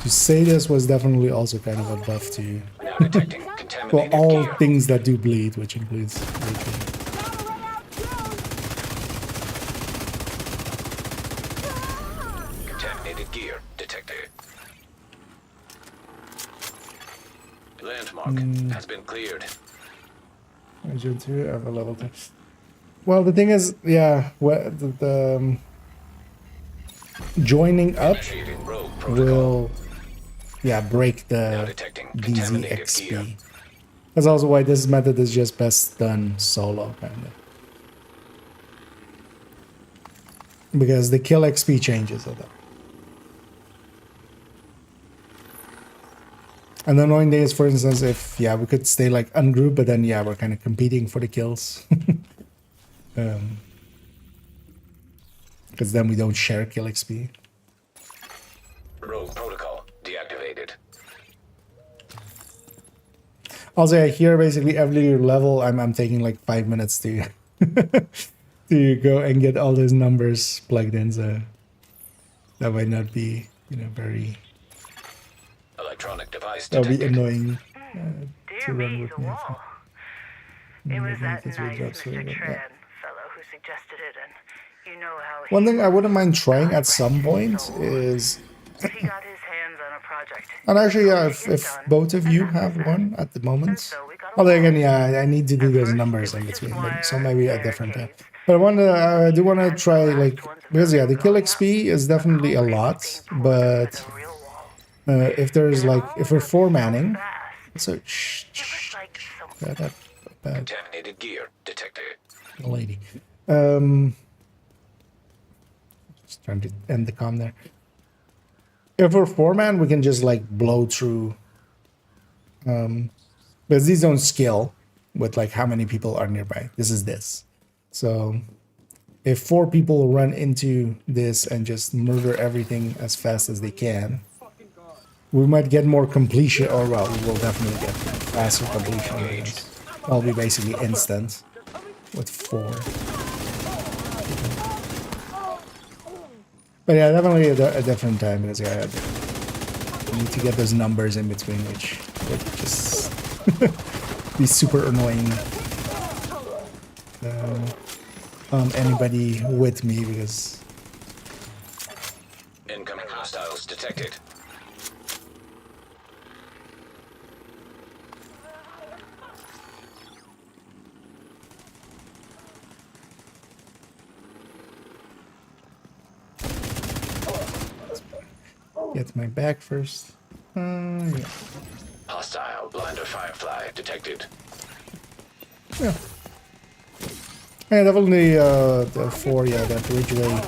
Sadist was definitely also kind of a buff to Now detecting well, contaminated all gear. things that do bleed, which includes bleeding. Contaminated gear detected. Landmark has been cleared. Agent 2, I have a level 2. Well, the thing is, yeah, the joining up Initiating rogue protocol. will, yeah, break Now the detecting DZ contaminated gear. XP. That's also why this method is just best done solo, kind of. because the kill XP changes of that. And the annoying thing is, for instance, if we could stay like ungrouped, but then we're kind of competing for the kills. Because then we don't share kill XP. Rogue protocol deactivated. Also, here basically every level I'm taking like 5 minutes to to go and get all those numbers plugged in, so that might not be, very Electronic device that'll be detected. annoying Dear to run me, with the me. wall. It was that It's nice really drops Mr. really good, Tran fellow who suggested it, and you know how One he thing I was. wouldn't mind trying God at some rest his point soul. is, He got his hands on a project. and actually, It's if done, both of and you that's have that. one at the And moment. so we got a Although wall. again, I need to do At those first, numbers it in was just between, wire, so maybe a different time. barricades. But I do want to As the try last like, ones of because them the kill going up, XP is definitely a concrete lot, was being poured over but the real wall. if there's And it like, all if we're went up four so manning, fast. so It was like some shut up, bad Contaminated gear detected. lady. Just trying to end the comm there. If we're four man, we can just like blow through. Because these don't scale with like how many people are nearby. This is this. So if 4 people run into this and just murder everything as fast as they can, we might get more completion, or well, we will definitely get faster completion. Because it'll be basically instant with 4. But yeah, definitely a different time, because I need to get those numbers in between, which would just be super annoying on anybody with me, because Incoming hostiles detected. get my back first. Yeah. Hostile blinder firefly detected. Yeah. Yeah, definitely the 4, that Ridgeway,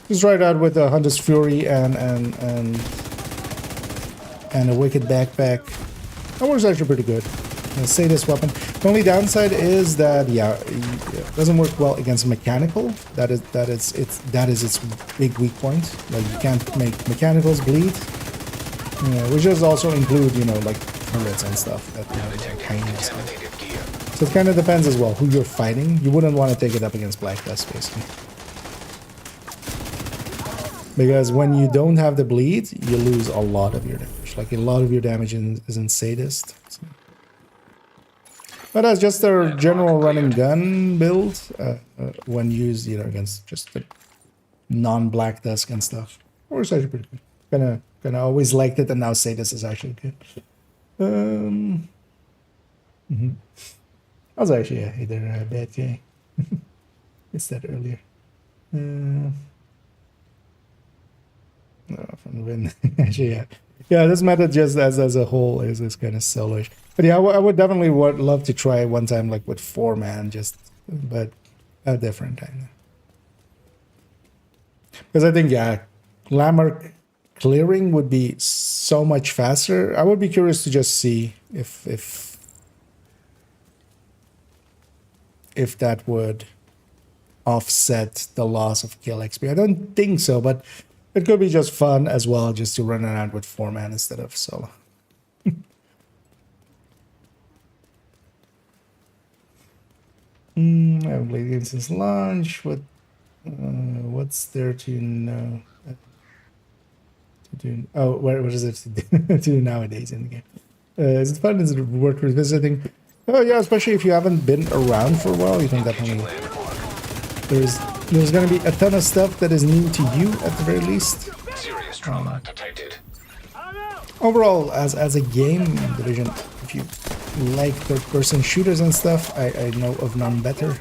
just right out with the Hunter's Fury and a Wicked Backpack. That was actually pretty good. Say this weapon. The only downside is that it doesn't work well against mechanical. That is its big weak point. Like you can't make mechanicals bleed. Which does also include like turrets and stuff that kind of stuff. Contaminated gear. So it kind of depends as well who you're fighting. You wouldn't want to take it up against Black Dust, basically. Because when you don't have the bleed, you lose a lot of your damage. Like a lot of your damage is in Sadist. So. But that's just their general run and gun build when used, against just the non-Black Dusk and stuff. Or it's actually pretty good. Kinda always liked it, and now Sadist is actually good. I was actually either a bad guy. It's that earlier. No, from Win. Actually, this method just as a whole is kind of soloish. But yeah, I would definitely love to try one time like with 4 man, but a different time. Because I think glamour clearing would be so much faster. I would be curious to just see if that would offset the loss of kill XP. I don't think so, but it could be just fun as well, just to run around with 4 man instead of solo. I haven't played the game since launch. What's there to know? To do? Oh, what is it to do nowadays in the game? Is it fun? Is it worth revisiting? Oh yeah, especially if you haven't been around for a while, you can definitely. There's going to be a ton of stuff that is new to you at the very least. Serious trauma detected. Overall, as a game, Division, if you like third-person shooters and stuff, I know of none better.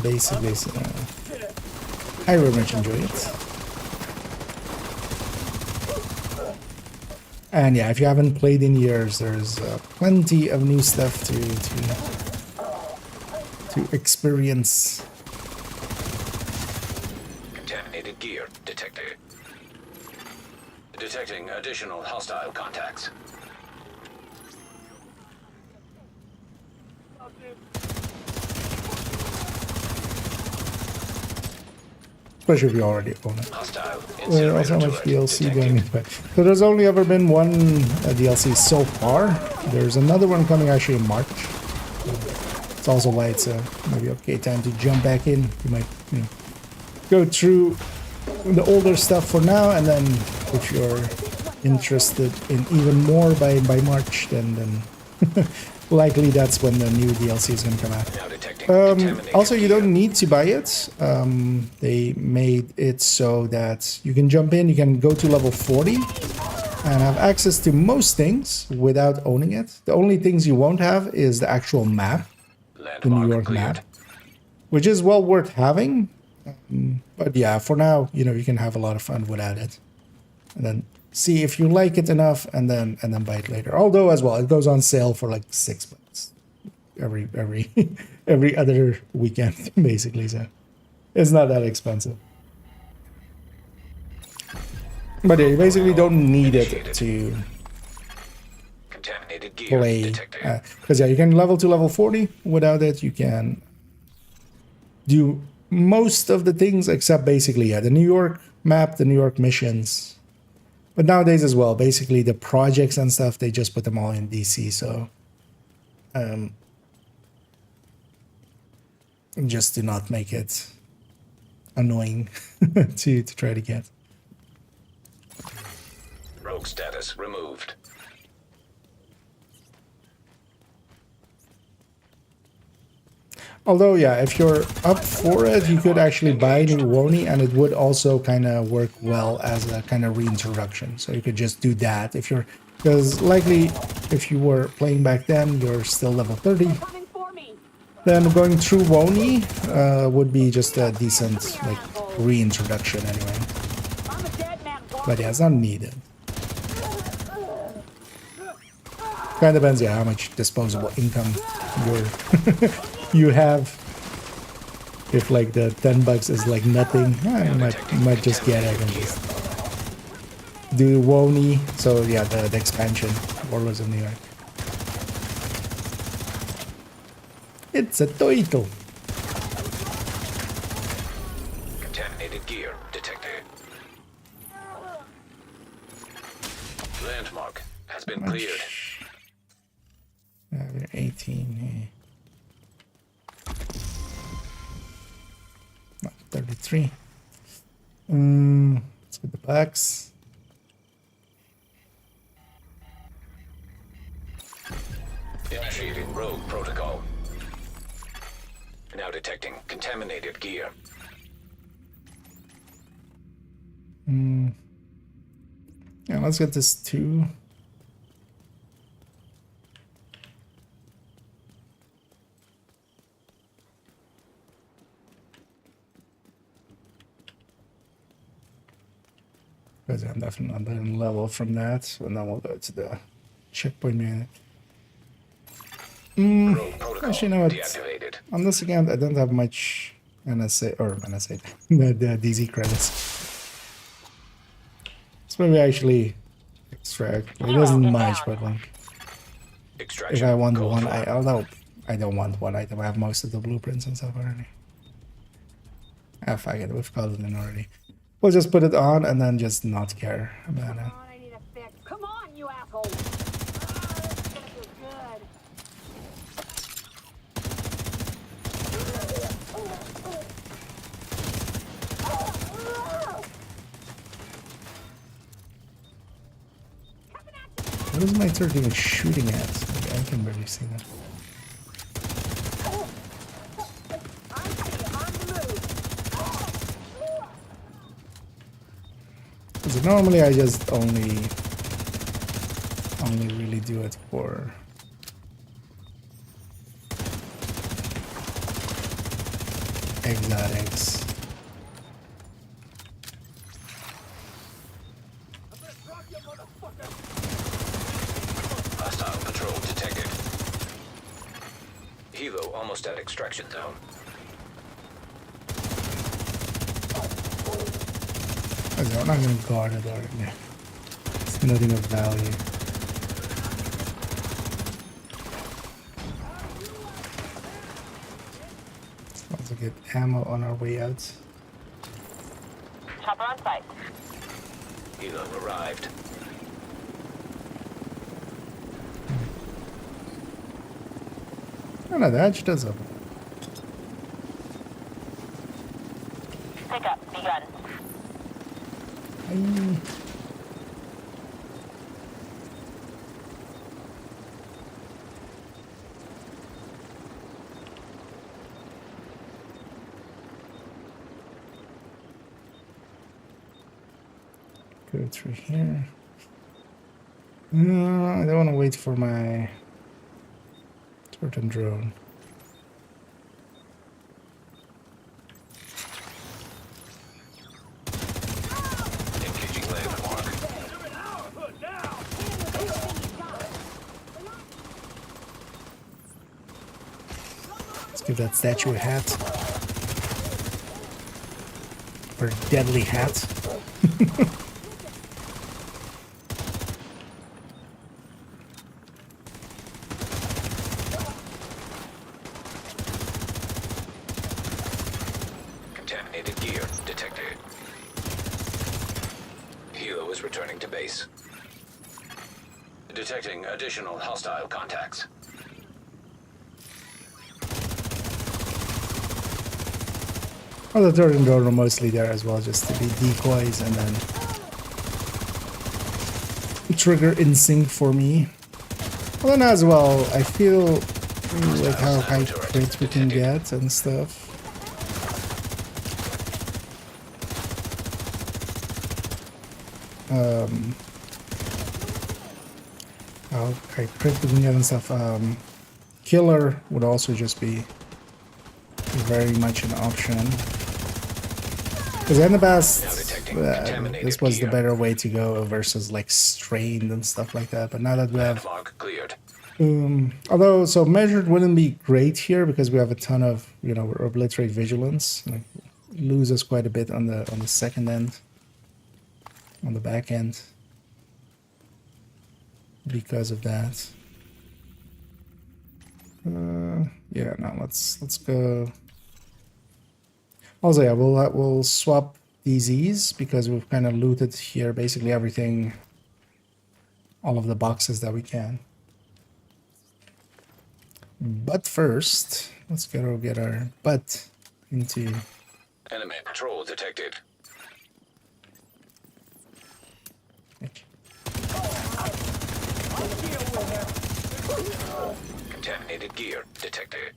Basically, I very much enjoy it. And yeah, if you haven't played in years, there's plenty of new stuff to experience. Contaminated gear detected. Detecting additional hostile contacts. Especially if you already own it. Hostile Also, how incinerator much turret DLC detected. going into it? So there's only ever been one DLC so far. There's another one coming actually in March. It's also why it's maybe okay time to jump back in. You might, you know, go through the older stuff for now, and then if you're interested in even more by March, then likely that's when the new DLC is going to come out. Now detecting contaminated Also, you gear. don't need to buy it. They made it so that you can jump in, you can go to level 40 and have access to most things without owning it. The only things you won't have is the actual map, the New Landmark York cleared. map, which is well worth having. But yeah, for now, you know, you can have a lot of fun without it. And then see if you like it enough and then buy it later. Although as well, it goes on sale for like $6 every every other weekend, basically. So it's not that expensive. But yeah, you basically don't need it to Contaminated gear play. detected. Because yeah, you can level to level 40. Without it, you can do most of the things except basically, yeah, the New York map, the New York missions. But nowadays as well, basically the projects and stuff, they just put them all in DC. So just to not make it annoying to try to get. Rogue status removed. Although, yeah, if you're up for it, you could actually buy new WONI, and it would also kind of work well as a kind of reintroduction. So you could just do that if you're, because likely if you were playing back then, you're still level 30. Then going through WONI would be just a decent like reintroduction anyway. But yeah, it's not needed. Kind of depends, yeah, how much disposable income you have. If like the $10 is like nothing, you might just get it and just do WONI. So yeah, the expansion, Warlords of New York. It's a title. Contaminated gear detected. Landmark has been cleared. 18. 33. Let's get the box. Initiating rogue protocol. Now detecting contaminated gear. Yeah, let's get this 2. Because I'm definitely not in level from that. And then we'll go to the checkpoint unit. Rogue protocol Actually, you know what? deactivated. On this account, I don't have much NSA, or NSA, the DZ credits. So maybe actually extract. It isn't much, but like, Extraction if I want code one, for- although I don't want one item, I have most of the blueprints and stuff already. Ah, fuck it, we've called it in already. We'll just put it on and then just not care about it. I need a fix. Come on, you asshole. This is good. What is my turret even shooting at? Like, I can barely see that. Because normally I just only really do it for exotics. Hostile patrol detected. Hilo almost at extraction zone. Okay, I'm not gonna guard it already. It's nothing of value. Let's also get ammo on our way out. Chopper on site. Hilo arrived. Oh no, the hatch does open. Pick up. Begun. Aye. Go through here. No, I don't want to wait for my certain drone. Engaging landmark. Let's give that statue a hat. Or deadly hat. Contaminated gear detected. Hilo is returning to base. Detecting additional hostile contacts. Oh, the third and drone are mostly there as well, just to be decoys and then trigger in sync for me. Well, then as well, I feel like how high crit we can get and stuff. How high crit we can get and stuff. Killer would also just be very much an option. Because in the past, this was the better way to go versus like strained and stuff like that. But now that we have, Landmark cleared. although so measured wouldn't be great here because we have a ton of obliterate vigilance. Like, lose us quite a bit on the second end, on the back end, because of that. Yeah, no, let's go. Also, yeah, we'll swap DZs because we've kind of looted here basically everything, all of the boxes that we can. But first, let's go get our butt into. Enemy patrol detected. Contaminated gear detected.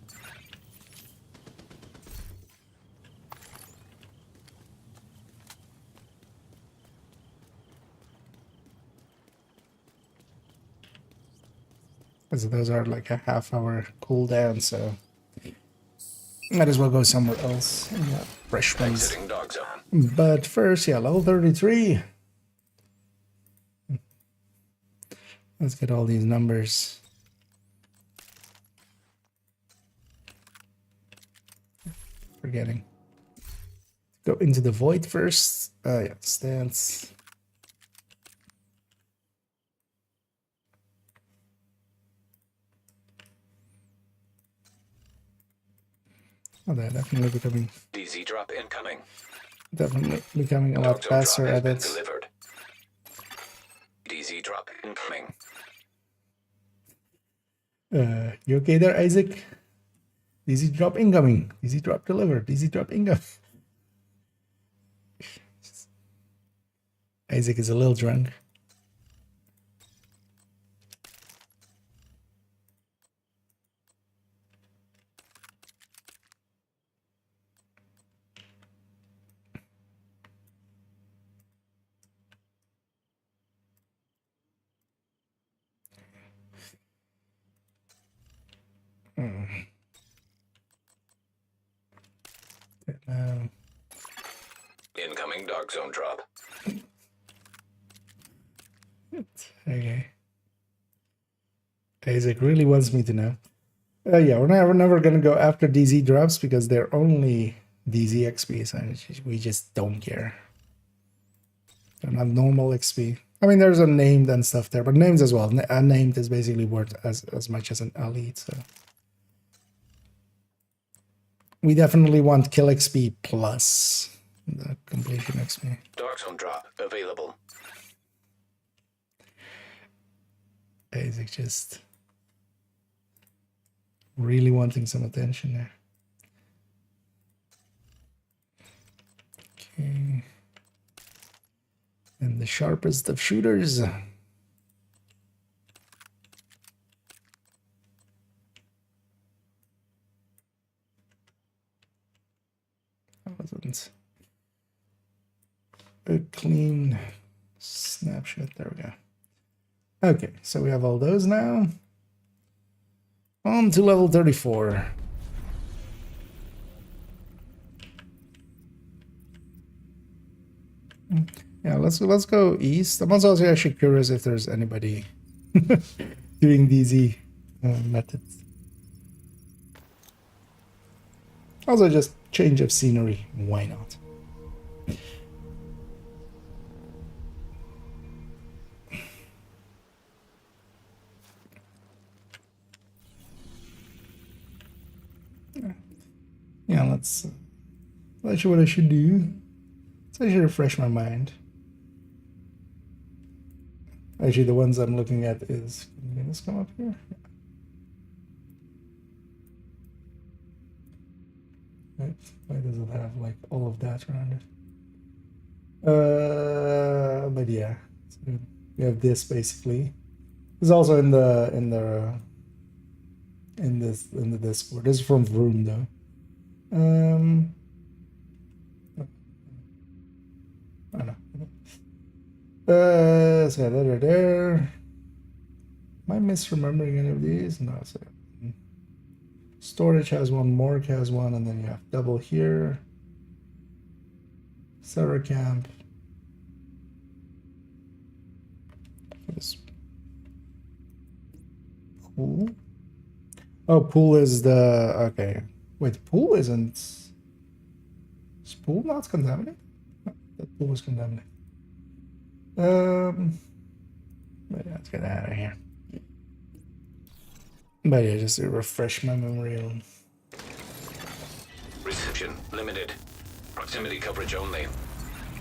Because those are like a half-hour cooldown, so might as well go somewhere else. Yeah, fresh ones. Exiting dog zone. But first, yeah, level 33. Let's get all these numbers. Forgetting. Go into the void first. Yeah, stance. Oh, they're definitely becoming. DZ drop incoming. Definitely becoming a lot Dog zone faster drop has at been it. delivered. DZ drop incoming. You okay there, Isaac? DZ drop incoming. DZ drop delivered. DZ drop incoming. Isaac is a little drunk. Incoming dog zone drop. Okay. Isaac really wants me to know. Yeah, we're never gonna go after DZ drops because they're only DZ XP, so we just don't care. They're not normal XP. I mean, there's a named and stuff there, but names as well. Unnamed is basically worth as much as an elite, so. We definitely want kill XP plus the completion XP. Dark Zone drop available. Isaac just really wanting some attention there. Okay. And the sharpest of shooters. I wasn't a clean snapshot. There we go. Okay, so we have all those now. On to level 34. Yeah, let's go east. I'm also actually curious if there's anybody doing DZ methods. Also, just change of scenery. Why not? Yeah, let's actually what I should do. Let's actually refresh my mind. Actually, the ones I'm looking at is, can this come up here? Right. Why does it have like all of that around it? But yeah, so we have this basically. It's also in the Discord. This is from Vroom though. I don't know. So there. Am I misremembering any of these? No. So storage has one, morgue has one, and then you have double here. Server camp. This pool. Oh, pool is the okay. Wait, pool isn't. Is pool not contaminated? No, that pool was contaminated. But yeah, let's get out of here. But yeah, just to refresh my memory on. Reception limited. Proximity coverage only.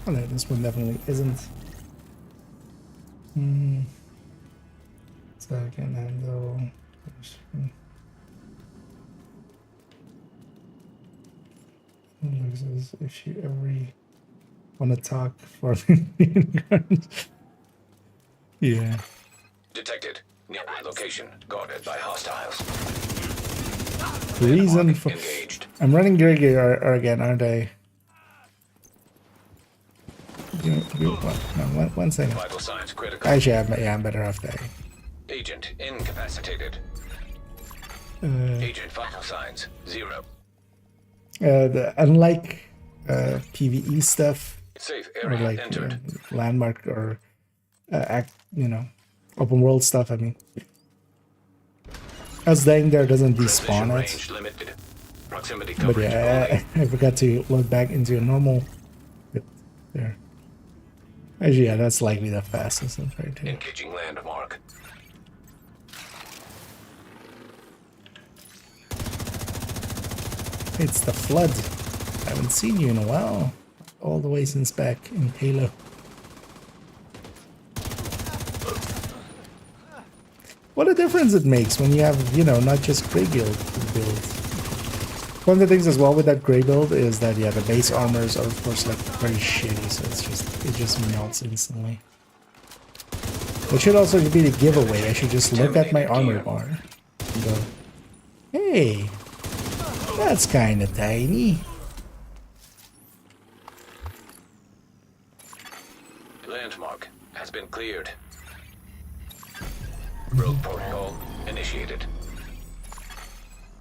Oh no, this one definitely isn't. So I can handle. Looks as if you ever want to talk for yeah. Detected. Nearby location. Guarded by hostiles. Reason for Engaged. I'm running Greggy again, aren't I? One second. Vital signs critical. Actually, I'm better off dying. Agent incapacitated. Agent vital signs 0. Unlike PvE stuff, Safe or area like entered. landmark or open world stuff. I mean, us dying there doesn't despawn it. Range limited. Proximity But coverage yeah, only. I forgot to load back into a normal. There. Actually, yeah, that's likely the fastest I'm trying to. Engaging landmark. It's the flood. I haven't seen you in a while. All the way since back in Halo. What a difference it makes when you have, not just Grey build. One of the things as well with that Grey build is that, yeah, the base armors are of course like very shitty, so it just melts instantly. It should also be the giveaway. I should just look at my armor bar and go, hey, that's kind of tiny. Landmark has been cleared. Rogue protocol initiated.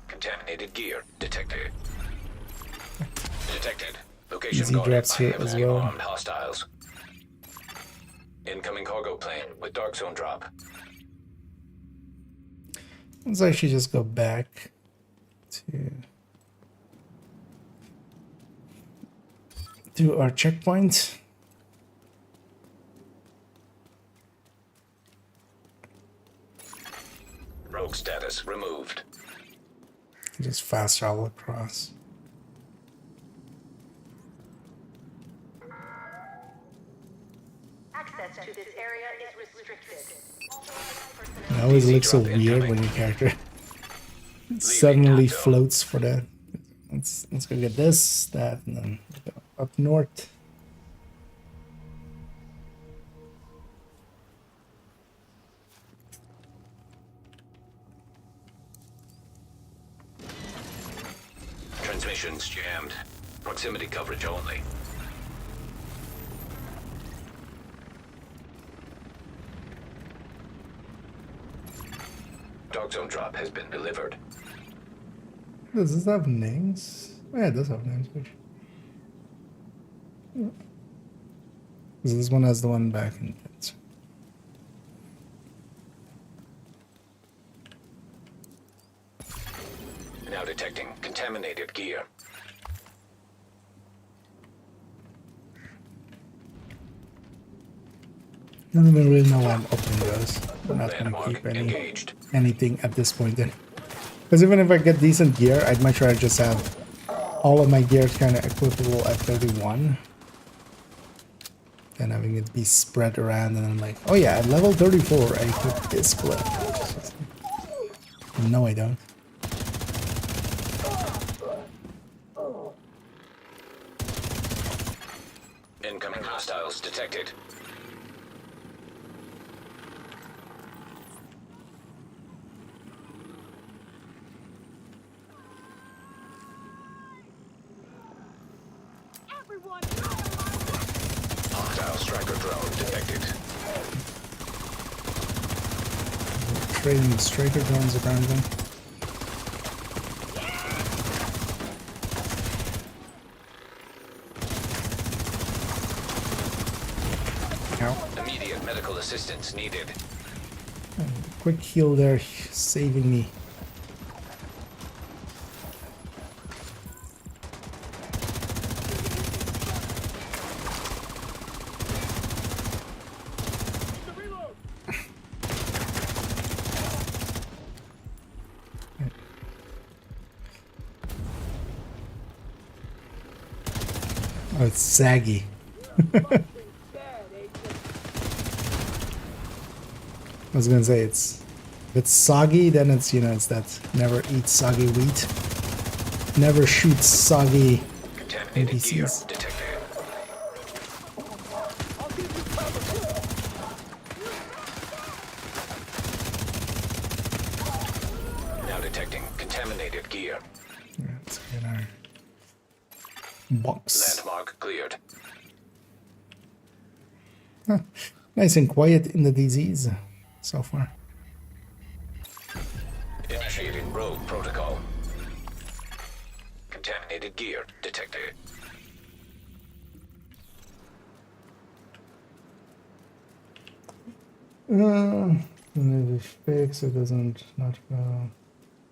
Contaminated gear detected. Detected. Location Easy guarded drops by here as heavily well. armed hostiles. Incoming cargo plane with dark zone drop. Let's actually just go back to our checkpoint. Rogue status removed. Just fast travel across. Access to this area is restricted. It always looks so weird when your character suddenly floats for that. Let's go get this, that, and then go up north. Transmissions jammed. Proximity coverage only. Dog zone drop has been delivered. Does this have names? Oh, yeah, it does have names. Which... This one has the one back in it. Now detecting contaminated gear. I don't even really know why I'm opening those. I'm not gonna Landmark keep engaged. anything at this point then. Because even if I get decent gear, I'd much rather just have all of my gear kind of equipable at 31. Than having it be spread around and I'm like, oh yeah, at level 34 I equip this clip. No, I don't. Incoming hostiles detected. Hostile striker drone detected. Trading striker drones apparently. Immediate medical assistance needed. Quick heal there, saving me. Oh, it's saggy. I was gonna say if it's soggy, then it's, you know, it's that never eat soggy wheat, never shoot soggy Contaminated gear NPCs. detected. Now detecting contaminated gear. Let's get our box. Landmark cleared. Huh. Nice and quiet in the disease so far. Initiating rogue protocol. Contaminated gear detected. Maybe fix it doesn't not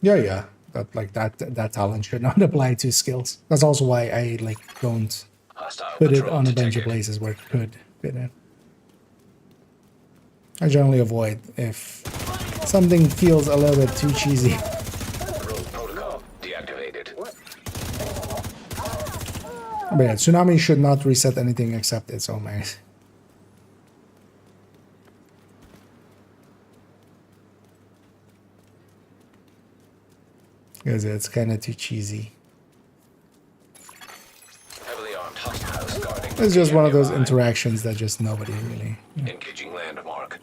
yeah, that talent should not apply to skills. That's also why I like don't Hostile put it patrol on a bunch detected. of places where it could fit in. I generally avoid if something feels a little bit too cheesy. Rogue protocol deactivated. But yeah, Tsunami should not reset anything except its own max. Because it's kind of too cheesy. Heavily armed hostiles guarding. It's just one of those nearby. interactions that just nobody really... Engaging landmark.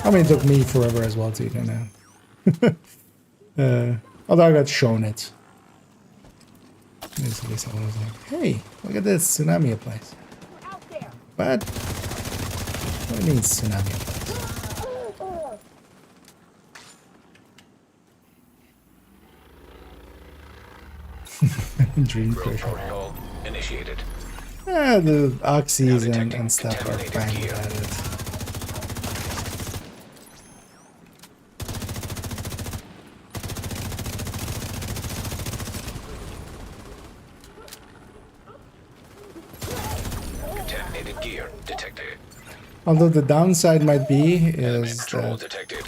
I mean, it took me forever as well to kind of... although I got shown it. Basically, someone was like, hey, look at this, tsunami applies. But, what do you mean tsunami applies? Dream Rogue pressure. protocol initiated. The oxys Now detecting and stuff are contaminated fine gear. with it. gear detected. Although the downside might be Element is control that detected.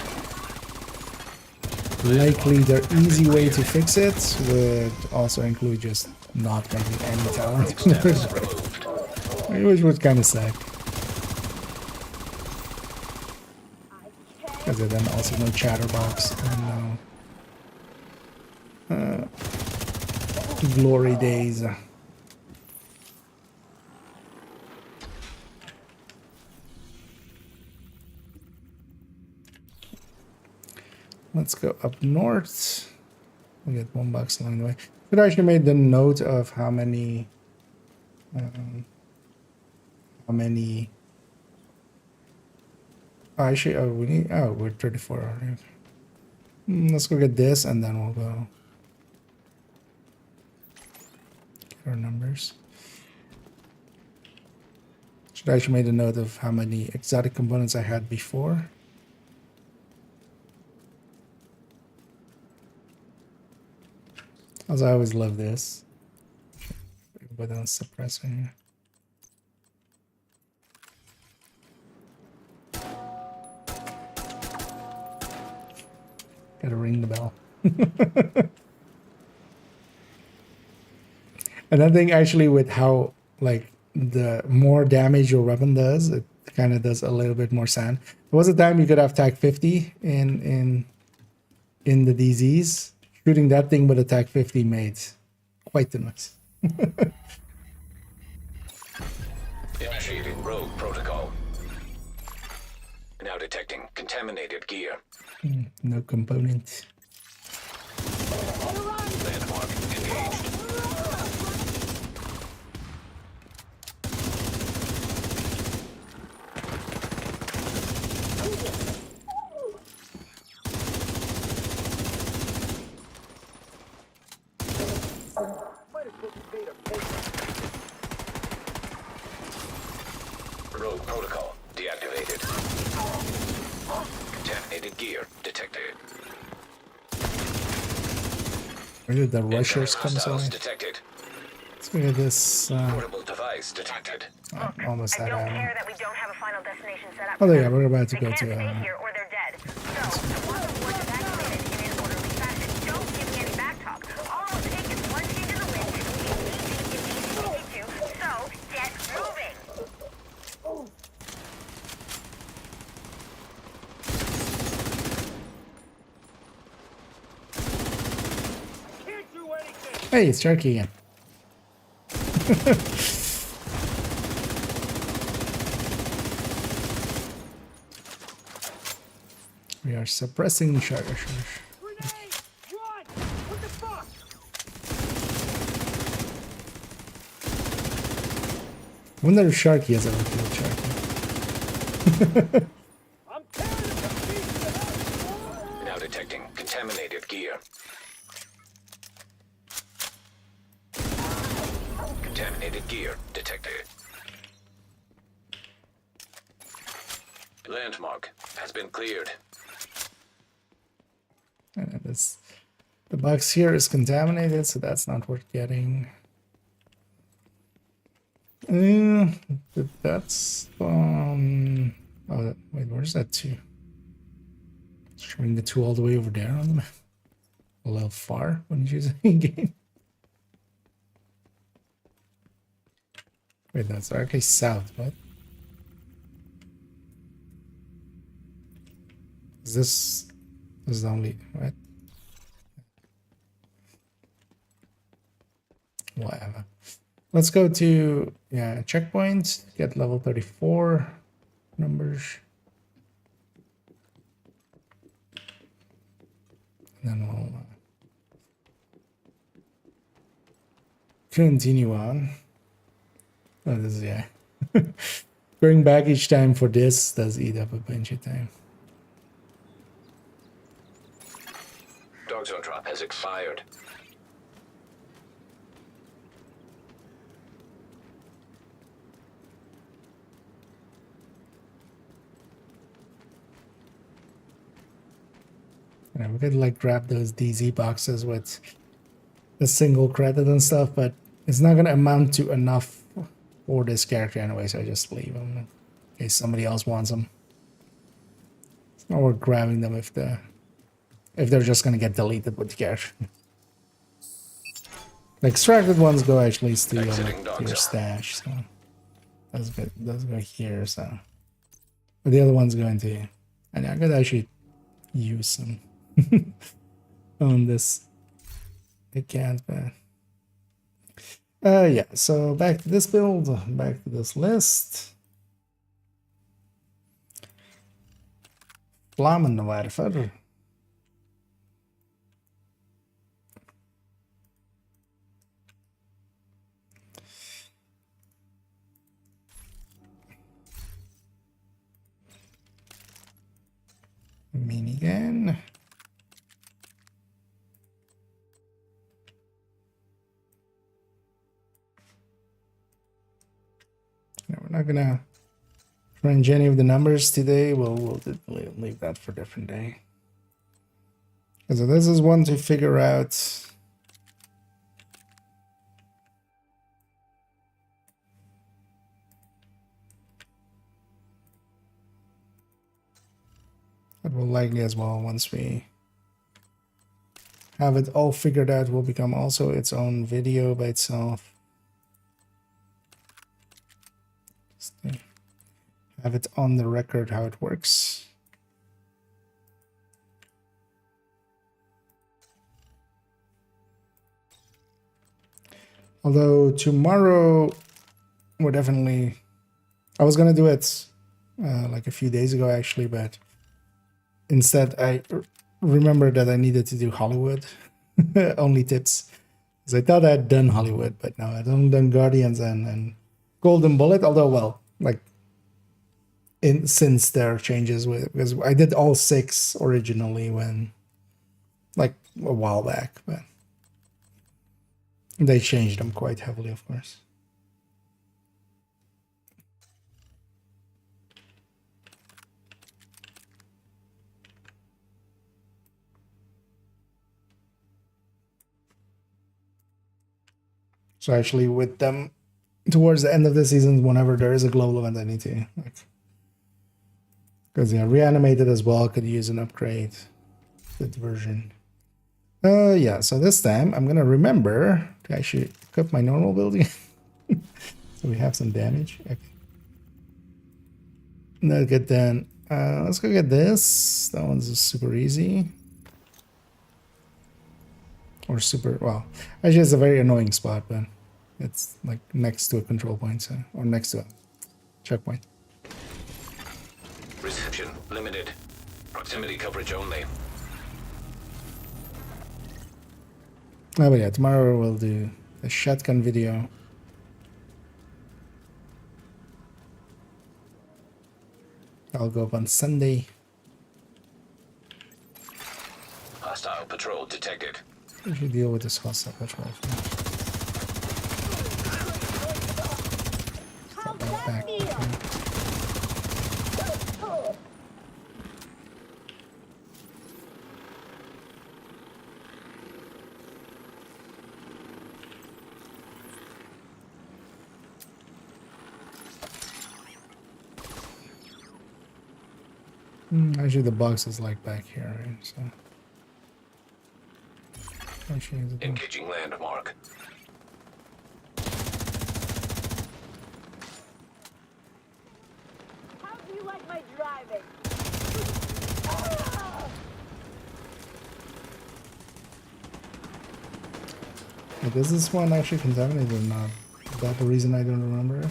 likely the easy way to fix it would also include just not making any tower Status doors, removed. which would kind of suck. Because then also no chatterbox and no glory days. Let's go up north. We get $1 along the way. Could actually made the note of how many oh, actually, oh, we need, oh, we're 34 already. Let's go get this and then we'll go get our numbers. Should actually made a note of how many exotic components I had before. As I always love this. But on suppressing. Gotta ring the bell. Another thing actually with how like the more damage your weapon does, it kind of does a little bit more sand. There was a time you could have TAC 50 in the DZs. Shooting that thing with a TAC 50 made quite the noise. Initiating rogue protocol. Now detecting contaminated gear. No component. Landmark engaged. Rogue protocol deactivated. Contaminated gear detected. Where did the rushers come Hostiles from? detected. Let's look at this. Portable device detected. Almost I that don't ammo. care that we don't have a final destination set up. Oh for yeah, them. we're about to They go can't to. stay here or they're dead. So, I want the board evacuated in an orderly fashion. Don't give me any back talk. All it'll take is one change of the wind and we can leave if we need to. So, get moving. Can't do anything! Hey, it's Sharky again. We are suppressing sharks. Grenade! Run! What the fuck? Wonder if Sharky has ever killed Sharky. I'm tearing it to pieces! Now detecting contaminated gear. Contaminated gear detected. Landmark has been cleared. And the box here is contaminated, so that's not worth getting. That's oh wait, where's that two? Showing the two all the way over there on the map. A little far when you use a game. Wait, that's okay. South. What? Is this? This is the only what? Whatever. Let's go to checkpoint. Get level 34 numbers. And then we'll continue on. Oh, this is going back each time for this does eat up a bunch of time. Dog zone drop has expired. Yeah, we could like grab those DZ boxes with a single credit and stuff, but it's not gonna amount to enough for this character anyway, so I just leave them in case somebody else wants them. It's not worth grabbing them if they're just gonna get deleted with the character. The extracted ones go actually to your stash, so those go here. So, but the other ones go into. And I could actually use some on this account, but yeah. So back to this build, back to this list. Flammenwerfer. Minigun. No, we're not gonna change any of the numbers today. We'll leave that for a different day. So this is one to figure out. That will likely as well, once we have it all figured out, will become also its own video by itself. Just to have it on the record how it works. Although tomorrow we're definitely, I was gonna do it like a few days ago actually, but instead I remembered that I needed to do Hollywood only tips, because I thought I had done Hollywood, but no, I don't done Guardians and Golden Bullet. Although, well, like since there are changes with, because I did all 6 originally when like a while back, but they changed them quite heavily, of course. So actually with them, towards the end of the season, whenever there is a global event, I need to, like, because yeah, reanimated as well could use an upgrade, that version. Yeah, so this time I'm gonna remember to actually equip my normal building. So we have some damage. Okay. Not good then. Let's go get this. That one's just super easy. Or super, well, actually it's a very annoying spot, but it's like next to a control point, so, or next to a checkpoint. Reception limited. Proximity coverage only. Oh, but yeah, tomorrow we'll do a shotgun video. I'll go up on Sunday. Hostile patrol detected. We should deal with this hostile patrol. Back. Actually, the box is like back here, right? So. Engaging landmark. How do you like my driving? Wait, is this one actually contaminated or not? Is that the reason I don't remember it?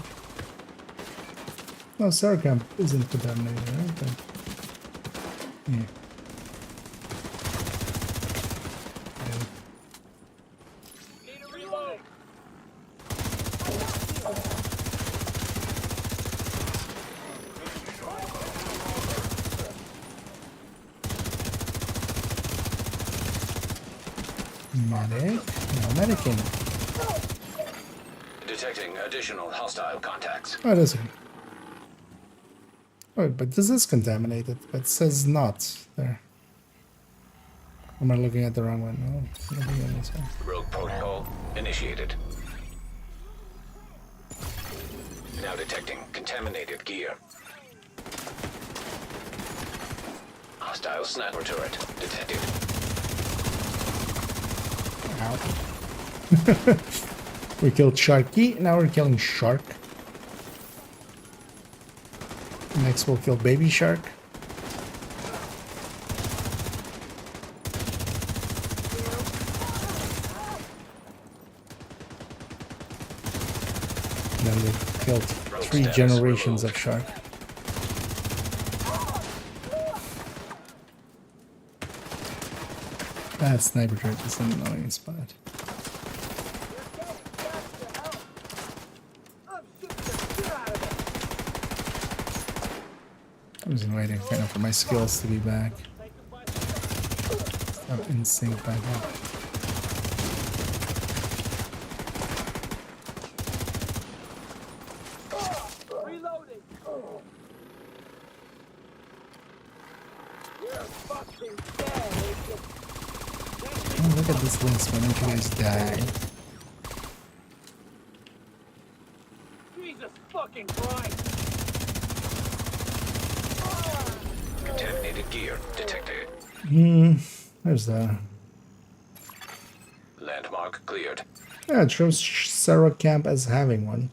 No, Saracamp isn't contaminated, right? But, yeah. Need a reload. Medic? No medicing. Detecting additional hostile contacts. Oh, it is. Oh, but this is contaminated. But it says not there. Am I looking at the wrong one? No, looking at this one. Rogue protocol initiated. Now detecting contaminated gear. Hostile sniper turret detected. Ow. We killed Sharky, now we're killing Shark. Next we'll kill Baby Shark. Then we killed 3 generations of Shark. That sniper turret is an annoying spot. I was waiting kind of for my skills to be back. I'm in sync back up. Reloading. You're fucking dead, Agent. Oh, look at this list. Why don't you guys die? Jesus fucking Christ. Contaminated gear detected. There's the... Landmark cleared. Yeah, it shows Sarah Camp as having one.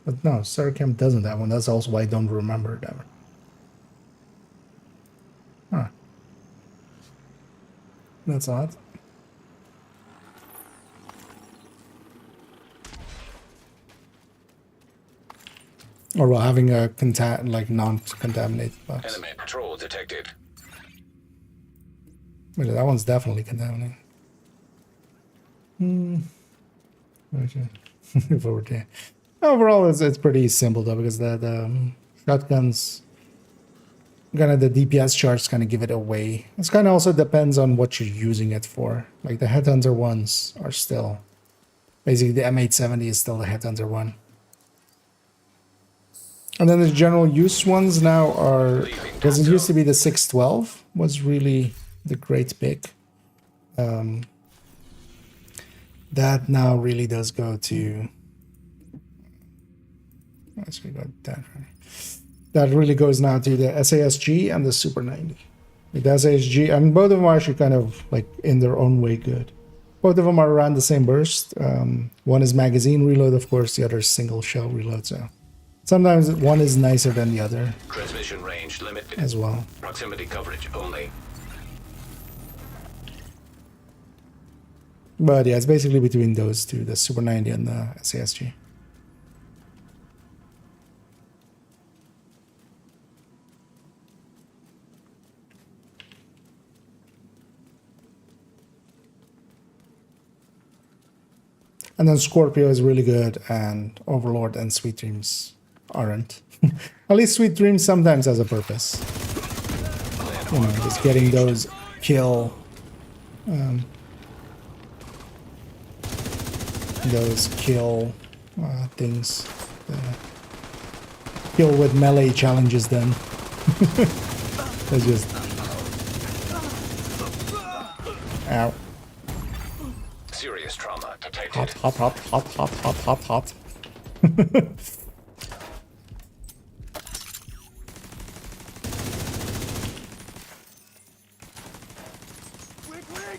But no, Sarah Camp doesn't have one. That's also why I don't remember that one. Huh. That's odd. Or well, having a non-contaminated box. Enemy patrol detected. Wait, that one's definitely contaminated. Okay. If I were to- Overall, it's pretty simple though, because the shotguns, kind of the DPS charts kind of give it away. It's kind of also depends on what you're using it for. Like the Headhunter ones are still, basically the M870 is still the Headhunter one. And then the general use ones now are, because it used to be the 612 was really the great pick. That now really does go to, actually got that right. That really goes now to the SASG and the Super 90. Like the SASG, and both of them are actually kind of like in their own way good. Both of them are around the same burst. One is magazine reload, of course, the other is single shell reload. So sometimes one is nicer than the other Transmission range limited. as well. Proximity coverage only. But yeah, it's basically between those two, the Super 90 and the SASG. And then Scorpio is really good, and Overlord and Sweet Dreams aren't. At least Sweet Dreams sometimes has a purpose. You know, just getting those kill... things. Kill with melee challenges then. That's just... Ow. Serious trauma detected. Hot.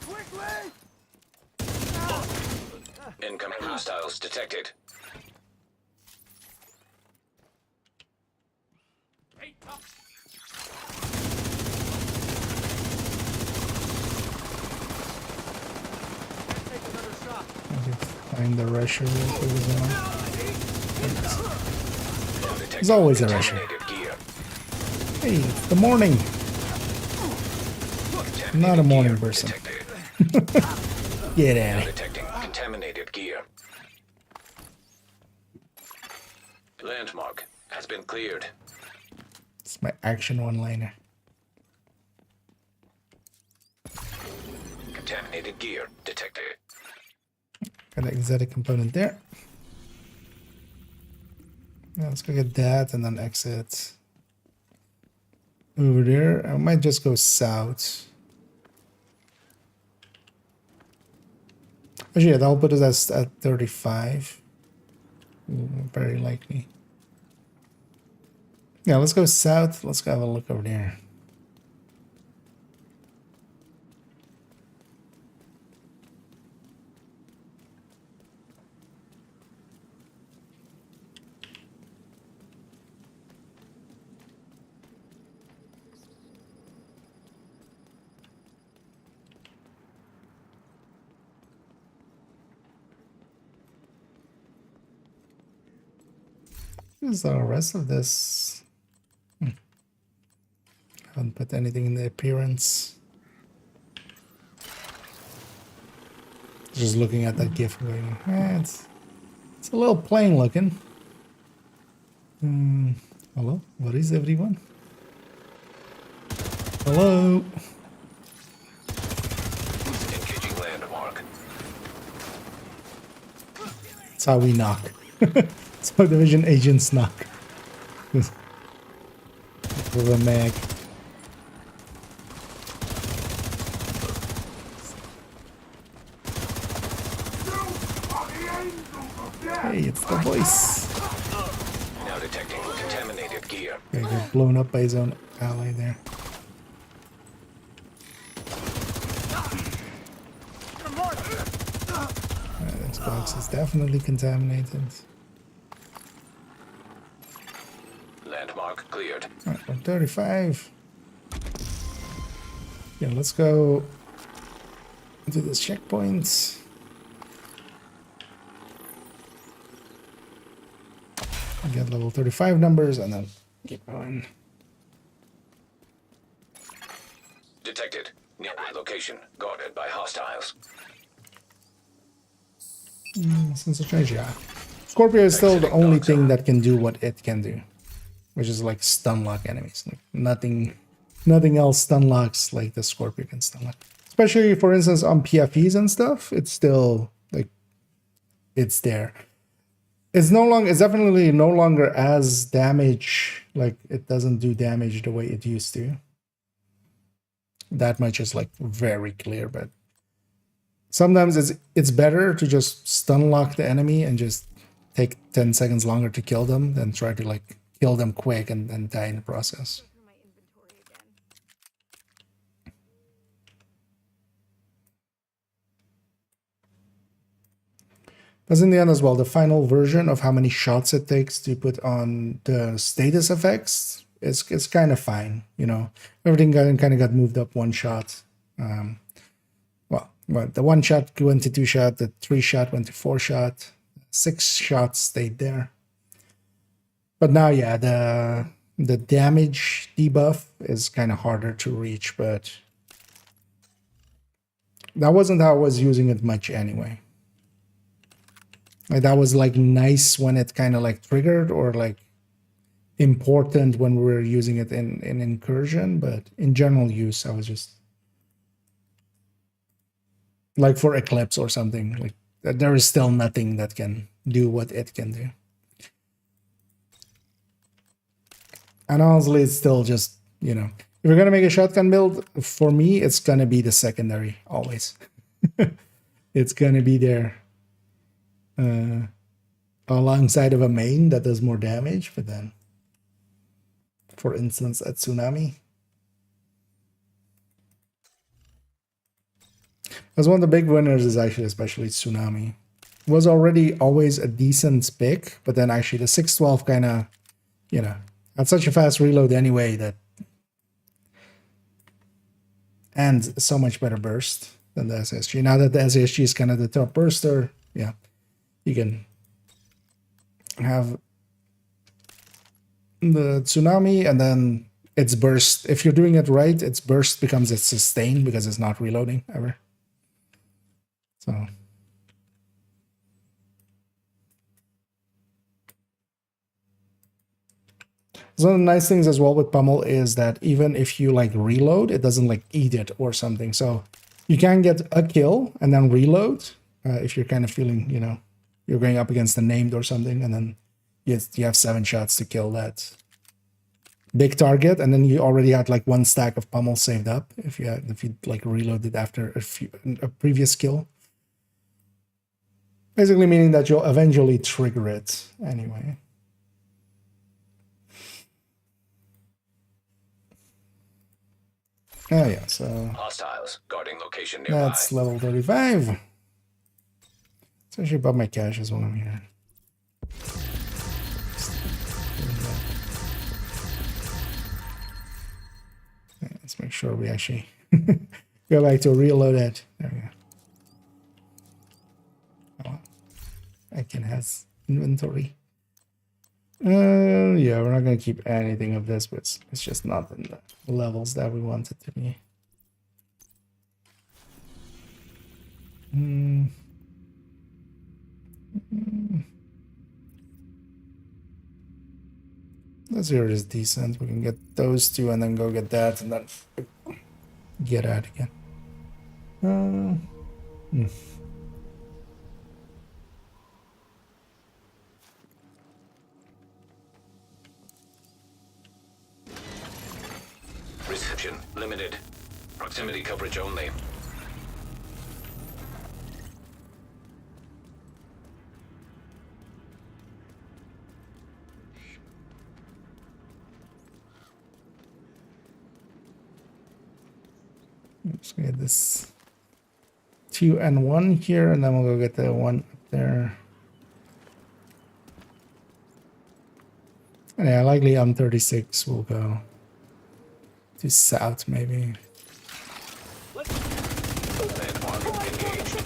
Quickly! Incoming hostiles detected. Hey, tough. Take another shot. Find the rusher real quick as well. Now detecting There's always a rusher. contaminated gear. Hey, it's the morning. I'm not a morning person. Detected. Get Now at it. detecting contaminated gear. Landmark has been cleared. It's my action one-liner. Contaminated gear detected. Got an exotic component there. Now let's go get that and then exit over there. I might just go south. Actually, yeah, that'll put us at 35. Very likely. Yeah, let's go south. Let's go have a look over there. What is the rest of this? Haven't put anything in the appearance. Just looking at that GIF going, it's a little plain looking. Hello? What is everyone? Hello? Engaging landmark. That's how we knock. That's how division agents knock. With a mag. Hey, it's the voice. Now detecting contaminated gear. Okay, got blown up by his own ally there. This box is definitely contaminated. Landmark cleared. Alright, 135. Yeah, let's go to this checkpoint. Get level 35 numbers and then keep going. Detected. Nearby location. Guarded by hostiles. Since the treasure. Scorpio is still the only thing that can do what it can do, which is like stun lock enemies. Like nothing else stun locks like the Scorpio can stun lock. Especially, for instance, on PFEs and stuff, it's still like it's there. It's definitely no longer as damage, like it doesn't do damage the way it used to. That much is like very clear, but sometimes it's better to just stun lock the enemy and just take 10 seconds longer to kill them than try to like kill them quick and die in the process. Because in the end as well, the final version of how many shots it takes to put on the status effects is kind of fine, you know. Everything kind of got moved up one shot. Well, the 1 shot went to 2 shot, the 3 shot went to 4 shot, 6 shots stayed there. But now, yeah, the damage debuff is kind of harder to reach, but that wasn't how I was using it much anyway. Like that was like nice when it kind of like triggered or like important when we were using it in incursion, but in general use, I was just like for Eclipse or something, like there is still nothing that can do what it can do. And honestly, it's still just, you know, if you're going to make a shotgun build, for me, it's going to be the secondary always. It's going to be there. Alongside of a main that does more damage, but then, for instance, at Tsunami, as one of the big winners is actually especially Tsunami. It was already always a decent pick, but then actually the 612 kind of, you know, had such a fast reload anyway that, and so much better burst than the SSG. Now that the SSG is kind of the top burster, yeah. You can have the Tsunami and then its burst. If you're doing it right, its burst becomes its sustain because it's not reloading ever. So one of the nice things as well with Pummel is that even if you like reload, it doesn't like eat it or something. So you can get a kill and then reload if you're kind of feeling, you know, you're going up against a named or something, and then you have 7 shots to kill that big target, and then you already had like 1 stack of pummel saved up if you like reloaded after a previous kill. Basically meaning that you'll eventually trigger it anyway. Oh yeah, so Hostiles guarding location nearby. that's level 35. So I should buy my cash as well I'm here. Yeah, let's make sure we actually go back to reload it. There we go. Oh, I can has inventory. Yeah, we're not gonna keep anything of this, but it's just not in the levels that we want it to be. This here is decent. We can get those two and then go get that and then get out again. Reception limited. Proximity coverage only. Let's get this 2 and 1 here, and then we'll go get the one up there. And yeah, likely M36 will go to south, maybe. Landmark engaged.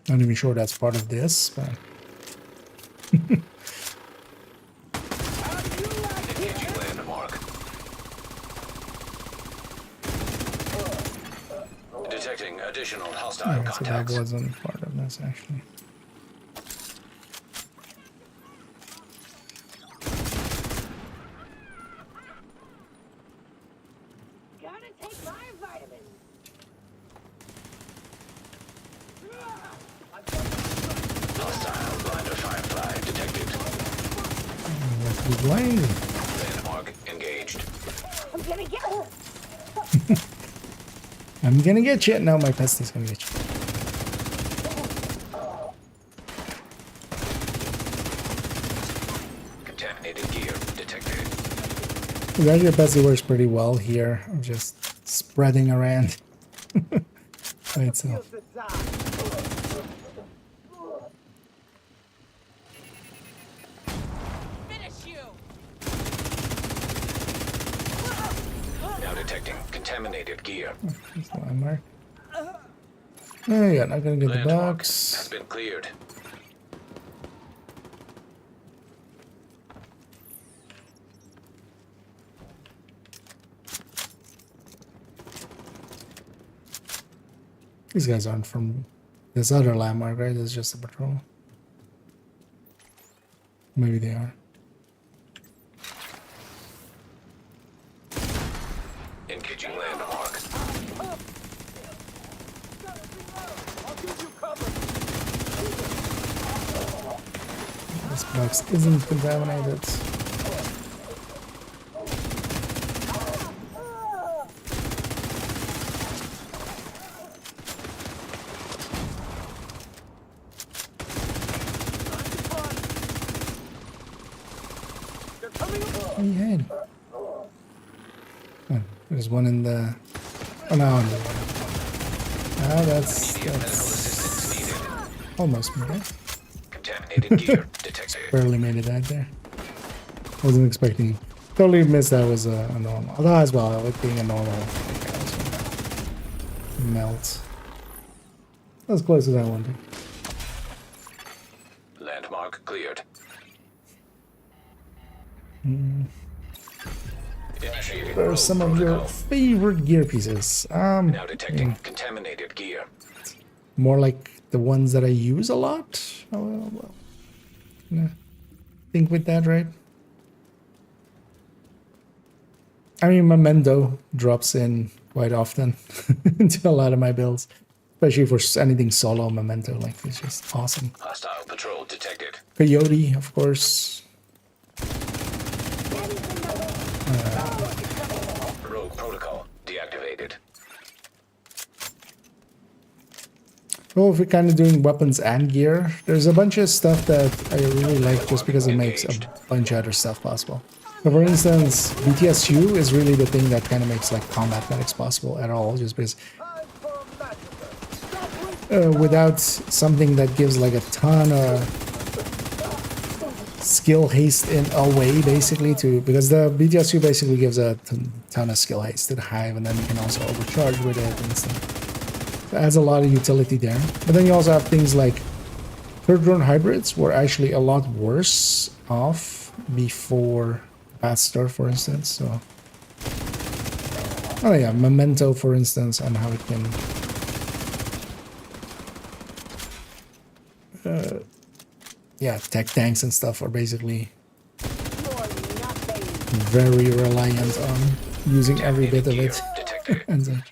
Not even sure that's part of this, but Engaging landmark. Detecting additional hostile yeah, so that contacts. wasn't part of this actually. Gotta take my vitamins. Hostile blinder firefly detected. Let's be blind. Landmark engaged. I'm gonna get her. I'm gonna get you. No, my pest is gonna get you. Contaminated gear detected. Actually, Bessie works pretty well here. I'm just spreading around by itself. Finish you! Now detecting contaminated gear. There's the landmark. Oh yeah, not gonna get the Landmark has box. been cleared. These guys aren't from this other landmark, right? It's just a patrol. Maybe they are. Engaging landmark. This box isn't contaminated. Oh, you had. Oh, there's one in the. Oh no! Ah, that's Assistance needed. almost made it. Contaminated gear detected. Barely made it out there. Wasn't expecting. Totally missed that was a normal. Although as well, it being a normal. Melt. As close as I wanted. Landmark cleared. Initiating What are road some of your protocol. favorite gear pieces? Now detecting contaminated gear. More like the ones that I use a lot. Oh, well. Yeah. Think with that, right? I mean, Memento drops in quite often into a lot of my builds, especially for anything solo. Memento, like, it's just awesome. Hostile patrol detected. Coyote, of course. Rogue protocol deactivated. Well, if we're kind of doing weapons and gear, there's a bunch of stuff that I really like just because it makes a bunch of other stuff possible. So for instance, BTSU is really the thing that kind of makes like combat medics possible at all, just because without something that gives like a ton of skill haste in a way, basically, to because the BTSU basically gives a ton of skill haste to the hive, and then you can also overcharge with it and stuff. It adds a lot of utility there. But then you also have things like third drone hybrids were actually a lot worse off before Bad Star, for instance. So, oh yeah, Memento, for instance, and how it can yeah, tech tanks and stuff are basically very reliant on using every bit of it. And then,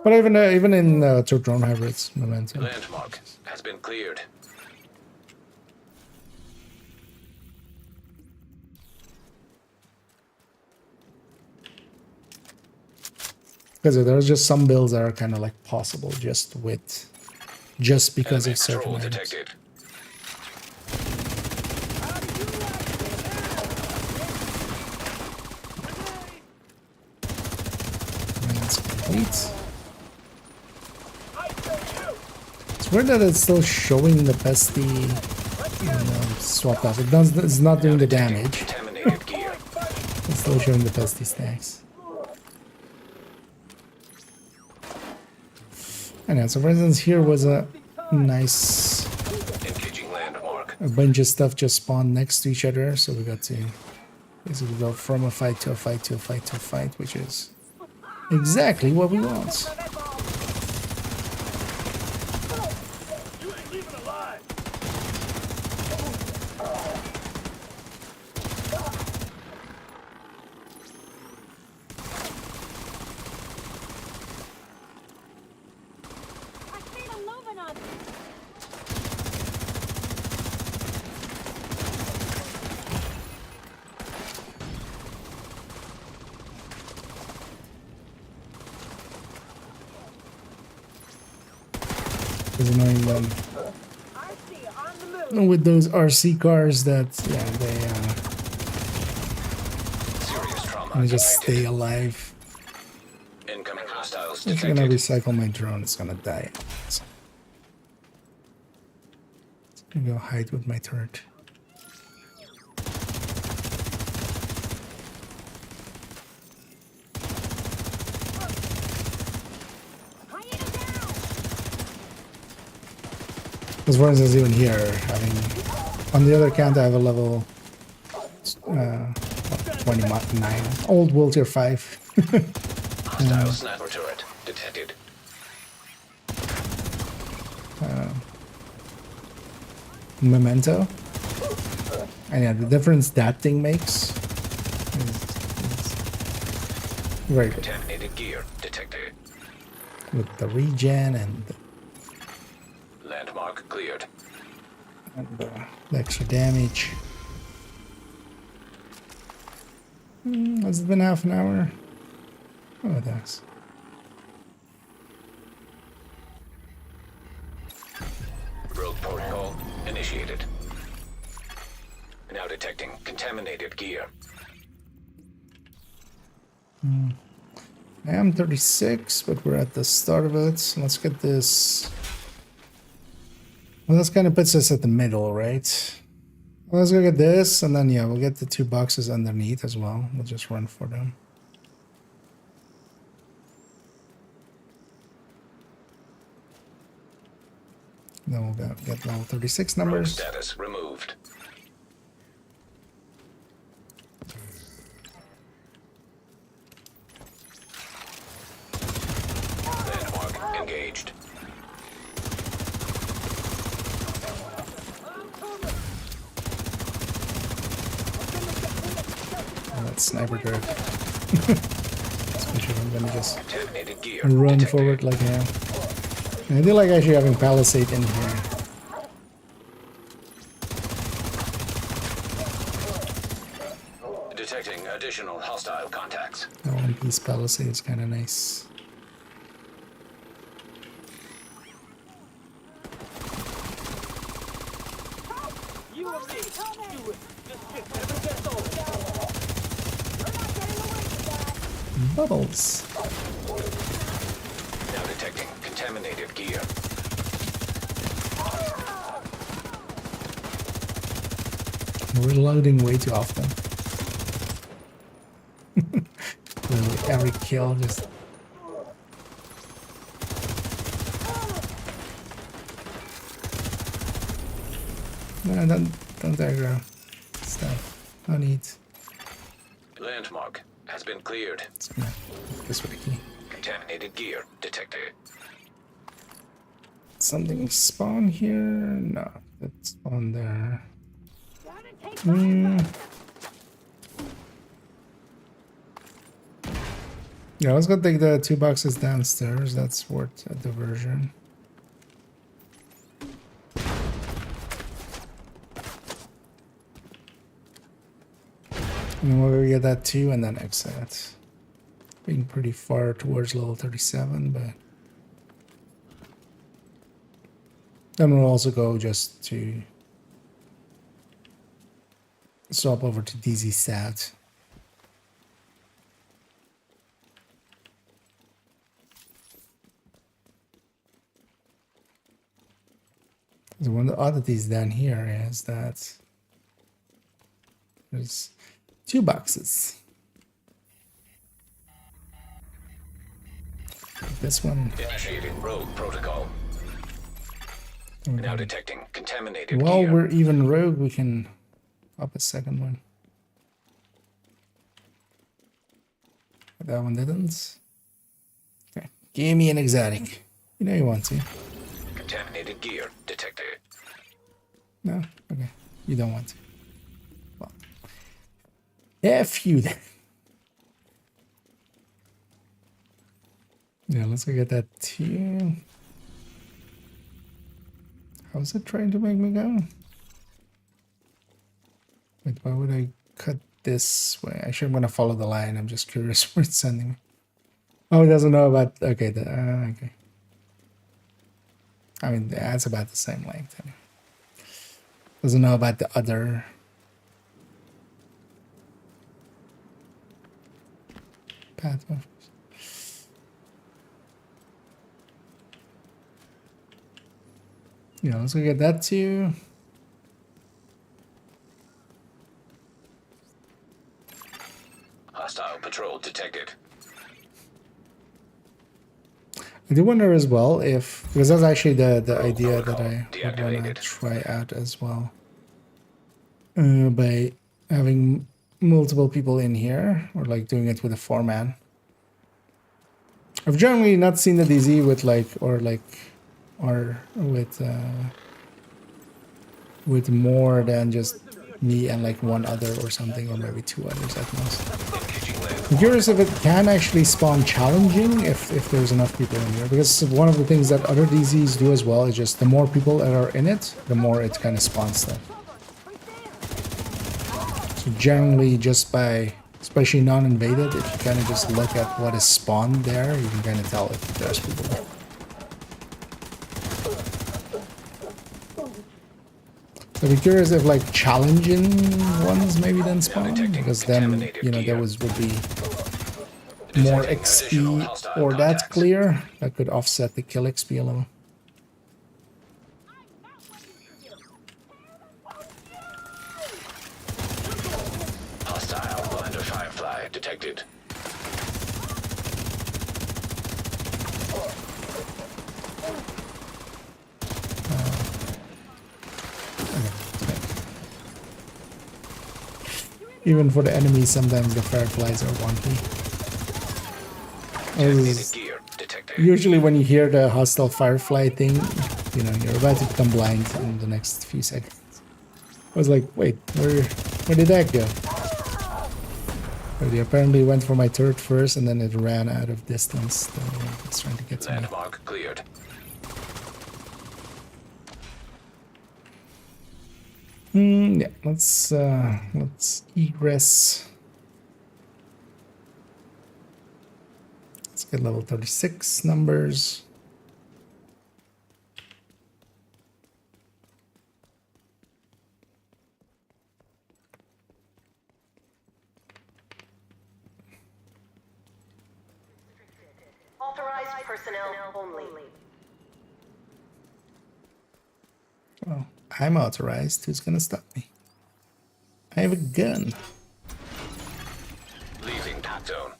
but even in third drone hybrids, Memento. Landmark has been cleared. Because there's just some builds that are kind of like possible just because of certain Patrol items. detected. That's complete. It's weird that it's still showing the bestie swapped off. It's not doing the damage. Contaminated gear. It's still showing the bestie stacks. And yeah, so for instance, here was a nice Engaging landmark. a bunch of stuff just spawned next to each other, so we got to basically go from a fight to a fight to a fight to a fight, which is exactly what we want. You ain't leaving alive. It's annoying them with those RC cars that Serious trauma. they just stay alive. Incoming hostiles If I'm gonna detected. recycle my drone, it's gonna die. So, I'm gonna go hide with my turret. Because for instance, even here, I mean, on the other account, I have a level 29, old World Tier 5. Hostile sniper turret detected. Memento. And yeah, the difference that thing makes is very good. Contaminated gear detected. With the regen and Landmark cleared. the extra damage. Has it been half an hour? Oh, it has. Rogue protocol initiated. Now detecting contaminated gear. I am 36, but we're at the start of it. So let's get this. Well, this kind of puts us at the middle, right? Well, let's go get this, and then, yeah, we'll get the 2 boxes underneath as well. We'll just run for them. Then we'll get level 36 Rogue numbers. status removed. Landmark engaged. Oh, that sniper turret. especially if I'm gonna just Contaminated gear run detected. forward like I am. And I do like actually having Palisade in here. Detecting additional hostile contacts. That one piece Palisade is kind of nice. You and me. Do it. This shit never gets old. Bubbles. Now detecting contaminated gear. Reloading way too often. Literally every kill just. No, don't aggro. Stuff. No need. Landmark has been cleared. It's gonna this with the key. Contaminated gear detected. Something spawn here? No, that's spawn there. Hmm. Yeah, let's go take the 2 boxes downstairs. That's worth a diversion. And then we'll go get that too and then exit. Being pretty far towards level 37, but then we'll also go just to swap over to DZ Sat. So one of the oddities down here is that there's 2 boxes. This one. Initiating rogue protocol. Now detecting contaminated While gear. we're even rogue, we can pop a second one. But that one didn't. Okay, give me an exotic. You know you want to. Contaminated gear detected. No? Okay. You don't want to. Well. F you then. Yeah, let's go get that too. How's it trying to make me go? Wait, why would I cut this way? Actually, I'm gonna follow the line. I'm just curious where it's sending me. Oh, it doesn't know about... Okay, okay. I mean, that's about the same length. Doesn't know about the other... pathway. Yeah, let's go get that too. Hostile patrol detected. I do wonder as well if, because that's actually the idea that I would want to Deactivated. try out as well. By having multiple people in here, or like doing it with a 4-man. I've generally not seen the DZ with or with more than just me and like one other or something, or maybe 2 others at most. Engaging land. I'm curious if it can actually spawn challenging if there's enough people in here, because one of the things that other DZs do as well is just the more people that are in it, the more it kind of spawns stuff. So generally, just by, especially non-invaded, if you kind of just look at what is spawned there, you can kind of tell if there's people there. So I'd be curious if like challenging ones maybe then spawn, because then, you know, there would be more XP, or that's clear. That could offset the kill XP a little. Hostile blinder firefly detected. Even for the enemies, sometimes the fireflies are wonky. Contaminated gear detected. Usually when you hear the hostile firefly thing, you know, you're about to become blind in the next few seconds. I was like, wait, where did that go? But he apparently went for my turret first, and then it ran out of distance. So it's trying to get to me. Landmark cleared. Yeah, let's egress. Let's get level 36 numbers. Authorized personnel only. Well, I'm authorized. Who's gonna stop me? I have a gun. Leaving that zone.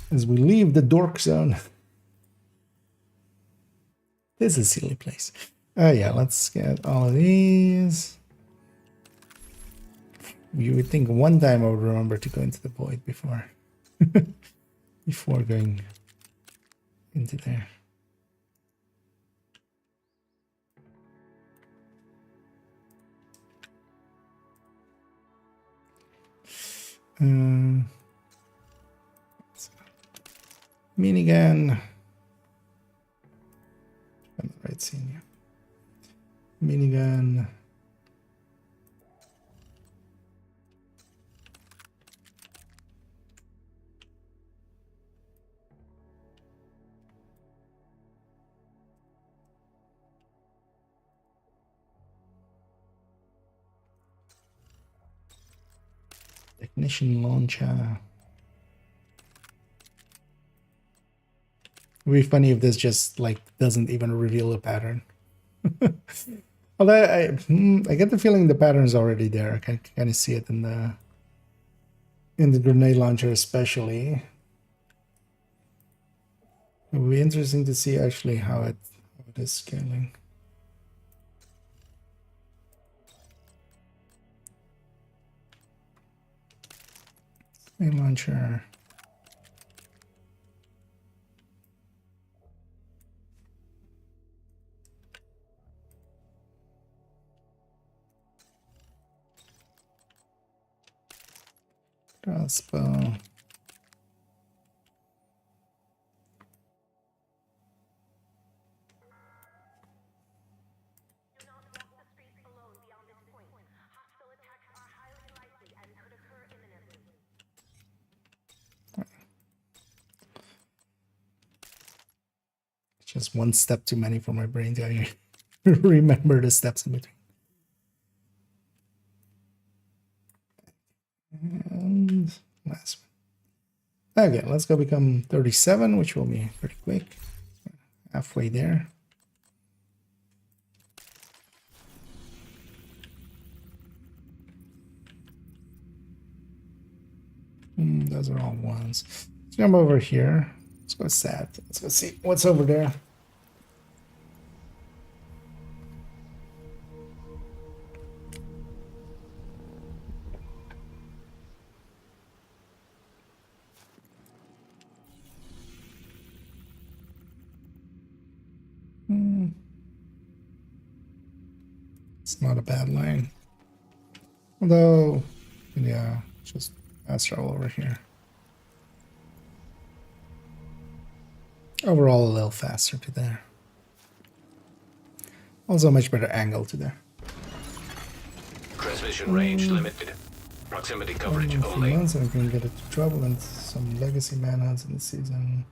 As we leave the dork zone. This is a silly place. Oh yeah, let's get all of these. You would think one time I would remember to go into the void before. Before going into there. Minigun. I'm the right scene here. Minigun. Technician launcher. It would be funny if this just like doesn't even reveal a pattern. Although I get the feeling the pattern is already there. I can kind of see it in the grenade launcher, especially. It would be interesting to see actually how it is scaling. Grenade launcher. Crossbow. Just one step too many for my brain to remember the steps in between. And last one. Okay, let's go become 37, which will be pretty quick. Halfway there. Those are all ones. Let's jump over here. Let's go south. Let's go see what's over there. It's not a bad line. Although, yeah, just fast travel over here. Overall, a little faster to there. Also, a much better angle to there. Transmission range limited. Proximity coverage A few only. months and I can get into trouble and some legacy manhunts in the season.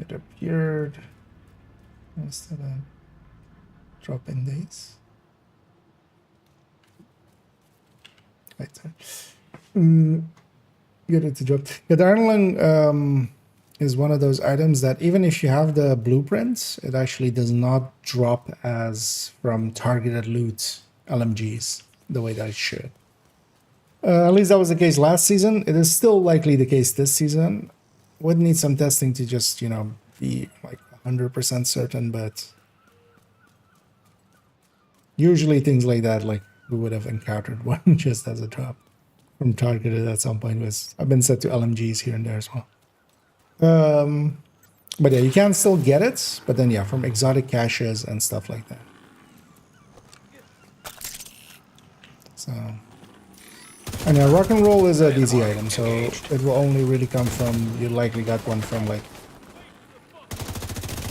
It appeared instead of drop-in days. Right there. Get it to drop. Yeah, the Iron is one of those items that even if you have the blueprints, it actually does not drop as from targeted loot LMGs the way that it should. At least that was the case last season. It is still likely the case this season. Would need some testing to just, you know, be like 100% certain, but usually things like that, like we would have encountered one just as a drop from targeted at some point. I've been set to LMGs here and there as well. But yeah, you can still get it, but then yeah, from exotic caches and stuff like that. So And a rock and roll is a DZ item, so it will only really come from, you likely got one from like,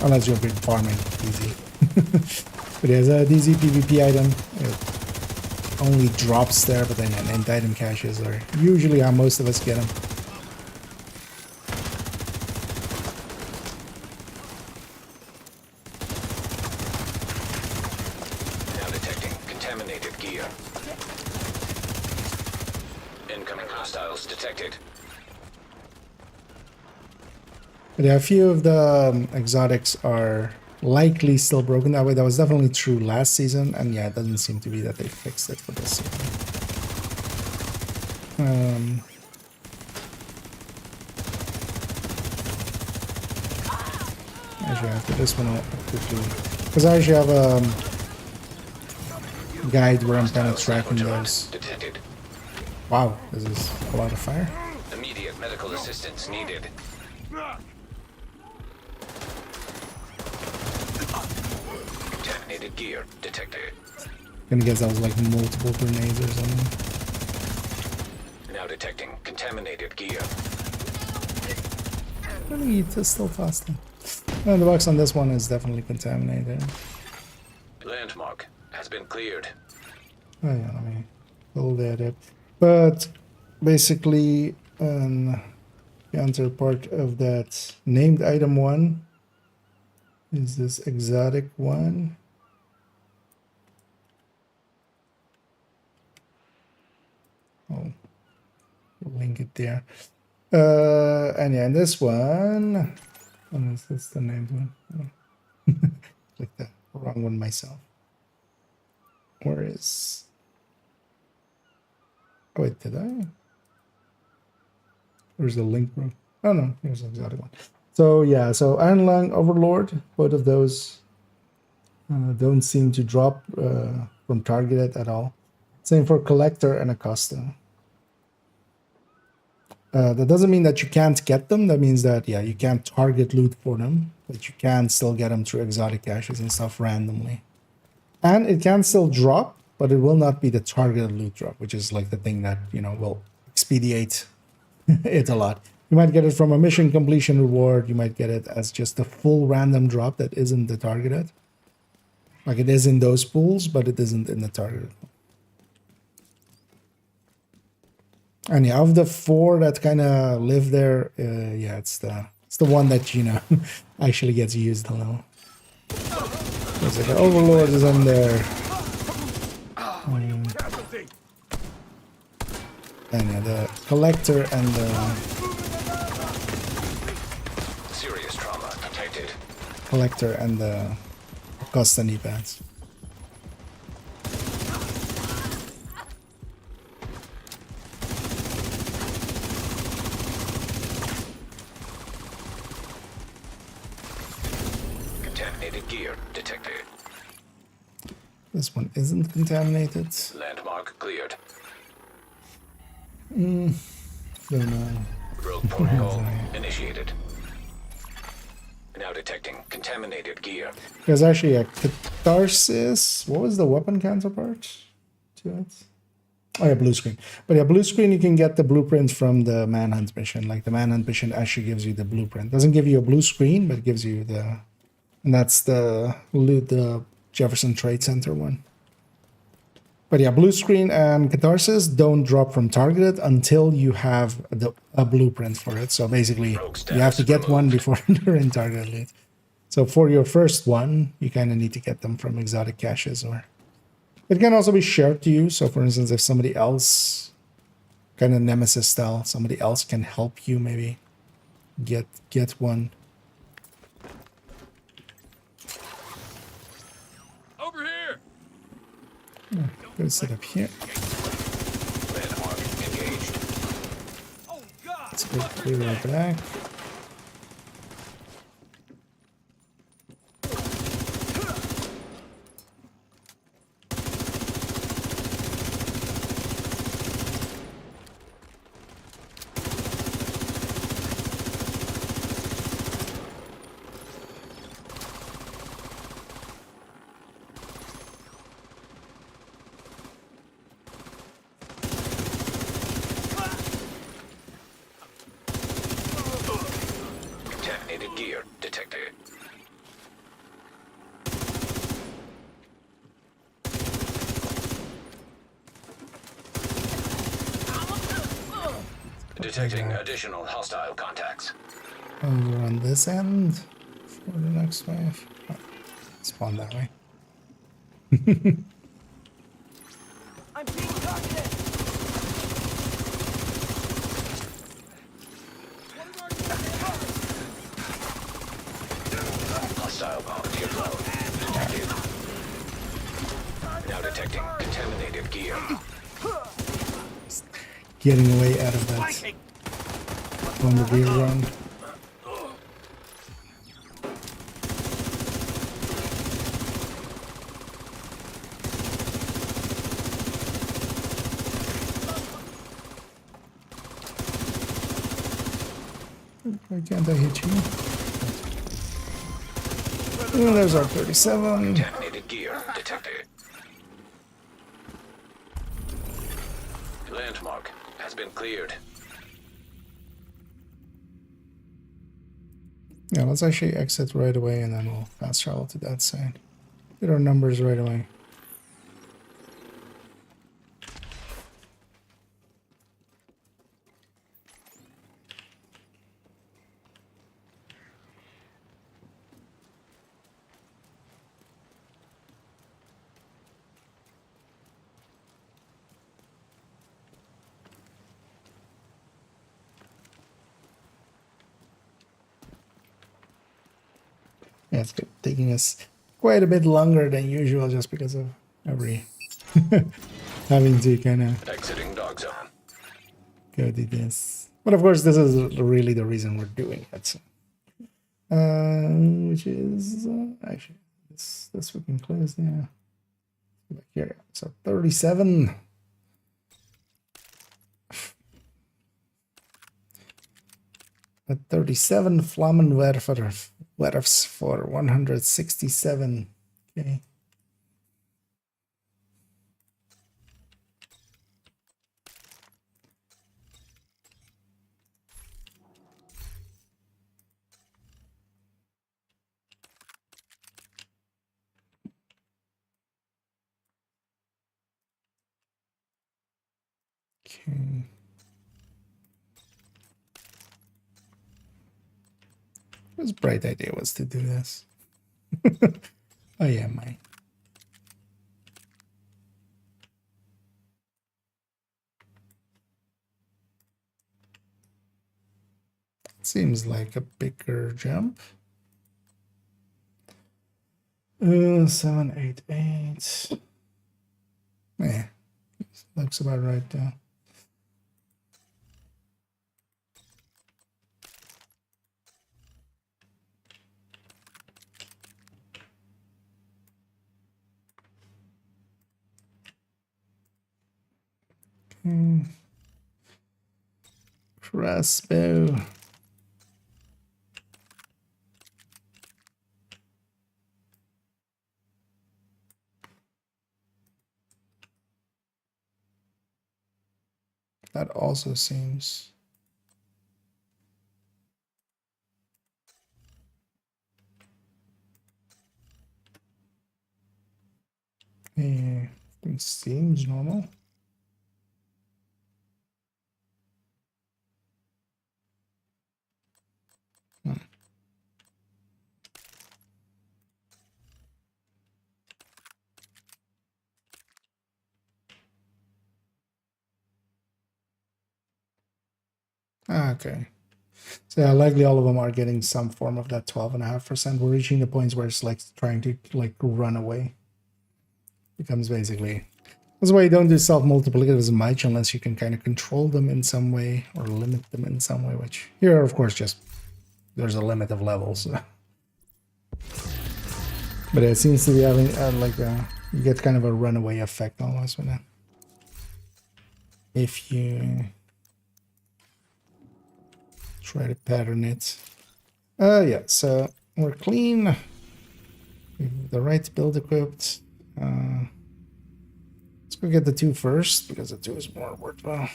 unless you've been farming DZ. But it is a DZ PvP item. It only drops there, but then end item caches are usually how most of us get them. Now detecting contaminated gear. Incoming hostiles detected. But yeah, a few of the exotics are likely still broken that way. That was definitely true last season, and yeah, it doesn't seem to be that they fixed it for this season. Actually, after this one, I'll quickly, because I actually have a guide where I'm kind of tracking those. Detected. Wow, this is a lot of fire. Immediate medical assistance needed. Contaminated gear detected. Gonna guess that was like multiple grenades or something. Now detecting contaminated gear. Really, it's still faster. And the box on this one is definitely contaminated. Landmark has been cleared. Oh yeah, let me pull that up. But basically, the counterpart of that named item 1 is this exotic one. Oh, we'll link it there. And yeah, and this one. Oh, that's the named one. Oh. Click the wrong one myself. Where is? Oh wait, did I? Where's the link, bro? Oh no, here's the exotic one. So yeah, so Iron Lung, Overlord, both of those don't seem to drop from targeted at all. Same for Collector and Acosta. That doesn't mean that you can't get them. That means that, yeah, you can't target loot for them, but you can still get them through exotic caches and stuff randomly. And it can still drop, but it will not be the targeted loot drop, which is like the thing that, you know, will expedite it a lot. You might get it from a mission completion reward. You might get it as just a full random drop that isn't the targeted. Like it is in those pools, but it isn't in the targeted. And yeah, of the 4 that kind of live there, yeah, it's the one that, you know, actually gets used a little. There's like the Overlord is in there. And yeah, the Collector and the Serious trauma detected. Collector and the Acosta knee pads. Contaminated gear detected. This one isn't contaminated. Landmark cleared. Don't know. Rogue protocol initiated. Now detecting contaminated gear. There's actually a Catharsis. What was the weapon counterpart to it? Oh yeah, blue screen. But yeah, blue screen, you can get the blueprint from the Manhunt mission. Like the Manhunt mission actually gives you the blueprint. Doesn't give you a blue screen, but it gives you the... And that's the Jefferson Trade Center one. But yeah, blue screen and Catharsis don't drop from targeted until you have a blueprint for it. So basically, you have to get one before they're in targeted loot. So for your first one, you kind of need to get them from exotic caches, or it can also be shared to you. So for instance, if somebody else, kind of Nemesis style, somebody else can help you maybe get one. Over here! Go sit up here. Landmark engaged. Oh, God! Let's go clear our back. Detecting additional hostile contacts. Over on this end for the next wave. Oh, spawn that way. I'm being targeted. Hostile volunteer drone detected. Now detecting contaminated gear. Getting away out of that on the gear run. Why can't I hit you? Oh, there's our 37. Contaminated gear detected. Landmark has been cleared. Yeah, let's actually exit right away and then we'll fast travel to that side. Get our numbers right away. Yeah, it's taking us quite a bit longer than usual just because of every having to kind of Exiting dog zone. go do this. But of course, this is really the reason we're doing it. So. Which is actually this we can close. Yeah, back here. So 37. At 37 Flammenwerfers for 167. Okay. Okay. His bright idea was to do this. Oh yeah, mine. Seems like a bigger jump. 788. Yeah, looks about right there. Crossbow. That also seems. Yeah, it seems normal. Okay. So yeah, likely all of them are getting some form of that 12.5%. We're reaching the points where it's like trying to like run away. Becomes basically. That's why you don't do self-multiplicatives much unless you can kind of control them in some way or limit them in some way, which here, of course, just there's a limit of levels. But it seems to be having you get kind of a runaway effect almost with that. If you try to pattern it. Yeah, so we're clean. We have the right build equipped. Let's go get the 2 first, because the 2 is more worthwhile.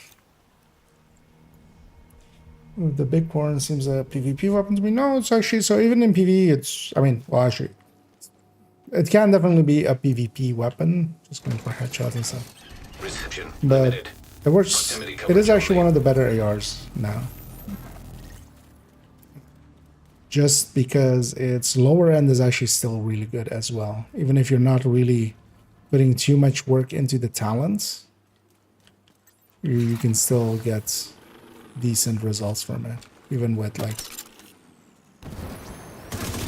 The big horn seems a PvP weapon to me. No, it's actually, so even in PvE, it's, I mean, well, actually, it can definitely be a PvP weapon. Just going for headshots and stuff. Reception But limited. It works. It is actually one of the better ARs now. Just because its lower end is actually still really good as well. Even if you're not really putting too much work into the talents, you can still get decent results from it. Even with like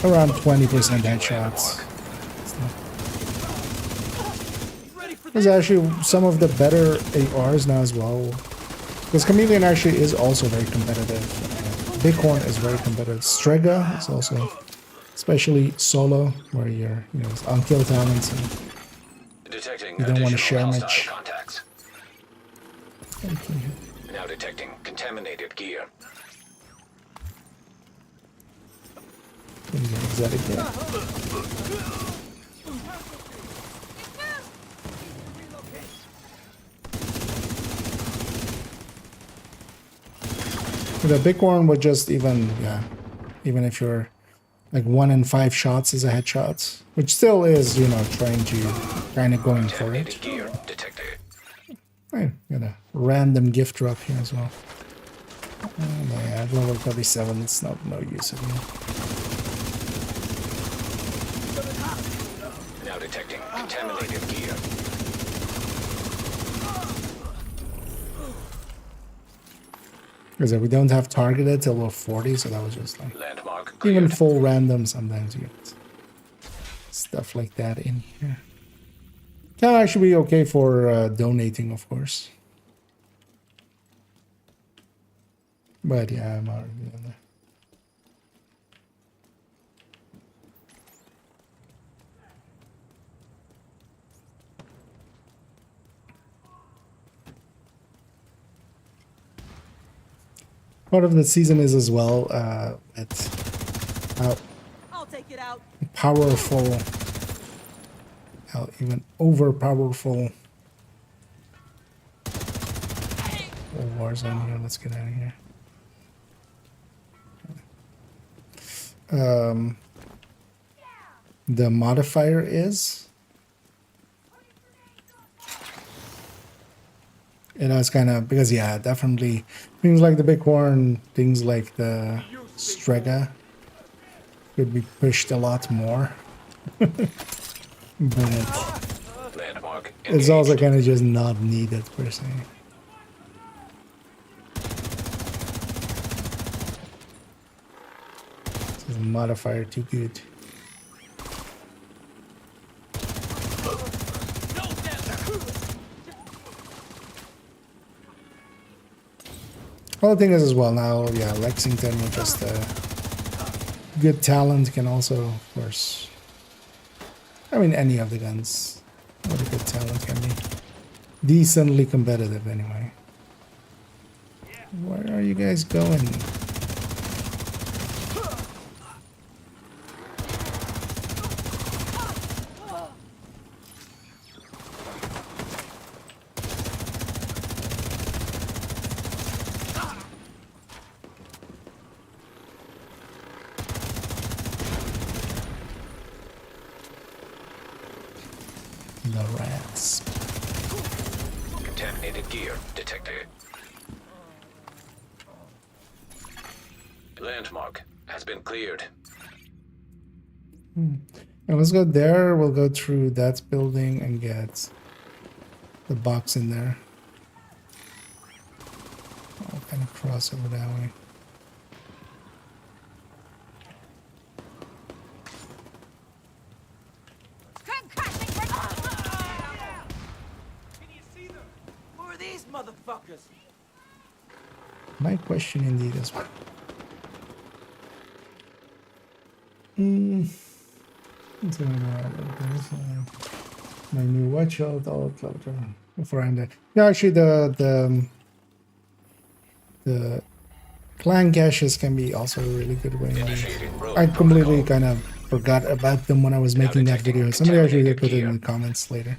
around 20% headshots. There's actually some of the better ARs now as well. Because Chameleon actually is also very competitive. Bighorn is very competitive. Strega is also, especially solo, where you're, it's on kill talents and Detecting you don't want to additional share hostile much. contacts. Now detecting contaminated gear. Is that again? The Bighorn would just even if you're like 1 in 5 shots is a headshot, which still is, trying to kind of going for it. Gear detected. I got a random gift drop here as well. Yeah, at level 37, it's no use of it. Now detecting contaminated gear. Because we don't have targeted till level 40, so that was just like Landmark even cleared. full random. Sometimes you get stuff like that in here. Can actually be okay for donating, of course. But yeah, I'm already in there. Part of the season is as well it's how powerful, how even over powerful Warzone here. Let's get out of here. The modifier is. It has kind of, because yeah, definitely things like the Bighorn, things like the Strega could be pushed a lot more. But Landmark it's also kind of just not needed per se. This is a modifier too good. Well, the thing is as well now, yeah, Lexington with just good talent can also, of course, I mean, any of the guns with a good talent can be decently competitive anyway. Where are you guys going? The rats. contaminated gear detected. Landmark has been cleared. And let's go there. We'll go through that building and get the box in there. I'll kind of cross over that way. Can you see them? Who are these motherfuckers? My question indeed as well. My new watch out all before I'm there. Yeah, actually the clan caches can be also a really good way. I completely kind of forgot about them when I was making that video. Somebody actually did put it in the comments later.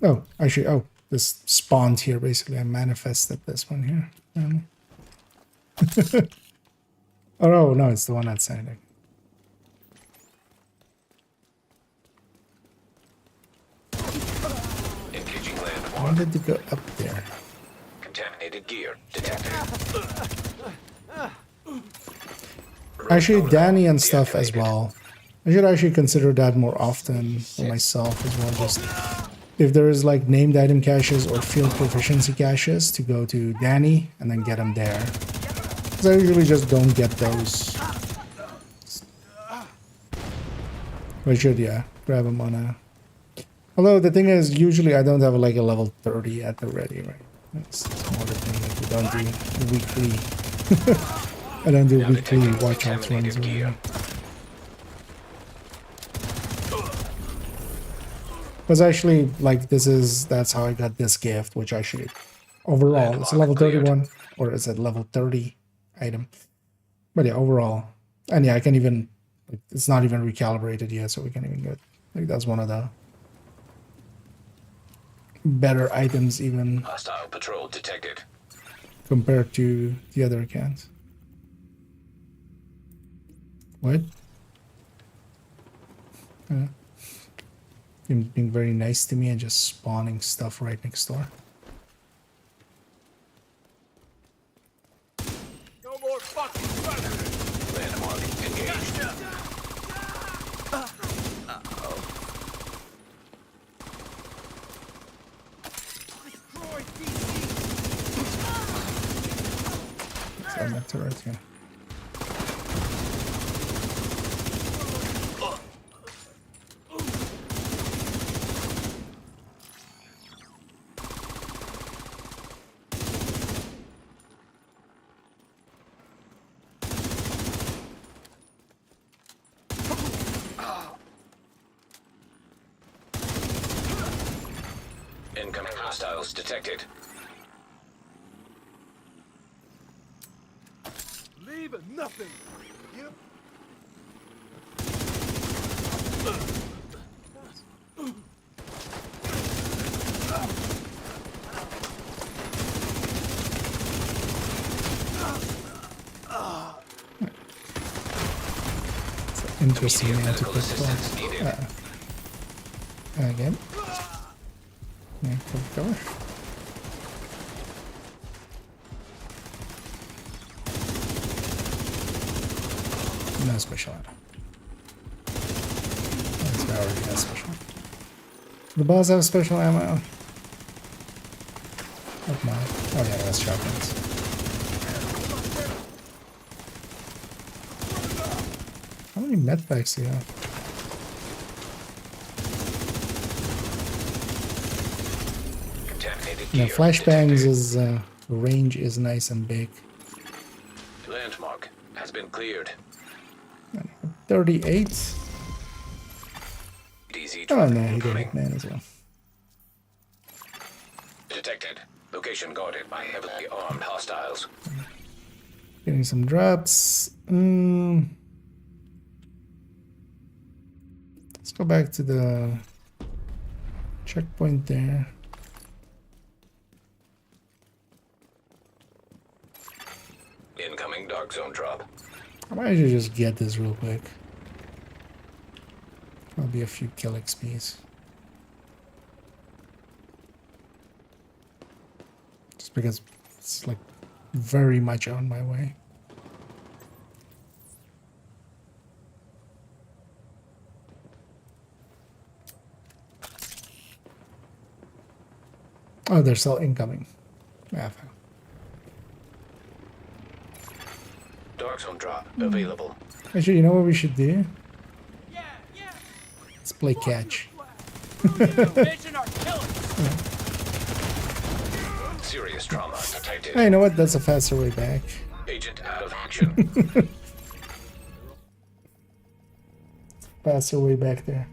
Oh, actually, this spawned here basically. I manifested this one here. Oh no, it's the one outside. Engaging landmark. wanted to go up there. Contaminated gear detected. Actually, Danny and stuff as well. I should actually consider that more often for myself as well. Just if there is like named item caches or field proficiency caches, to go to Danny and then get them there. Because I usually just don't get those. But I should, yeah, grab them on a... Although the thing is, usually I don't have like a level 30 at the ready, right? That's more the thing that we don't do weekly. I don't do weekly watch out runs or whatever. Because actually, like, that's how I got this gift, which actually, overall, it's a level 31, or is it level 30 item? But yeah, overall. And yeah, I can even, like, it's not even recalibrated yet, so we can even get, like, that's one of the better items even Hostile patrol detected. compared to the other accounts. What? Him being very nice to me and just spawning stuff right next door. No more fucking predators. Landmark engaged. Destroy DC. Is that my turret here? Incoming hostiles detected. Leave it nothing. Yep. Interesting man to Medical pick assistance for. needed. Again. Yeah, cover. No special ammo. That's already got special. The boss have special ammo. Not mine. Oh yeah, that's shotguns. How many medpacks do you have? Contaminated Yeah, gear flashbangs detected. is range is nice and big. Landmark has been cleared. 38. DZ Oh truck no, he did incoming. Hitman as well. Detected. Location guarded by heavily armed hostiles. Getting some drops. Let's go back to the checkpoint there. Incoming dark zone drop. I might actually just get this real quick. There'll be a few kill XPs. Just because it's like very much on my way. Oh, they're still incoming. Yeah, fine. Dark zone drop available. Actually, you know what we should do? Yeah, yeah. Let's play catch. Bitch our killers. Serious trauma detected. Hey, you know what? That's a faster way back. Agent out of action. Faster way back there.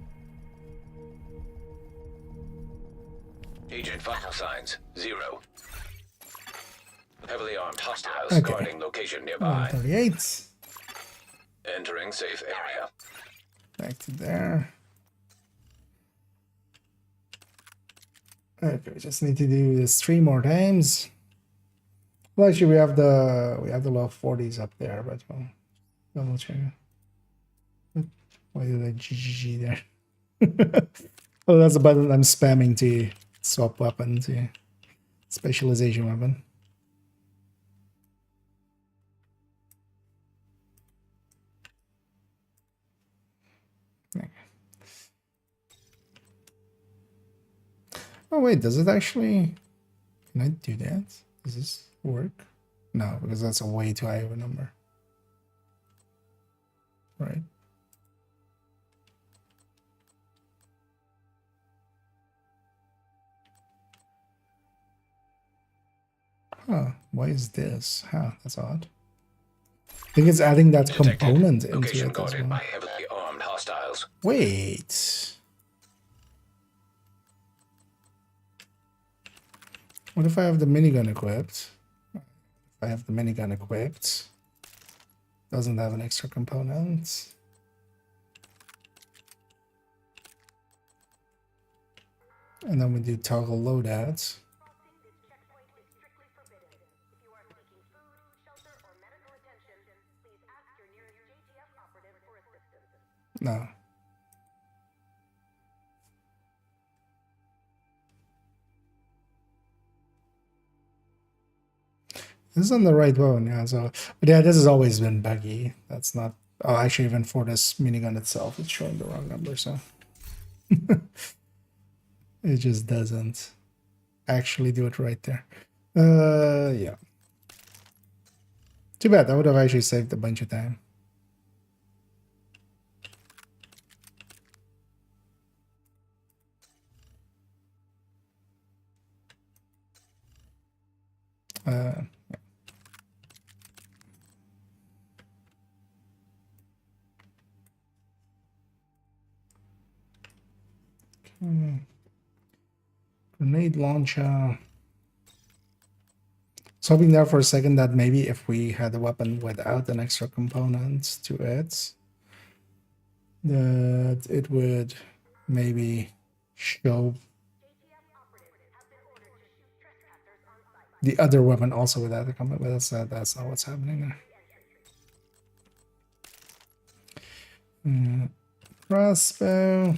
Agent vital signs 0. Heavily armed hostiles Okay. guarding location nearby. 38. Entering safe area. Back to there. Okay, we just need to do this 3 more times. Well, actually, we have the low 40s up there, but we'll double check. Why did I GGG there? Oh, that's the button I'm spamming Swap weapons, yeah. Specialization weapon. Okay. Oh wait, does it actually... Can I do that? Does this work? No, because that's a way too high of a number. Right. Huh, why is this? Huh, that's odd. I think it's adding that Detected. component into Location it as guarded by well. heavily armed hostiles. Wait. What if I have the minigun equipped? If I have the minigun equipped, doesn't have an extra component. And then we do toggle loadout. No. This is on the right one, yeah. So, but yeah, this has always been buggy. That's not. Oh, actually, even for this minigun itself, it's showing the wrong number. So it just doesn't actually do it right there. Yeah. Too bad. That would have actually saved a bunch of time. Yeah. Grenade launcher. I was hoping there for a second that maybe if we had a weapon without an extra component to it, that it would maybe show the other weapon also without the component, but that's not what's happening there. Crossbow.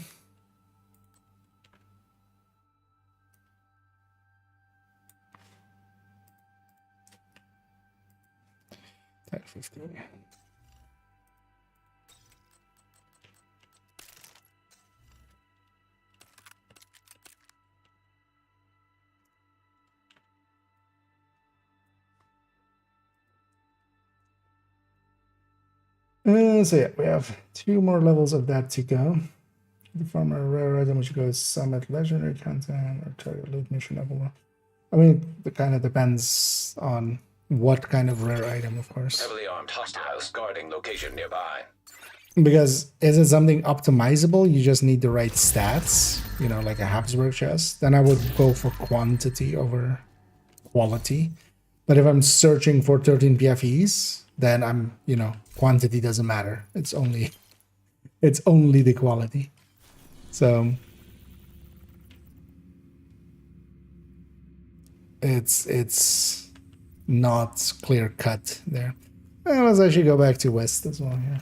Type 50. So yeah, we have 2 more levels of that to go. The farmer rare item which goes summit legendary content or target loot mission level. I mean, it kind of depends on what kind of rare item, of course. Heavily armed hostiles guarding location nearby. Because is it something optimizable? You just need the right stats, you know, like a Habsburg chest. Then I would go for quantity over quality. But if I'm searching for 13 PFEs, then I'm, you know, quantity doesn't matter. It's only the quality. So it's not clear cut there. And let's actually go back to West as well here.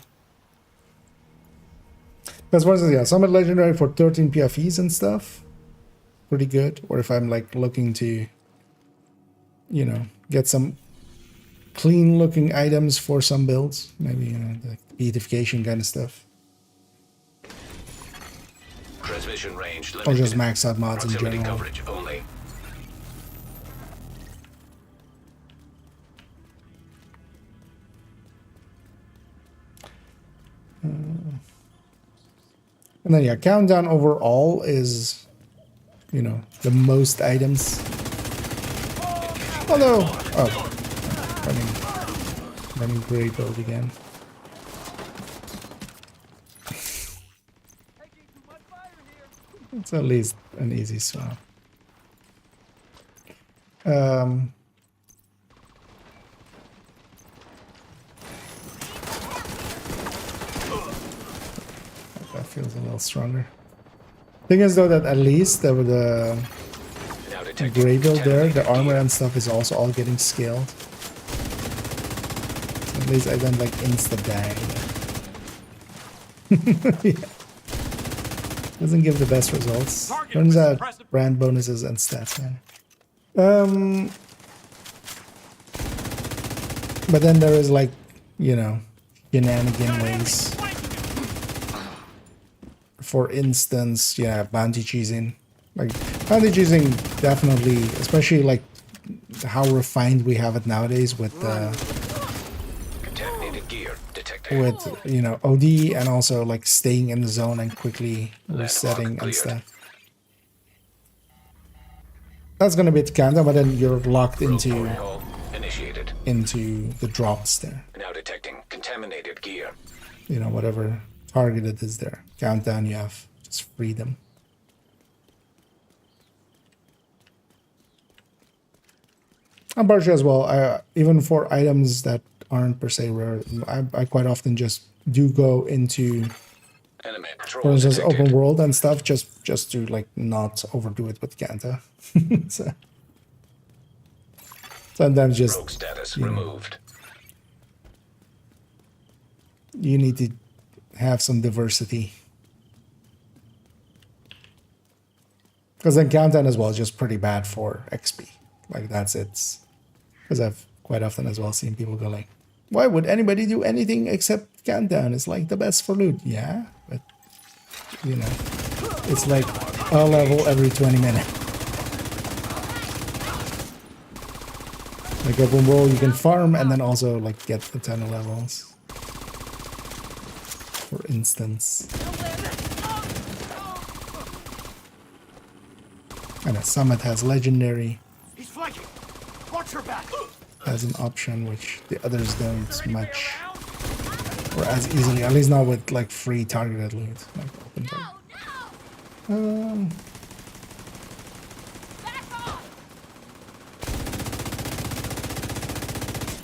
Because for instance, yeah, Summit Legendary for 13 PFEs and stuff, pretty good. Or if I'm like looking to, you know, get some clean looking items for some builds, maybe, you know, the beatification kind of stuff. Transmission range Or limited. just max out mods in Proximity general. coverage only. And then yeah, countdown overall is, you know, the most items. Although, oh, running gray build again. It's at least an easy swap. That feels a little stronger. Thing is though that at least the Now detecting gray build there, the contaminated armor gear. and stuff is also all getting scaled. At least I don't like insta die. Yeah. Doesn't give the best results. Target Turns was out impressive. brand bonuses and stats, man. But then there is like, you know, shenanigan ways. For instance, yeah, bounty cheesing. Like bounty cheesing definitely, especially like how refined we have it nowadays with Contaminated gear detected. you know, OD and also like staying in the zone and quickly Landmark resetting and cleared. stuff. That's gonna be the countdown, but then you're locked Rogue into protocol initiated. the drops there. Now detecting contaminated gear. You know, whatever target it is there. Countdown, you have just freedom. I'm partial as well. Even for items that aren't per se rare, I quite often just do go into, Enemy patrol for instance, detected. open world and stuff, just to like not overdo it with Ganta. So, sometimes just Rogue status you know, removed. you need to have some diversity. Because then countdown as well is just pretty bad for XP. Like that's it. Because I've quite often as well seen people go like, why would anybody do anything except countdown? It's like the best for loot. Yeah, but you know, it's like a level every 20 minutes. Like open world you can farm and then also like get a ton of levels. For instance. And a summit has legendary He's flanking. Watch your back. as an option, which the others don't much or as easily. At least not with like free targeted loot, like open target.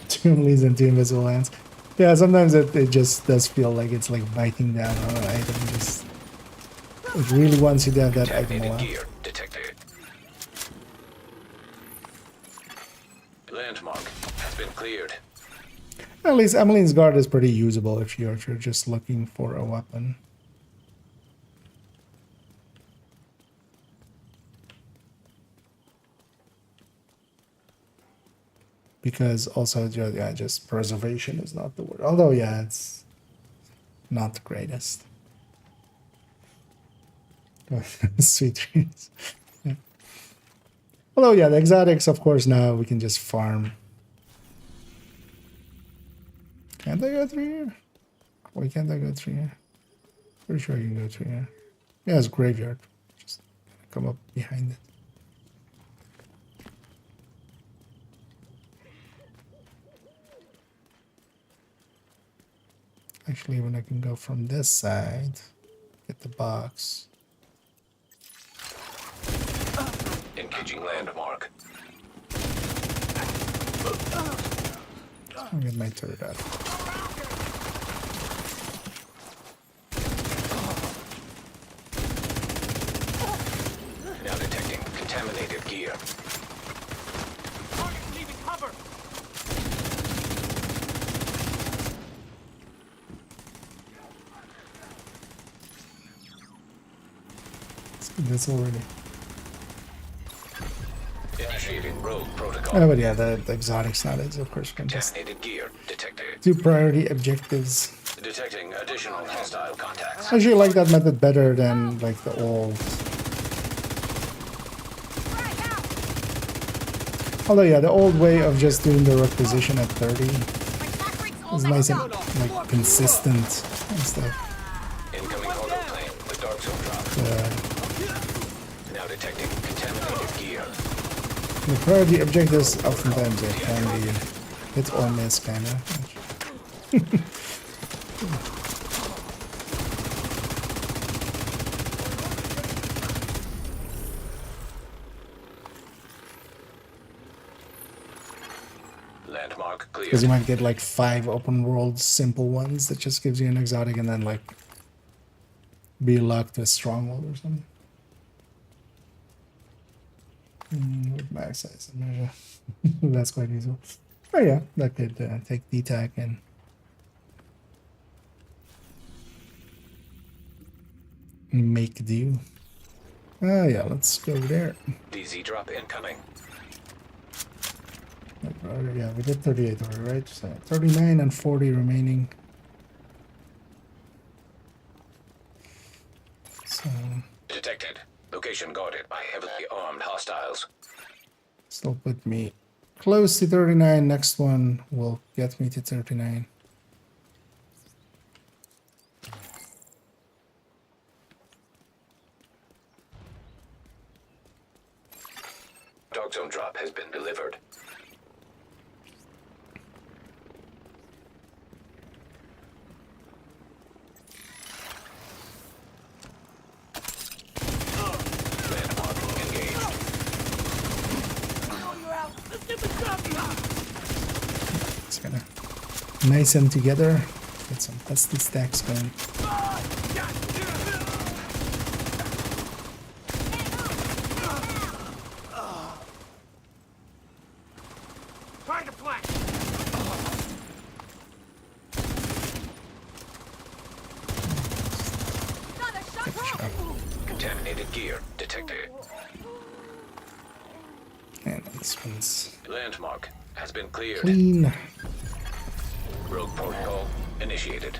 Two leads and two invisible hands. Yeah, sometimes it just does feel like it's like biting down on an item. Just it really wants you to have that item Contaminated left. gear detected. Landmark has been cleared. At least Emmeline's Guard is pretty usable if you're just looking for a weapon. Because also, yeah, just preservation is not the word. Although, yeah, it's not the greatest. Sweet dreams. Yeah. Although, yeah, the exotics, of course, now we can just farm. Can't I go through here? Why can't I go through here? Pretty sure you can go through here. Yeah, it's graveyard. Just come up behind it. Actually, when I can go from this side, get the box. Engaging landmark. I'll get my turret out. Now detecting contaminated gear. Target's leaving cover. Let's do this already. Initiating rogue protocol. Oh, but yeah, the exotics nowadays, of course, can just Contaminated gear detected. do priority objectives. Detecting additional hostile contacts. I actually like that method better than like the old. Although yeah, the old way of just doing the requisition at 30 is nice and like consistent and stuff. Incoming auto plane with dark zone drop. Now detecting contaminated gear. The priority objectives oftentimes it can be hit or miss kind of. Landmark cleared. Because you might get like 5 open world simple ones that just gives you an exotic and then like be locked with stronghold or something. With max size and measure. That's quite useful. Oh yeah, that could take DTAC and make do. Oh yeah, let's go there. DZ drop incoming. Yeah, we did 38 already, right? So 39 and 40 remaining. So Detected. Location guarded by heavily armed hostiles. still put me close to 39. Next one will get me to 39. Dark zone drop has been delivered. Landmark engaged. It's gonna nice them together. Get some pesty stacks going. Trying to flank. Contaminated gear detected. And this one's Landmark has been cleared. clean. Rogue protocol initiated.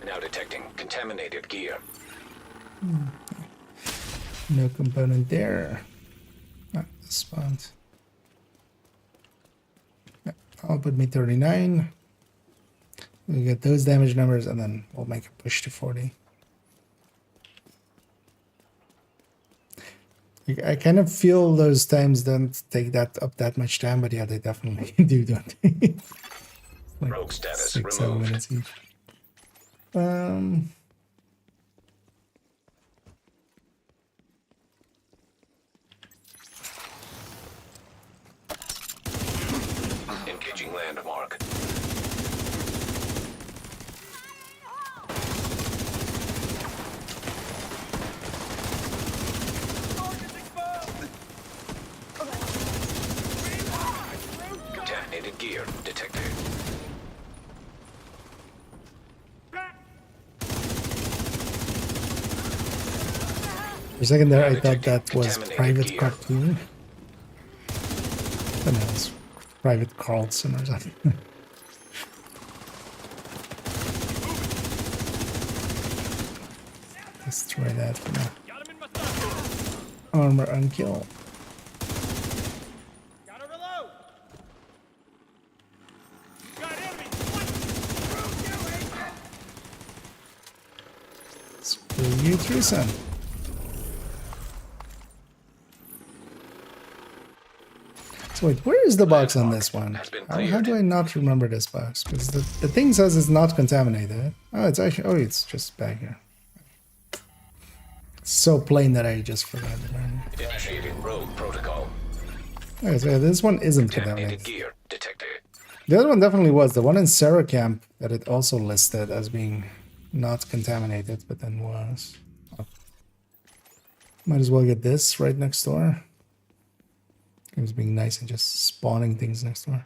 Now detecting contaminated gear. No component there. Not the spot. Yeah, I'll put me 39. We'll get those damage numbers and then we'll make a push to 40. I kind of feel those times don't take that up that much time, but yeah, they definitely do, don't they? Like Rogue status 6-7 removed. minutes each. Engaging landmark. Contaminated gear detected. For a second there, I thought that was Private Cartoon. I don't know, it's Private Carlson or something. Let's try that for now. Got him in my sights. Armor unkill. Gotta reload. Got enemies. Let's pull you through, son. So wait, where is the box on this one? How do I not remember this box? Because the thing says it's not contaminated. Oh, it's actually, oh, it's just back here. It's so plain that I just forgot it. Initiating rogue protocol. Okay, so this one isn't Contaminated contaminated. gear detected. The other one definitely was. The one in Sarah Camp that it also listed as being not contaminated, but then was. Oh. Might as well get this right next door. It was being nice and just spawning things next door.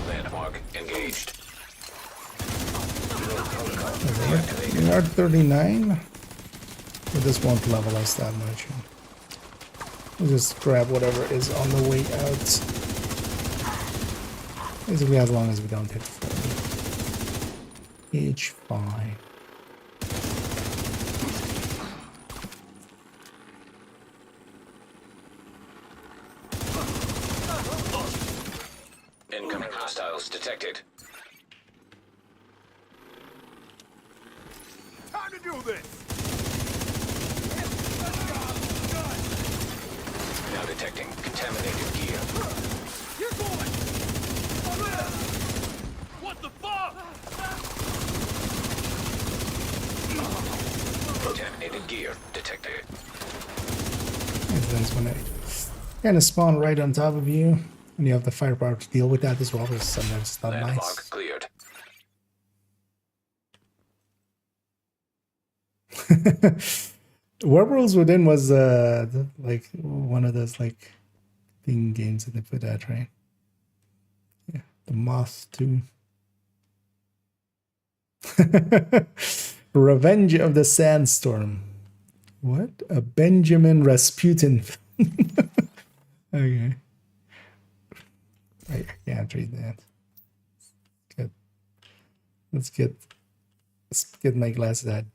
Landmark engaged. We are 39, but this won't level us that much. We'll just grab whatever is on the way out. Basically, as long as we don't hit 40. H5. Incoming hostiles detected. Time to do this. Now detecting contaminated gear. You're going. What the fuck? Contaminated gear detected. And that's when it kind of spawn right on top of you. And you have the firepower to deal with that as well, because sometimes it's not Landmark nice. cleared. Werewolves Within was like one of those like thing games that they put out, right? The moth too. Revenge of the Sandstorm. What? A Benjamin Rasputin. Okay. I can't read that. Good. Let's get my glasses out.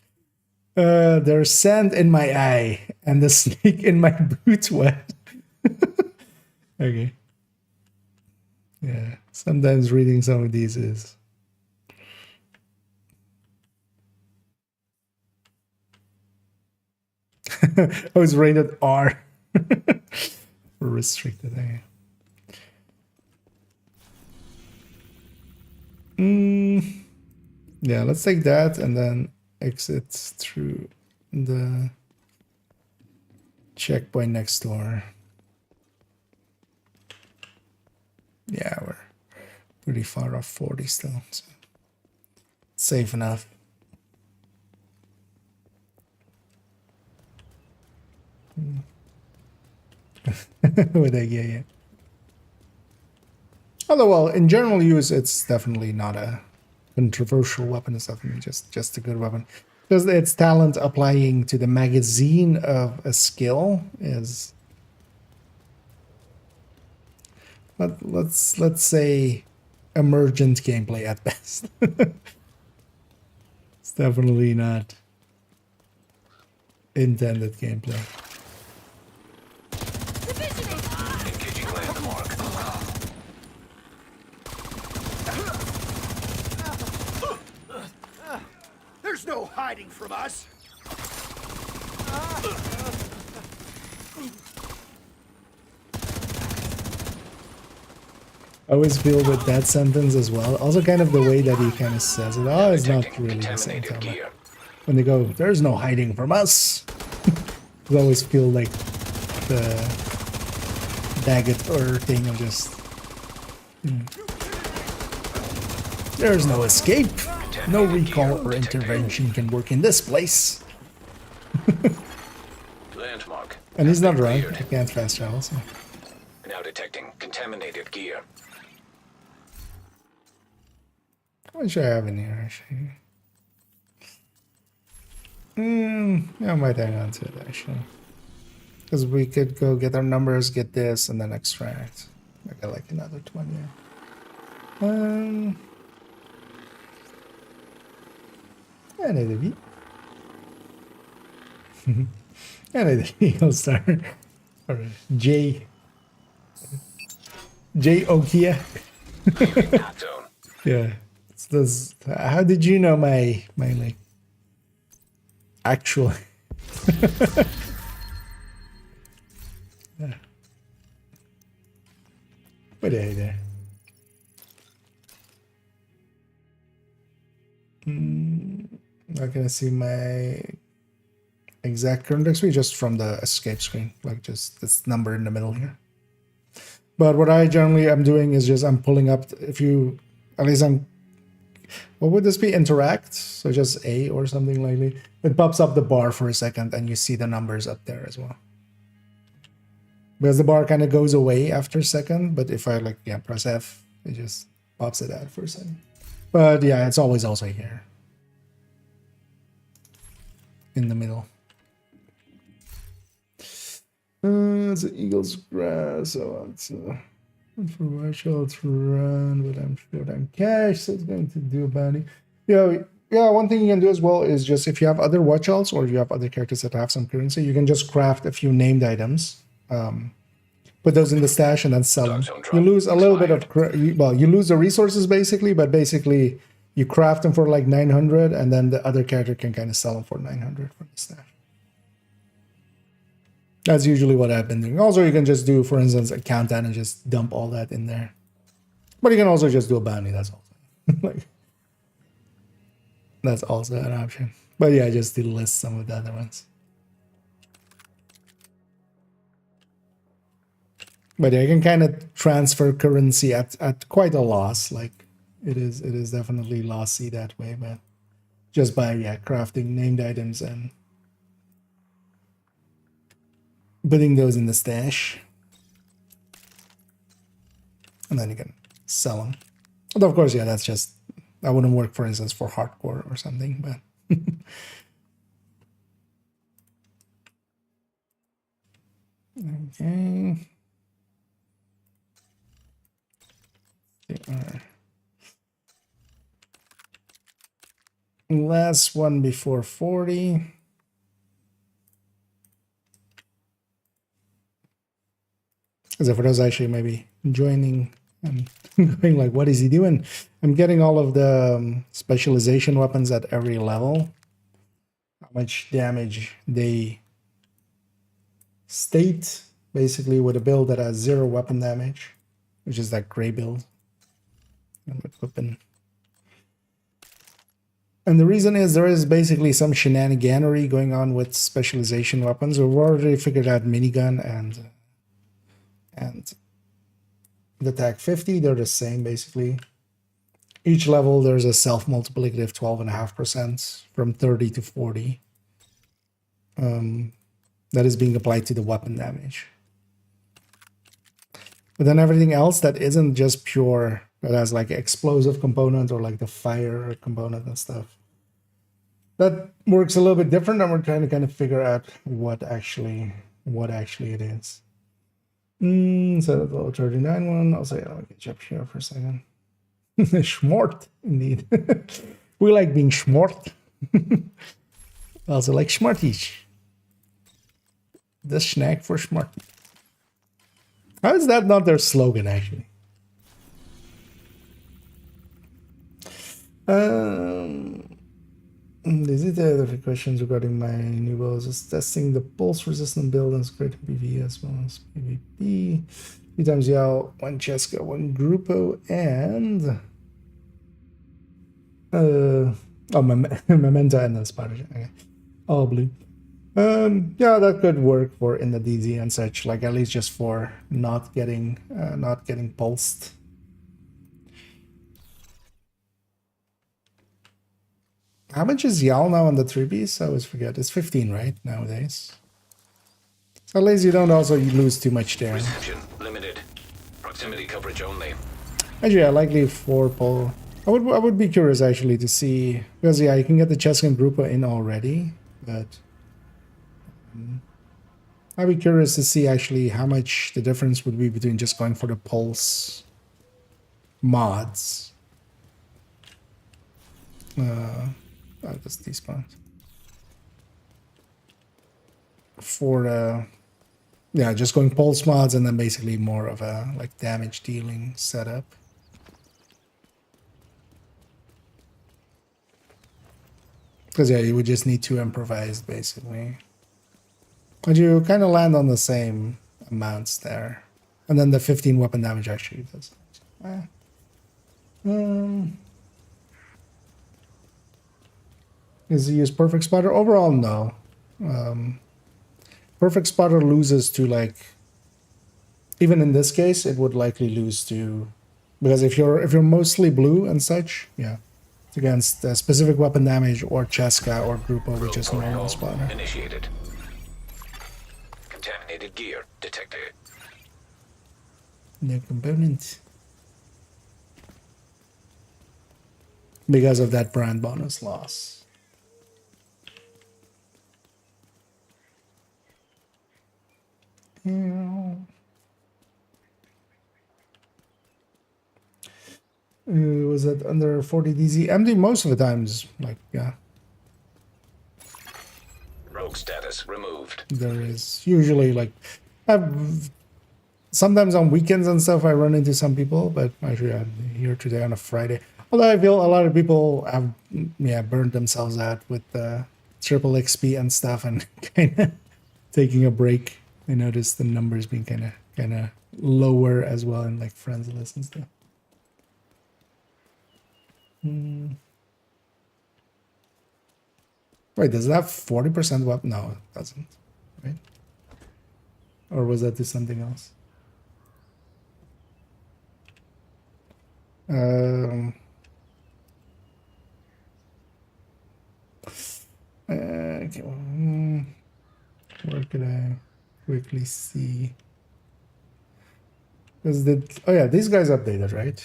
There's sand in my eye and the snake in my boot wet. Okay. Yeah. Sometimes reading some of these is. I was rated R. Restricted. Okay. Yeah, let's take that and then exit through the checkpoint next door. Yeah, we're pretty far off 40 still, so safe enough. With a yeah. Although, well, in general use, it's definitely not a controversial weapon. It's definitely just a good weapon. Because its talent applying to the magazine of a skill is, let's say, emergent gameplay at best. It's definitely not intended gameplay. Engaging landmark. There's no hiding from us. I always feel with that sentence as well. Also, kind of the way that he kind of says it. Oh, it's not really the same Contaminated time. gear. When they go, there's no hiding from us. I always feel like the Daggett or thing of just. There's no escape. No recall or intervention can work in this place. Landmark. And he's not wrong. Cleared. I can't fast travel. So. Now detecting contaminated gear. What should I have in here, actually? Yeah, I might hang on to it, actually. Because we could go get our numbers, get this, and then extract. I got like another 20. I need a V. I need a Eagle Star. Or J. Okia. Hot zone. Yeah. It's this, how did you know my like actual yeah. What are there? Not gonna see my exact current XP just from the escape screen, like just this number in the middle here. But what I generally am doing is just I'm pulling up, if you, at least I'm, what would this be? Interact? So just A or something like that. It pops up the bar for a second and you see the numbers up there as well. Because the bar kind of goes away after a second, but if I like, yeah, press F, it just pops it out for a second. But yeah, it's always also here. In the middle. It's an eagle's grass, so it's controversial, it's run, but I'm short on cash, so it's going to do about it. Yeah, one thing you can do as well is just if you have other watch outs or you have other characters that have some currency, you can just craft a few named items, put those in the stash and then sell them. You lose a little bit of, you lose the resources basically, but basically you craft them for like 900 and then the other character can kind of sell them for 900 from the stash. That's usually what I've been doing. Also, you can just do, for instance, a countdown and just dump all that in there. But you can also just do a bounty. That's also like, that's also an option. But yeah, just delist some of the other ones. But yeah, you can kind of transfer currency at quite a loss. Like it is definitely lossy that way, but just by crafting named items and putting those in the stash. And then you can sell them. But of course, yeah, that's just, that wouldn't work, for instance, for hardcore or something, but okay. Last one before 40. As if for those actually maybe joining and going like, what is he doing? I'm getting all of the specialization weapons at every level. How much damage they state, basically with a build that has 0 weapon damage, which is that gray build. And equipping. And the reason is there is basically some shenaniganery going on with specialization weapons. We've already figured out minigun and the TAC 50, they're the same basically. Each level there's a self-multiplicative 12.5% from 30 to 40. That is being applied to the weapon damage. But then everything else that isn't just pure, that has like explosive component or like the fire component and stuff, that works a little bit different, and we're trying to kind of figure out what actually it is. So the little 39 one, I'll say, I'll get you up here for a second. Schmort, indeed. We like being schmort. Also like schmarties. The snack for smart. How is that not their slogan, actually? These are the other questions regarding my new builds. Just testing the pulse resistant build and squared PV as well as PvP. 3 times Yao, 1 Cheska, 1 Grupo, and Memento and the Spider. Okay. All blue. Yeah, that could work for in the DZ and such, like at least just for not getting pulsed. How much is Yal now on the 3Bs? I always forget. It's 15, right, nowadays? So at least you don't also lose too much there. Reception limited. Proximity coverage only. Actually, I likely 4 pull. I would be curious actually to see, because yeah, you can get the Cheska and Grupo in already, but I'd be curious to see actually how much the difference would be between just going for the pulse mods. I'll just despawn. For yeah, just going pulse mods and then basically more of a like damage dealing setup. Because yeah, you would just need to improvise basically. But you kind of land on the same amounts there. And then the 15 weapon damage actually does. Is he use perfect spotter? Overall, no. Perfect spotter loses to like, even in this case, it would likely lose to, because if you're mostly blue and such, yeah, it's against specific weapon damage or Cheska or Grupo, which is normal spotter. Initiated. Contaminated gear detected. No component. Because of that brand bonus loss. Was that under 40 DZ? Empty most of the times, like, yeah. Rogue status removed. There is usually like, sometimes on weekends and stuff I run into some people, but actually I'm here today on a Friday. Although I feel a lot of people have burned themselves out with triple XP and stuff and kind of taking a break. I noticed the numbers being kind of lower as well in like friends list and stuff. Wait, does it have 40% weapon? No, it doesn't. Right? Or was that to something else? Okay. Where could I quickly see? Because oh yeah, these guys updated, right?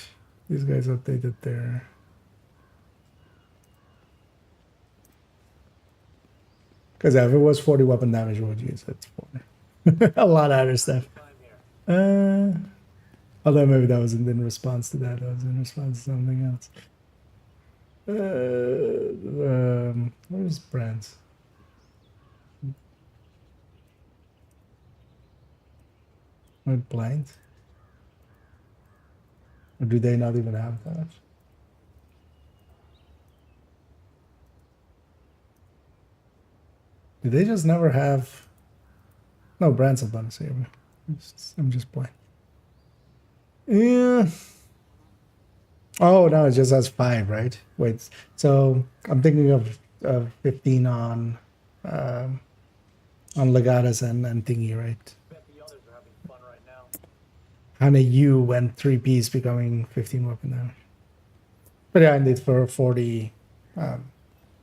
These guys updated their. Because if it was 40 weapon damage, what would you use it for? A lot of other stuff. Although maybe that wasn't in response to that. That was in response to something else. Where's brands? Are blind? Or do they not even have that? Do they just never have? No, brands have bonus here. I'm just playing. Yeah. Oh no, it just has 5, right? Wait, so I'm thinking of 15 on Legatus and Thingy, right? Hana U went 3 piece becoming 15 weapon damage. But yeah, indeed for 40,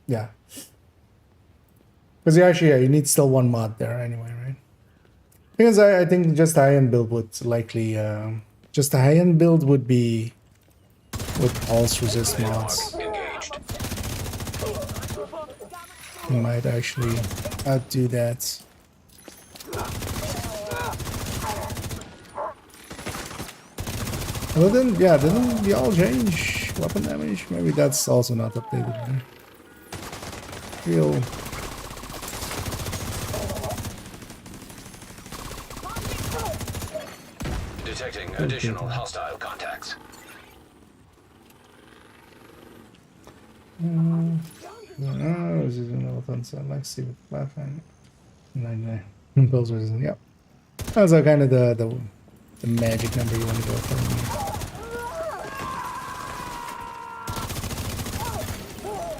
yeah. Because you need still 1 mod there anyway, right? Because I think just high-end build would likely, just a high-end build would be with pulse resist mods. Engaged. You might actually outdo that. Well then, yeah, didn't we all change weapon damage? Maybe that's also not updated. Right? Real. Detecting additional hostile contacts. No, this is an elephant, so let's see what laughing. Impulse resistance, yep. That's kind of the magic number you want to go for.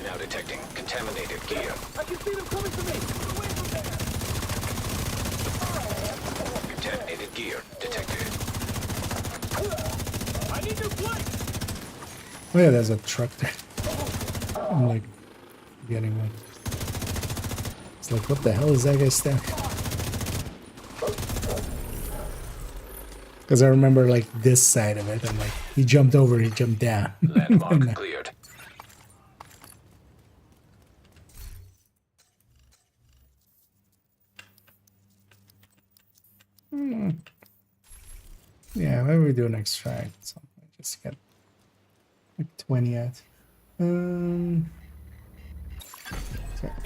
Now detecting contaminated gear. I can see them coming to me. Contaminated gear detected. I need new flight. Oh yeah, there's a truck there. I'm like getting one. It's like, what the hell is that guy staring? Because I remember like this side of it. I'm like, he jumped over, he jumped down. Landmark cleared. Yeah, maybe we do an extract. Something. Just get like 20 out.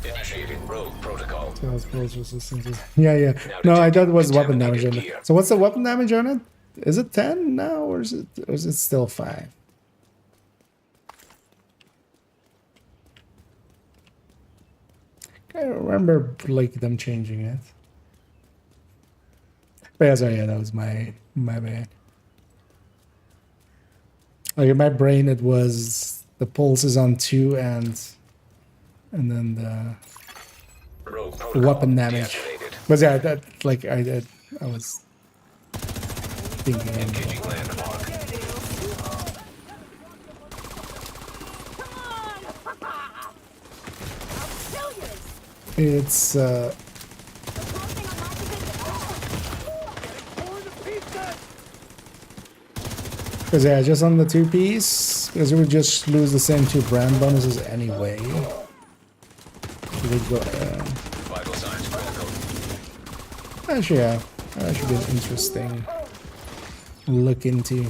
Initiating rogue protocol. Sales pulse resistance. Yeah. No, I thought it was weapon damage on it. So what's the weapon damage on it? Is it 10 now, or is it still 5? I remember like them changing it. But yeah, sorry, yeah, that was my bad. Like in my brain, it was the pulse is on 2 and then the weapon damage. But yeah, that like I was thinking. Engaging landmark. It's because yeah, just on the 2-piece, because we would just lose the same 2 brand bonuses anyway. Go, Vital signs critical. actually, yeah, that should be an interesting look into.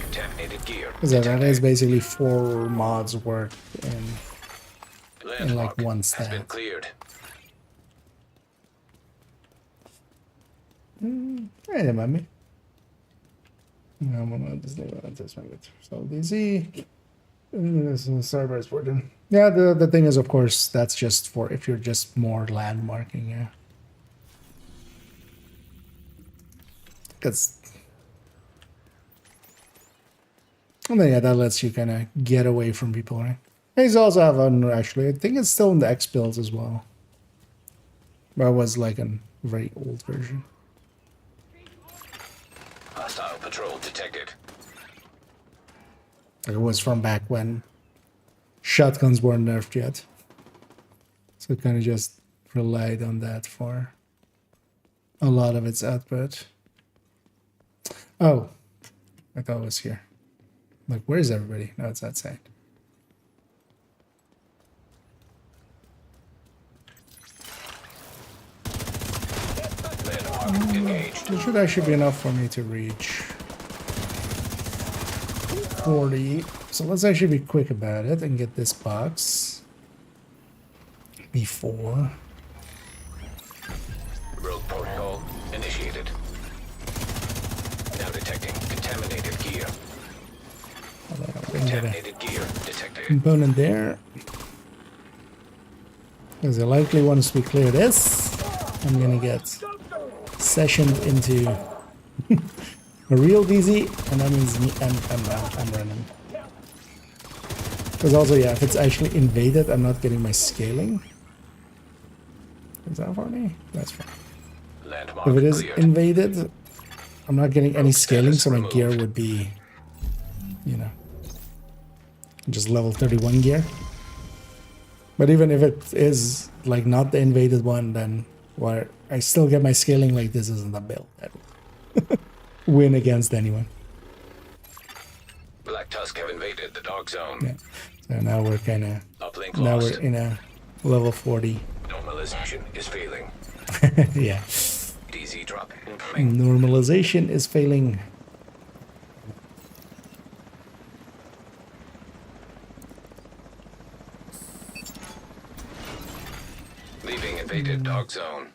Contaminated gear. Because that is basically 4 mods work in like one Has been stat. cleared. Hey, don't mind me. No, I'm gonna just leave it. Just make it so easy. Starburst working. Yeah, the thing is, of course, that's just for if you're just more landmarking, yeah. Because, and then yeah, that lets you kind of get away from people, right? These also have actually, I think it's still in the X builds as well. But it was like a very old version. Hostile patrol detected. It was from back when shotguns weren't nerfed yet. So kind of just relied on that for a lot of its output. Oh, I thought it was here. Like, where's everybody? No, it's outside. Landmark engaged. It should actually be enough for me to reach 40. So let's actually be quick about it and get this box before. Rogue protocol initiated. Now detecting contaminated gear. Contaminated gear detected. Component there. Because likely once we clear this, I'm gonna get sessioned into a real DZ, and that means me, I'm running. Because also, yeah, if it's actually invaded, I'm not getting my scaling. Is that for me? That's fine. Landmark If it is cleared. invaded, I'm not getting any Rogue scaling, status so my removed. gear would be, you know, just level 31 gear. But even if it is like not the invaded one, then where I still get my scaling, like this isn't a build that will win against anyone. Black Tusk have invaded the dark zone. Yeah. So now we're kind of Uplink now lost. we're in a level 40. Normalization is failing. Yeah. DZ drop incoming. Normalization is failing. Leaving invaded dark zone.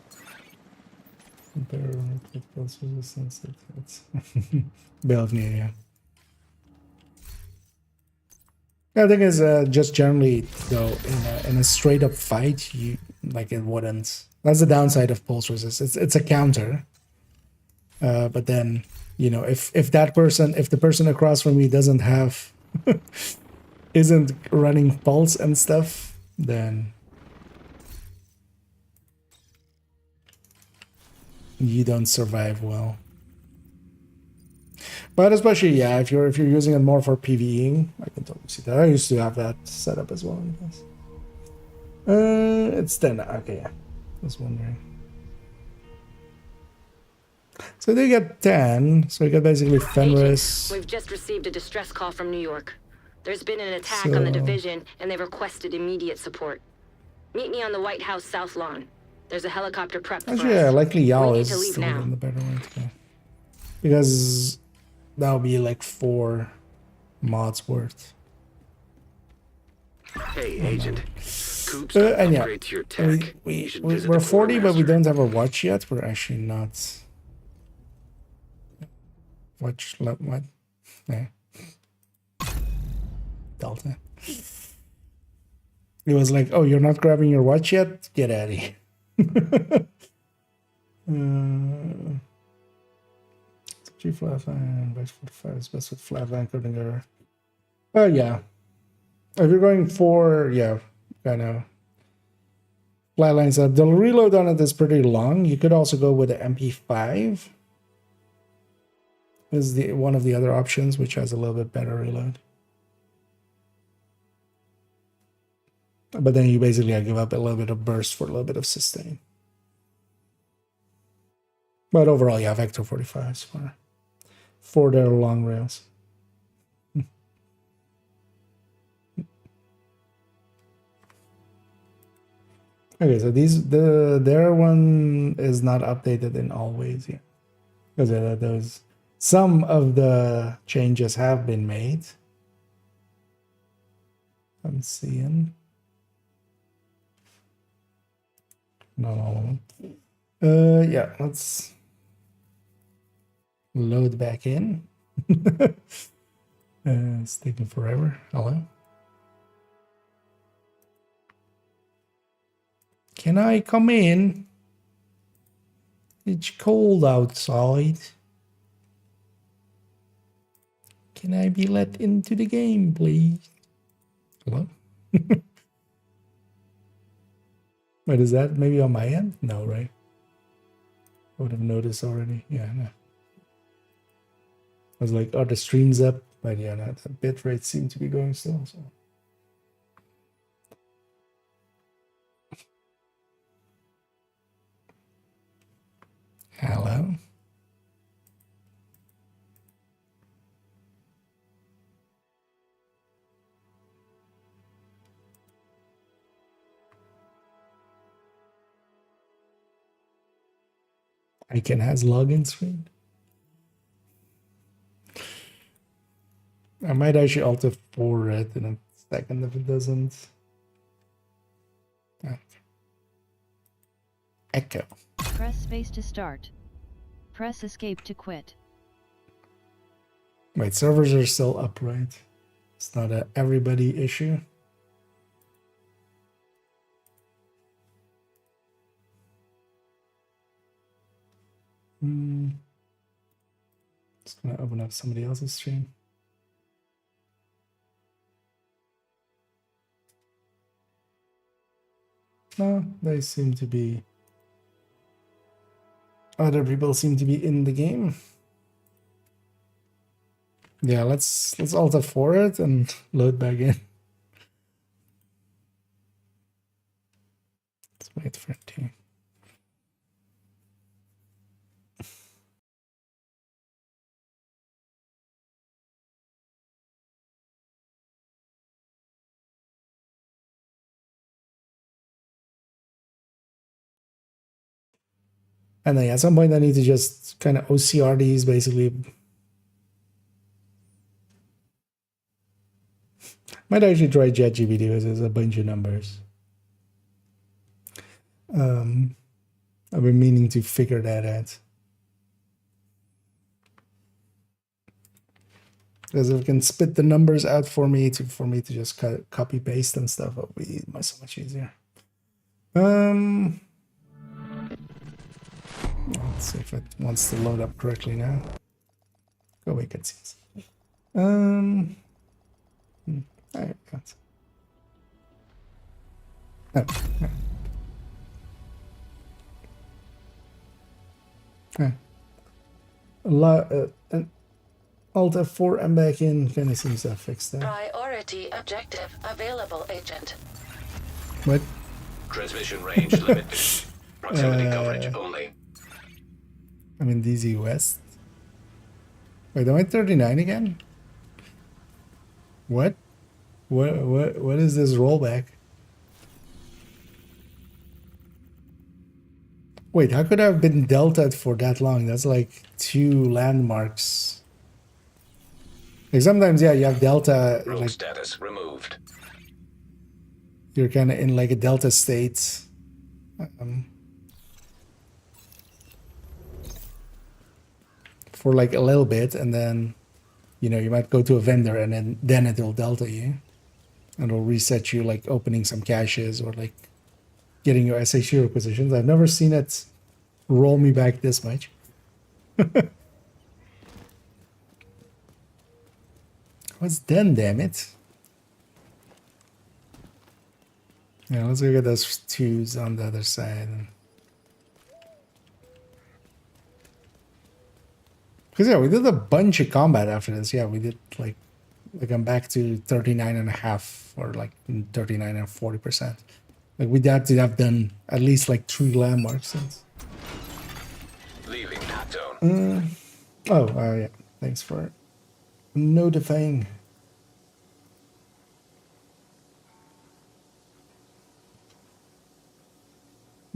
Belvnia, yeah. The thing is, just generally though, in a straight up fight, you like it wouldn't. That's the downside of pulse resist. It's a counter, but then you know if the person across from me doesn't have isn't running pulse and stuff, then you don't survive well. But especially, yeah, if you're using it more for PvEing, I can totally see that. I used to have that set up as well, I guess. It's 10. Okay, yeah. I was wondering. So they get 10. So we got basically Fenris. We've just received a distress call from New York. There's been an attack on the division, and they've requested immediate support. Meet me on the White House South Lawn. There's a helicopter prepped for Actually, yeah, us. likely Yao We need is to leave still now. in the better way to go. Because that'll be like 4 mods worth. Hey, Agent. Coop's got And yeah, upgrade to your tech. You should visit we're the 40, but we quartermaster. don't have a watch yet. We're actually not. Watch, what? Yeah. Delta. It was like, oh, you're not grabbing your watch yet? Get out of here. G flatline, base 45 is best with flatline coding error. Oh, yeah. If you're going for, yeah, kind of flatline setup, the reload on it is pretty long. You could also go with the MP5. Is the one of the other options, which has a little bit better reload. But then you basically give up a little bit of burst for a little bit of sustain. But overall, yeah, Vector 45s for their long rails. Okay, so their one is not updated in all ways yet. Because those some of the changes have been made. I'm seeing. Not all of them. Yeah, let's load back in. It's taking forever. Hello. Can I come in? It's cold outside. Can I be let into the game, please? Hello? Wait, is that maybe on my end? No, right? I would have noticed already. Yeah, no. I was like, oh, the stream's up. But yeah, no, the bit rate seemed to be going still. So. Icon has login screen. I might actually alter for it in a second if it doesn't. Okay. Echo. Press space to start. Press escape to quit. Wait, servers are still up, right? It's not a everybody issue. Just gonna open up somebody else's stream. No, they seem to be. Other people seem to be in the game. Yeah, let's alt F4 it and load back in. Let's wait for it to. And then at some point I need to just kind of OCR these basically. Might actually try JetGPT because there's a bunch of numbers. I've been meaning to figure that out. Because if it can spit the numbers out for me to just copy paste and stuff, it'll be so much easier. Let's see if it wants to load up correctly now. Go away, cutscenes. There it goes. Oh, yeah. Alt F4 and back in kind of seems to have fixed that. Priority objective available, Agent. What? Transmission range limited. Proximity coverage only. I'm in DZ West. Wait, am I 39 again? What? What is this rollback? Wait, how could I have been deltaed for that long? That's like 2 landmarks. Like sometimes, yeah, you have delta. Rogue like, status removed. You're kind of in like a delta state. For like a little bit, and then, you know, you might go to a vendor, and then it will delta you. And it'll reset you, like opening some caches or like getting your SH0 positions. I've never seen it roll me back this much. What's done, damn it? Yeah, let's go get those 2s on the other side. Because yeah, we did a bunch of combat after this. Yeah, we did like I'm back to 39.5 or like 39 and 40%. Like we had to have done at least like 3 landmarks since. Leaving that zone. Yeah. Thanks for notifying.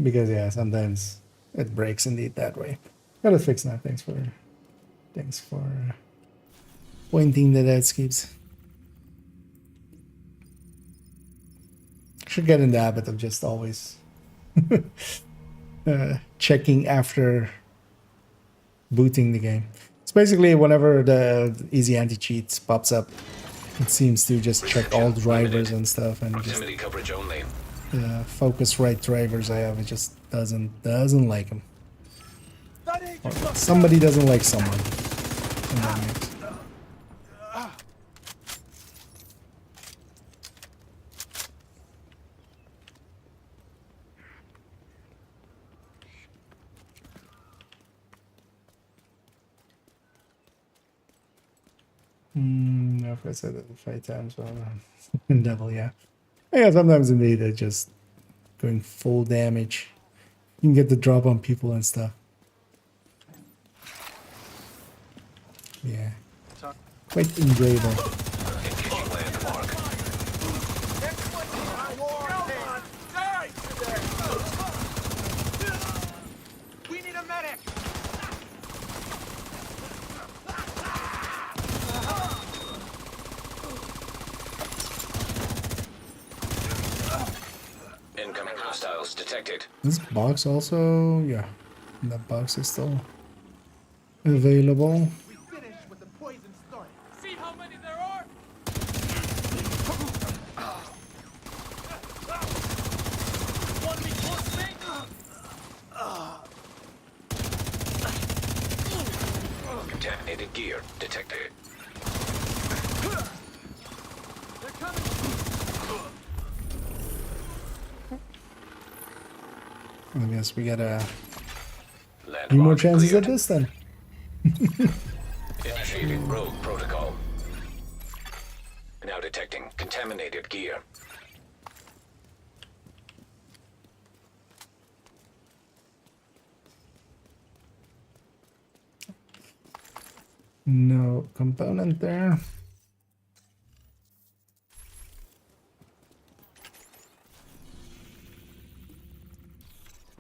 Because yeah, sometimes it breaks indeed that way. Got it fixed now. Thanks for pointing that out, Skips. Should get in the habit of just always checking after booting the game. It's basically whenever the easy anti-cheat pops up, it seems to just check all drivers and stuff, and Proximity just coverage only. focus right drivers I have. It just doesn't like them. Or somebody doesn't like someone. If I said it 5 times, well, devil, yeah. Yeah, sometimes indeed it's just going full damage. You can get the drop on people and stuff. Yeah. Quite enjoyable. We need a medic! detected. This box also, yeah, that box is still available. We finished with the poison started. See how many there are? Want me close, mate? Contaminated gear detected. They're coming. I guess we got a few more Landmark chances cleared. at this then. Initiating rogue protocol. Now detecting contaminated gear. No component there.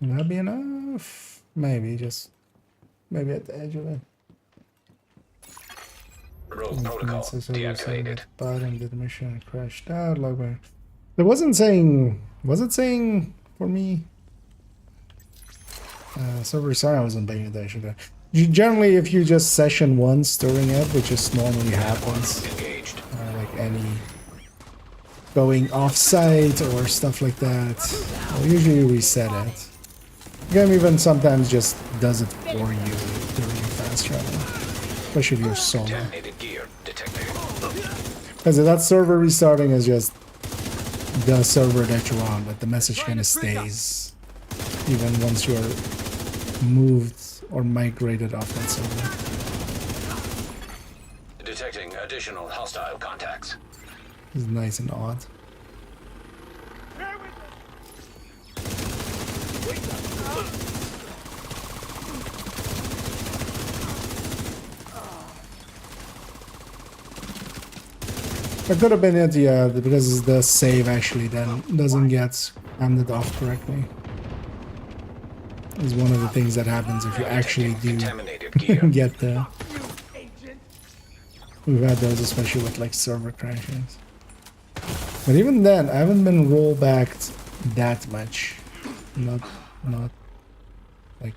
Will that be enough? Maybe, just maybe at the edge of it. Rogue protocol deactivated. Bottom did the mission crashed out. Logbar. It wasn't saying. Was it saying for me? Server, sorry, I wasn't paying attention there. Generally, if you just session once stirring it, which just normally happens, Engaged. like any going off-site or stuff like that, I'll usually reset it. The game even sometimes just does it for you during fast travel, especially if you're solo. Contaminated gear detected. Because that server restarting is just the server that you're on, but the message kind of stays even once you're moved or migrated off that server. Detecting additional hostile contacts. It's nice and odd. It could have been it, yeah, because the save actually then doesn't get handed off correctly. Is one of the things that happens if you actually do Contaminated gear. get the... We've had those, especially with like server crashes. But even then, I haven't been rollbacked that much. Not like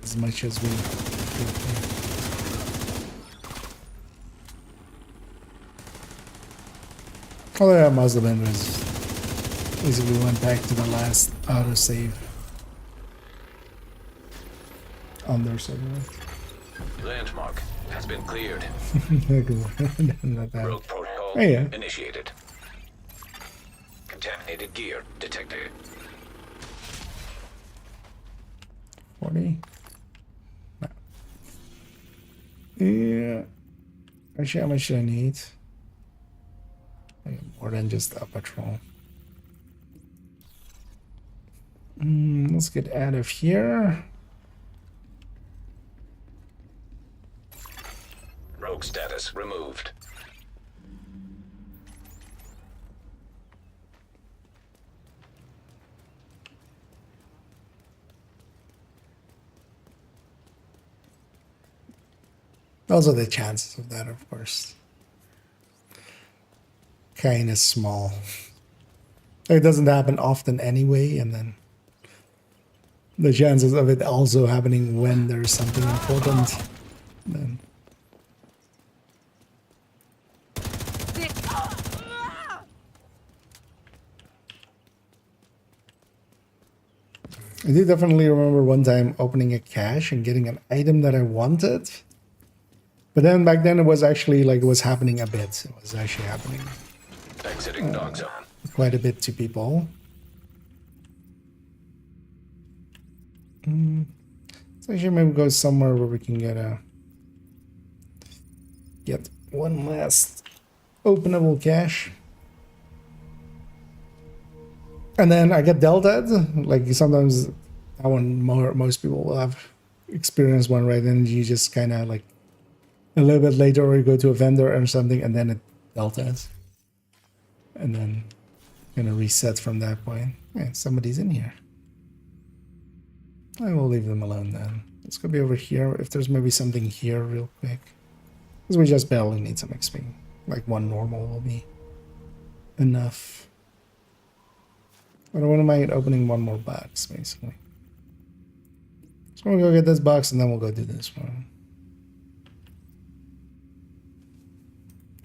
as much as we. Although yeah, must have been was basically went back to the last autosave on their server. Landmark has been cleared. Not that. Rogue protocol Oh, yeah. initiated. Contaminated gear detected. 40. No. Yeah. Actually, how much do I need? I need more than just a patrol. Let's get out of here. Rogue status removed. Those are the chances of that, of course. Kind of small. It doesn't happen often anyway, and then the chances of it also happening when there's something important, then. I do definitely remember one time opening a cache and getting an item that I wanted. But then back then it was actually like it was happening a bit. It was actually happening Exiting dog zone. quite a bit to people. So actually maybe go somewhere where we can get one last openable cache. And then I get dealt at, like sometimes that one most people will have experienced one, right? And you just kind of like a little bit later or you go to a vendor or something and then it deltas. And then gonna reset from that point. Yeah, somebody's in here. I will leave them alone then. Let's go be over here. If there's maybe something here real quick. Because we just barely need some XP. Like one normal will be enough. I don't mind opening one more box, basically. So we'll go get this box and then we'll go do this one.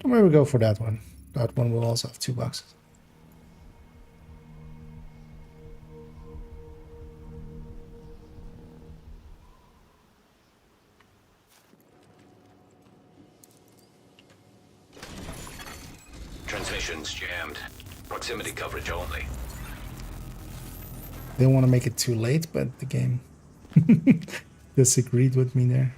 Or maybe we'll go for that one. That one will also have 2 boxes. Transmissions jammed. Proximity coverage only. Didn't want to make it too late, but the game disagreed with me there.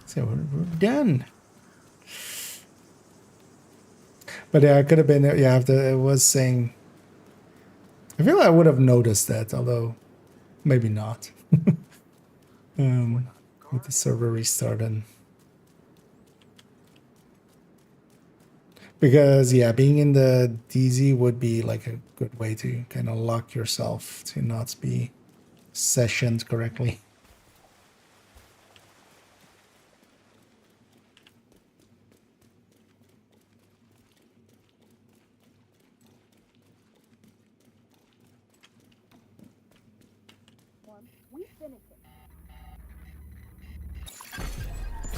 So we're done. But yeah, it could have been, yeah, after it was saying, I feel like I would have noticed that, although maybe not. With the server restarted. Because, yeah, being in the DZ would be like a good way to kind of lock yourself to not be sessioned correctly.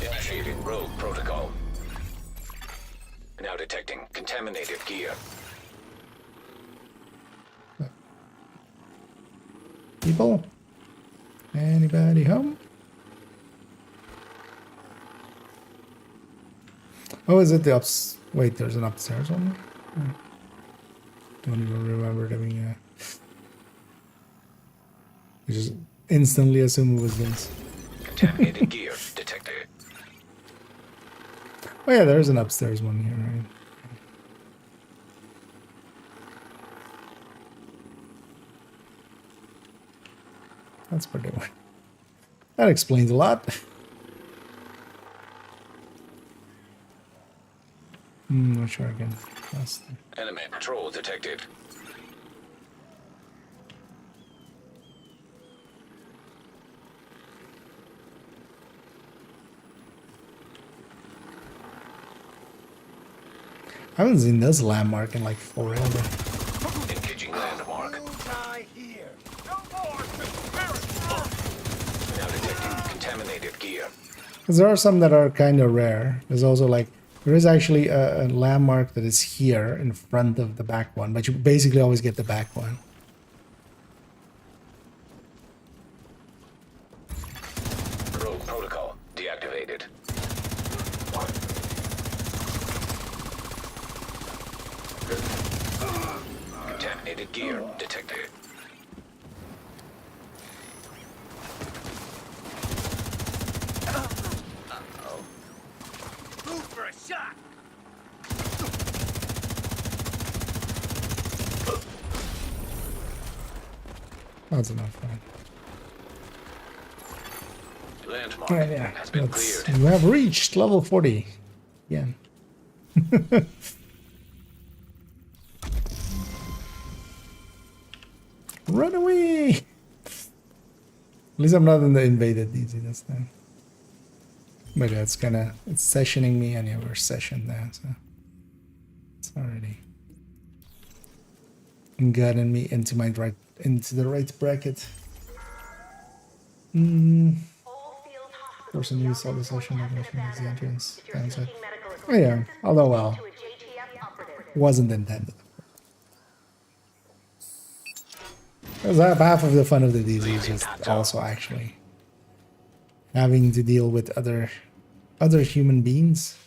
Initiating rogue protocol. Now detecting contaminated gear. People? Anybody home? Oh, is it the ups? Wait, there's an upstairs one? Don't even remember doing I just instantly assume it was this. Contaminated gear detected. Oh yeah, there's an upstairs one here, right? That's pretty good. That explains a lot. Not sure I can. Enemy patrol detected. I haven't seen this landmark in like forever. Engaging landmark. Now detecting contaminated gear. Because there are some that are kind of rare. There's also like, there is actually a landmark that is here in front of the back one, but you basically always get the back one. Rogue protocol deactivated. Contaminated gear detected. Move for a shot! That's enough, right? Landmark Yeah, has been cleared. you have reached level 40. Yeah. Run away! At least I'm not in the invaded DZ this time. But yeah, it's sessioning me, and yeah, we're sessioned there, so it's already gotten me into the right bracket. Person who saw the session of the entrance downside. Oh yeah, although well, wasn't intended. Because half of the fun of the DZ is just also actually having to deal with other human beings.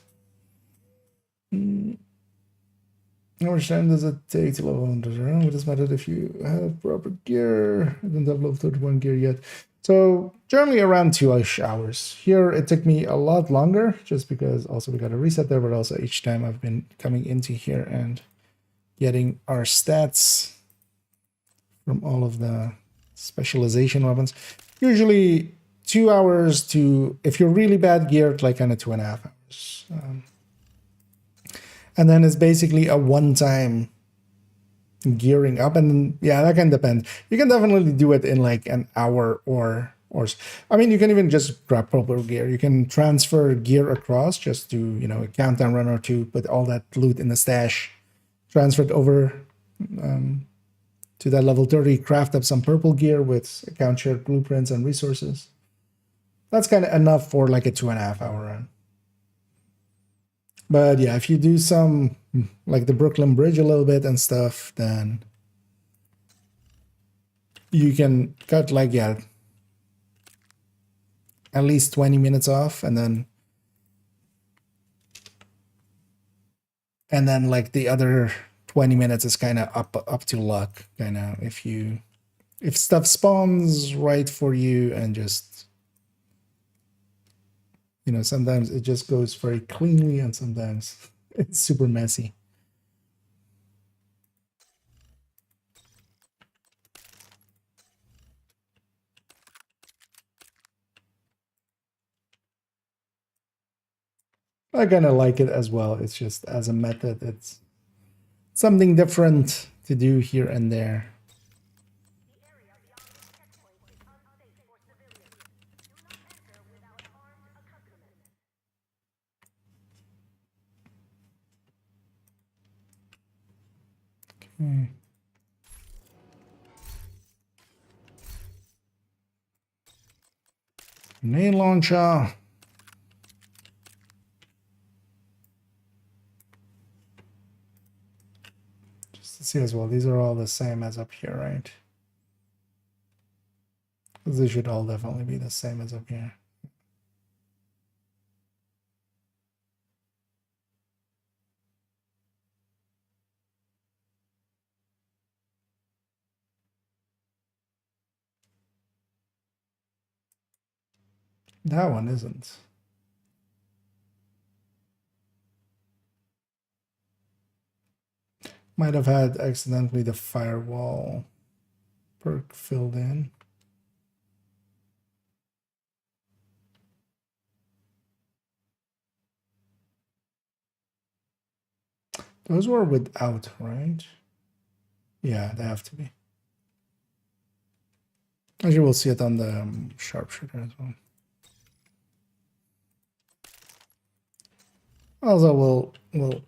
How much time does it take to level 100? What does matter if you have proper gear? I don't have level 31 gear yet. So generally around 2-ish hours. Here it took me a lot longer, just because also we got a reset there, but also each time I've been coming into here and getting our stats from all of the specialization weapons. Usually 2 hours to, if you're really bad geared, like kind of 2.5 hours. And then it's basically a one-time gearing up, and yeah, that can depend. You can definitely do it in like an hour or I mean, you can even just grab proper gear. You can transfer gear across, just do, you know, a countdown run or two, put all that loot in the stash, transferred over to that level 30, craft up some purple gear with account shared blueprints and resources. That's kind of enough for like a 2.5 hour run. But yeah, if you do some like the Brooklyn Bridge a little bit and stuff, then you can cut like, yeah, at least 20 minutes off, and then like the other 20 minutes is kind of up to luck, kind of, if stuff spawns right for you, and just, you know, sometimes it just goes very cleanly and sometimes it's super messy. I kind of like it as well. It's just as a method, it's something different to do here and there. Okay. Grenade launcher. Just to see as well, these are all the same as up here, right? They should all definitely be the same as up here. That one isn't. Might have had accidentally the firewall perk filled in. Those were without, right? Yeah, they have to be. As you will see it on the sharpshooter as well. Also, we'll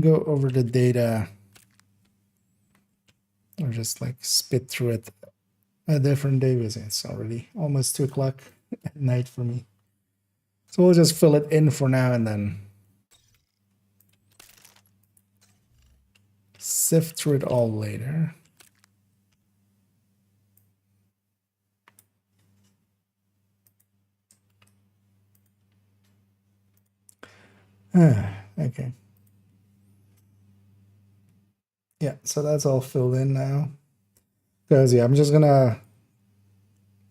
go over the data, or just like spit through it a different day, because it's already almost 2 o'clock at night for me. So we'll just fill it in for now and then sift through it all later. Okay. Yeah, so that's all filled in now. Because, yeah, I'm just gonna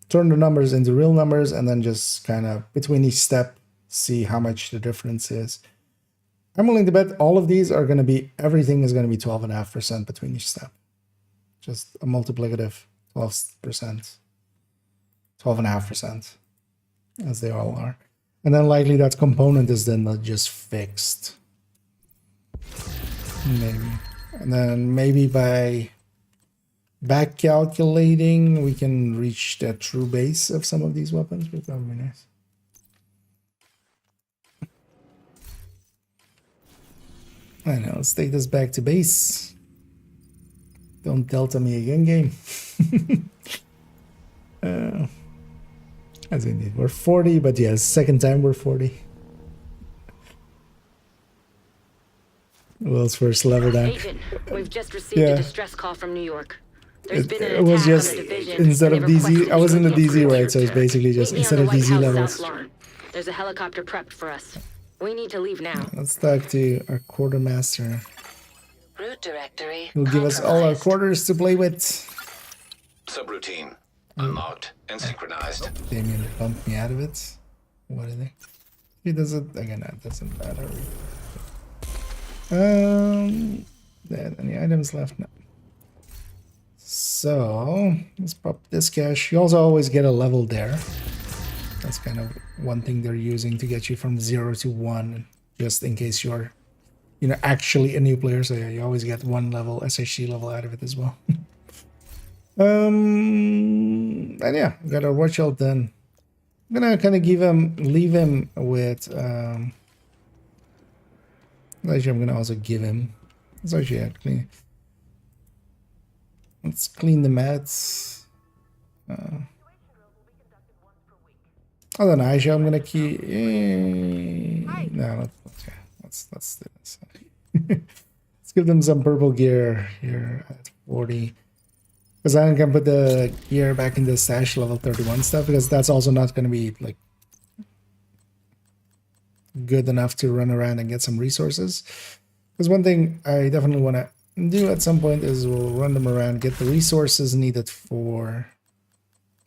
turn the numbers into real numbers and then just kind of between each step see how much the difference is. I'm willing to bet all of these are going to be, everything is going to be 12.5% between each step. Just a multiplicative 12%, 12.5%, as they all are. And then likely that component is then just fixed. Maybe. And then maybe by back calculating, we can reach the true base of some of these weapons, which would be nice. I know, let's take this back to base. Don't delta me again, game. As indeed, we're 40, but yes, second time we're 40. Will's first level down. Agent, we've just received a distress call from New York. There's been an it was attack just on the division, instead of and they DZ. requested I was in the DZ, immediate right? So it's basically just Meet me on instead the of White DZ House levels. South Lawn. There's a helicopter prepped for us. We need to leave now. Let's talk to our quartermaster. Route directory. Who'll give us all our quarters to play with. Subroutine unlocked and synchronized. Damien bumped me out of it. What is it? He doesn't. Again, that doesn't matter. Any items left? No. So let's pop this cache. You also always get a level there. That's kind of one thing they're using to get you from 0 to 1, just in case you're, you know, actually a new player. So yeah, you always get 1 level, SHC level out of it as well. And yeah, got our watch out done. I'm gonna kind of leave him with. Actually, I'm gonna also give him So yeah, clean. Let's clean the mats. Oh, then actually, I'm gonna keep. No, let's do this. Let's give them some purple gear here at 40. Because I can put the gear back in the stash level 31 stuff, because that's also not going to be like good enough to run around and get some resources. Because one thing I definitely want to do at some point is we'll run them around, get the resources needed for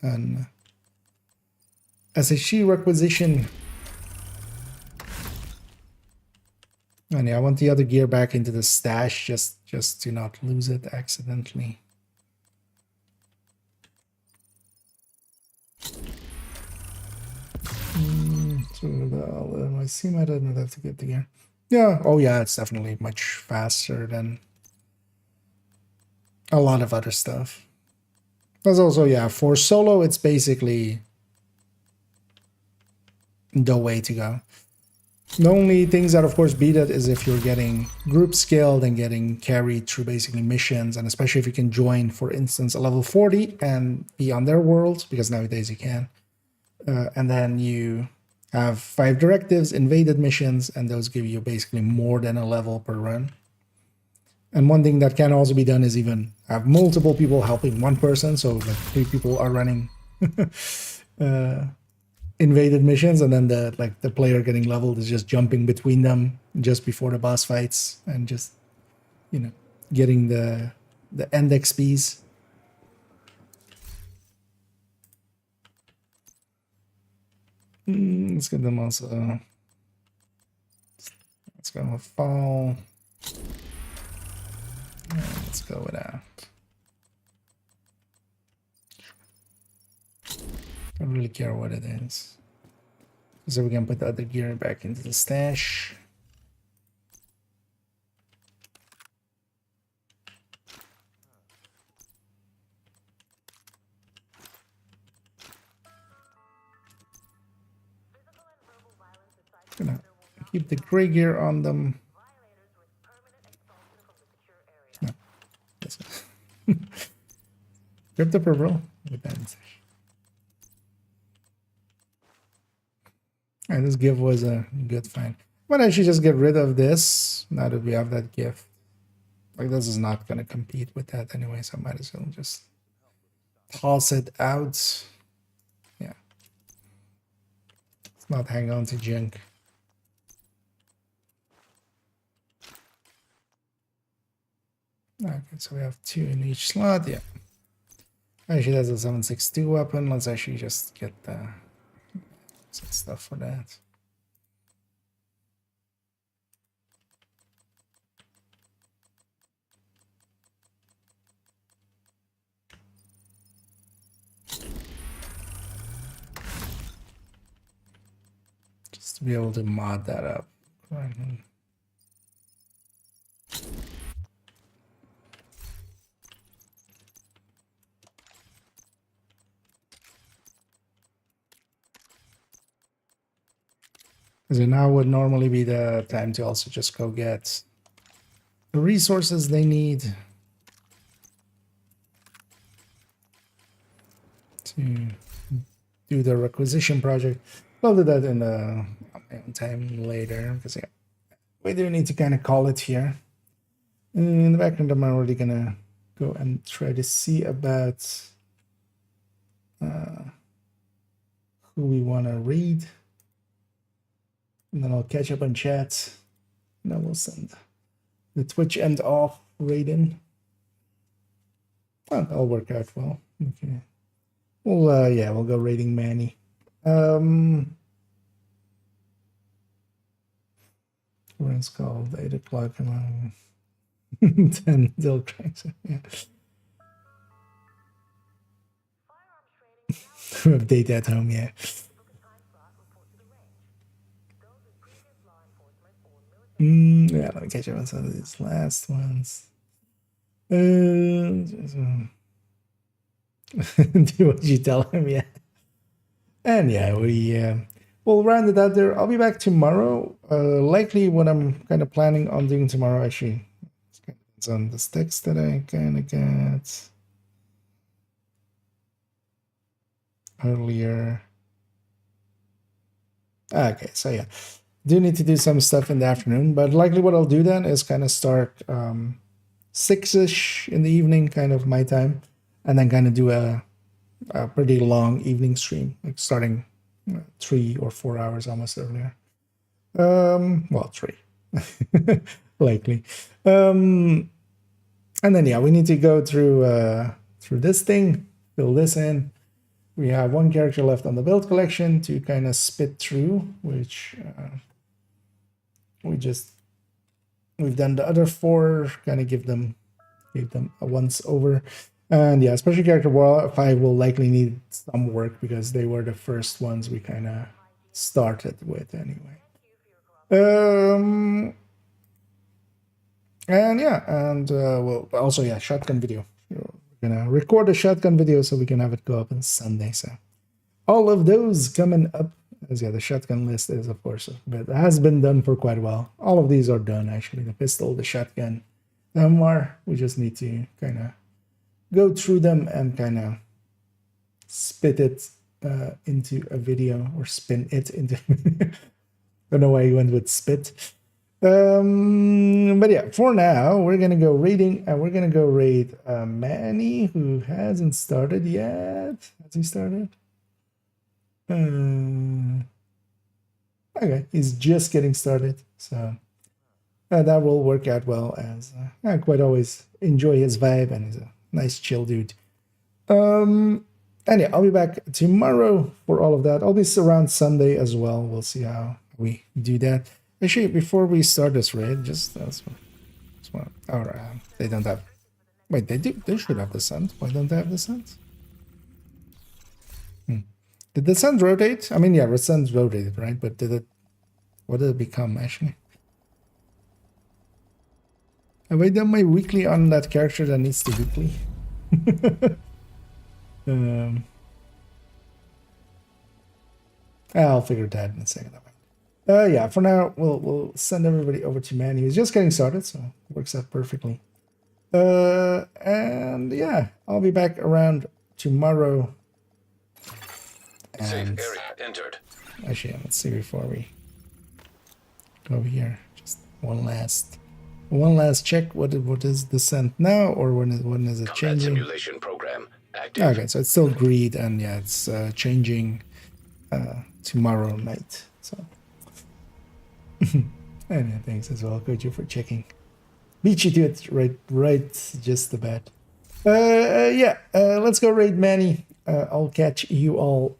an SHG requisition. And yeah, I want the other gear back into the stash just to not lose it accidentally. So I assume I didn't have to get the gear. Yeah, oh yeah, it's definitely much faster than a lot of other stuff. That's also, yeah, for solo, it's basically the way to go. The only things that, of course, beat it is if you're getting group skilled and getting carried through basically missions, and especially if you can join, for instance, a level 40 and be on their world, because nowadays you can. And then you have 5 directives, invaded missions, and those give you basically more than a level per run. And one thing that can also be done is even have multiple people helping one person, so like 3 people are running invaded missions, and then the player getting leveled is just jumping between them just before the boss fights and just, you know, getting the end XPs. Let's get them also. Let's go with fall. Let's go with that. I don't really care what it is. So we can put the other gear back into the stash. Gonna keep the gray gear on them. No, that's good. Grab the purple with that inside. And this gift was a good find. But I should just get rid of this now that we have that gift. Like, this is not going to compete with that anyway, so I might as well just toss it out. Yeah. Let's not hang on to junk. Okay, so we have 2 in each slot. Yeah. Actually, that's a 7.62 weapon. Let's actually just get some stuff for that. Just to be able to mod that up. So now would normally be the time to also just go get the resources they need to do the requisition project. I'll do that in the time later, because yeah, we do need to kind of call it here. In the background, I'm already gonna go and try to see about who we want to read. And then I'll catch up on chat. And then we'll send the Twitch end off rating. Oh, that'll work out well. Okay. Well, yeah, we'll go rating Manny. When it's called 8 o'clock and 10 still cracks. Yeah. Update at home, yeah. Yeah, let me catch up on some of these last ones. Do what you tell him, yeah. And yeah, we'll round it out there. I'll be back tomorrow. Likely what I'm kind of planning on doing tomorrow, actually, it's kind It's on this text that I kind of got earlier. Okay, so yeah, do need to do some stuff in the afternoon, but likely what I'll do then is kind of start 6-ish in the evening, kind of my time, and then kind of do a pretty long evening stream, like starting 3 or 4 hours almost earlier. Well, 3 likely. And then yeah, we need to go through this thing, fill this in. We have 1 character left on the build collection to kind of spit through, which we've done the other 4, kind of gave them a once over. And yeah, special character 5 will likely need some work because they were the first ones we kind of started with anyway. And yeah, and well, also yeah, shotgun video. We're gonna record a shotgun video so we can have it go up on Sunday. So all of those coming up. As yeah, the shotgun list is of course, but it has been done for quite a while. All of these are done actually. The pistol, the shotgun, the MR. We just need to kind of go through them and kind of spit it into a video, or spin it into. Don't know why you went with spit. But yeah, for now we're gonna go raiding, and we're gonna go raid Manny, who hasn't started yet. Has he started? Okay, he's just getting started, so that will work out well, as I quite always enjoy his vibe, and he's a nice chill dude. And yeah, I'll be back tomorrow for all of that. I'll be around Sunday as well. We'll see how we do that. Actually, before we start this raid, just that's one. Or they don't have. Wait, they do. They should have the sun. Why don't they have the suns? Did the suns rotate? I mean, yeah, the suns rotated, right? But did it? What did it become actually? Have I done my weekly on that character that needs to weekly? I'll figure that in a second. Yeah, for now we'll send everybody over to Manny. He's just getting started, so it works out perfectly. And yeah, I'll be back around tomorrow. And safe area entered. Actually, let's see before we go over here. Just one last check. What is the scent now, or when is it Combat changing? Simulation program active. Okay, so it's still greed, and yeah, it's changing tomorrow night. So, and thanks as well, Coach, for checking. Beat you to it, right, just about. Yeah, let's go raid Manny. I'll catch you all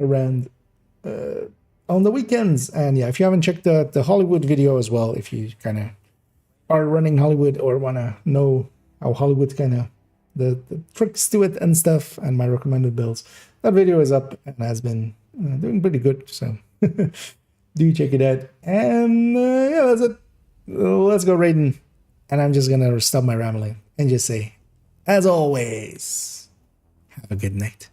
around on the weekends. And yeah, if you haven't checked the Hollywood video as well, if you kind of are running Hollywood or want to know how Hollywood kind of the tricks to it and stuff, and my recommended builds, that video is up and has been doing pretty good. So do check it out. And yeah, that's it. Let's go raiding. And I'm just gonna stop my rambling and just say, as always, have a good night.